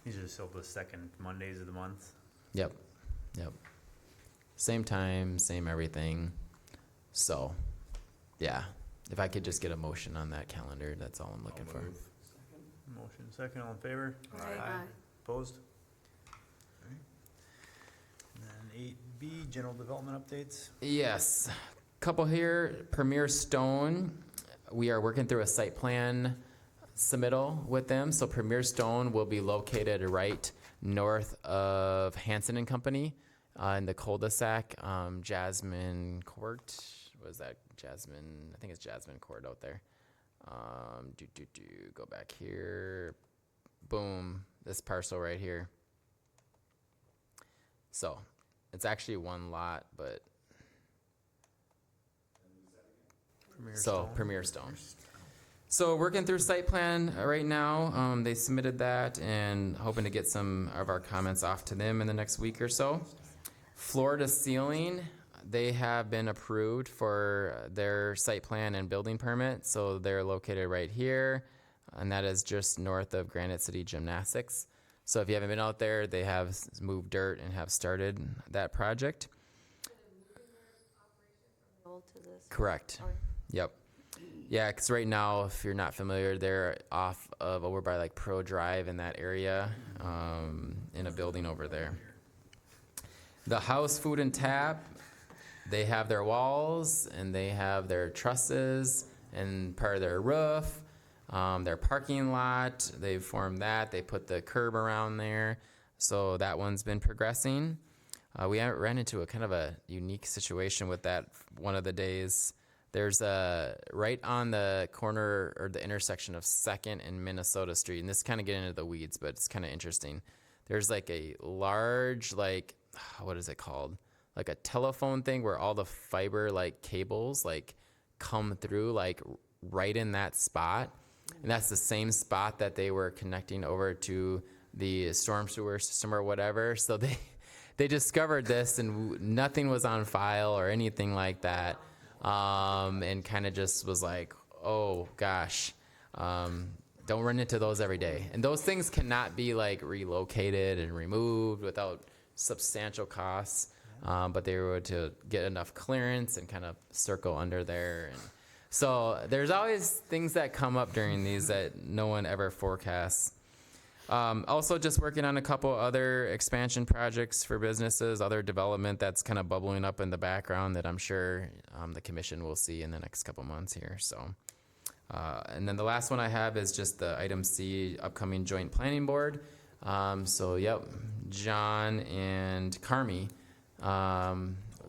Speaker 2: These are still the second Mondays of the month.
Speaker 5: yep. Same time, same everything. So, yeah. If I could just get a motion on that calendar, that's all I'm looking for.
Speaker 2: Motion second, all in favor?
Speaker 1: Aye.
Speaker 2: Opposed? Alright. And then 8B, general development updates.
Speaker 5: Yes, couple here, Premier Stone, we are working through a site plan submittal with them. So Premier Stone will be located right north of Hanson and Company in the cul-de-sac, Jasmine Court. What is that? Jasmine, I think it's Jasmine Court out there. Go back here. Boom, this parcel right here. So it's actually one lot, but Premier Stone. So working through site plan right now. They submitted that and hoping to get some of our comments off to them in the next week or so. Floor to ceiling, they have been approved for their site plan and building permit. So they're located right here, and that is just north of Granite City Gymnastics. So if you haven't been out there, they have moved dirt and have started that project. Correct. Yep. Yeah, because right now, if you're not familiar, they're off of over by like Pro Drive in that area, in a building over there. The House Food and Tap, they have their walls and they have their trusses and part of their roof, their parking lot. They've formed that. They put the curb around there, so that one's been progressing. We ran into a kind of a unique situation with that one of the days. There's right on the corner or the intersection of 2nd and Minnesota Street, and this kind of get into the weeds, but it's kind of interesting. There's like a large, like, what is it called? Like a telephone thing where all the fiber like cables like come through like right in that spot. And that's the same spot that they were connecting over to the storm sewer system or whatever. So they discovered this and nothing was on file or anything like that. And kind of just was like, oh gosh, don't run into those every day. And those things cannot be like relocated and removed without substantial costs. But they were to get enough clearance and kind of circle under there. And so there's always things that come up during these that no one ever forecasts. Also just working on a couple other expansion projects for businesses, other development that's kind of bubbling up in the background that I'm sure the commission will see in the next couple months here. So, and then the last one I have is just the item C, upcoming joint planning board. So yep, John and Carmi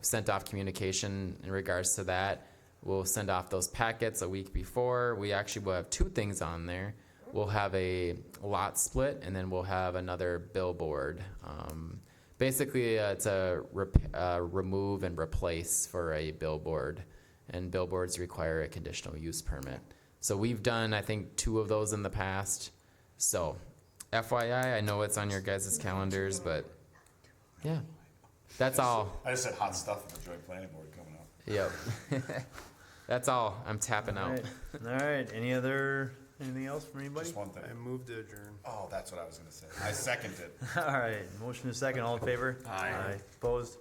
Speaker 5: sent off communication in regards to that. We'll send off those packets a week before. We actually will have 2 things on there. We'll have a lot split, and then we'll have another billboard. Basically, it's a remove and replace for a billboard, and billboards require a conditional use permit. So we've done, I think, 2 of those in the past. So FYI, I know it's on your guys' calendars, but yeah, that's all.
Speaker 4: I just said hot stuff with the joint planning board coming up.
Speaker 5: Yep. That's all. I'm tapping out.
Speaker 2: All right, anything else from anybody?
Speaker 4: Just one thing.
Speaker 8: I moved to adjourn.
Speaker 4: Oh, that's what I was gonna say. I second it.
Speaker 2: All right, motion is second, all in favor?
Speaker 4: Aye.
Speaker 2: Opposed?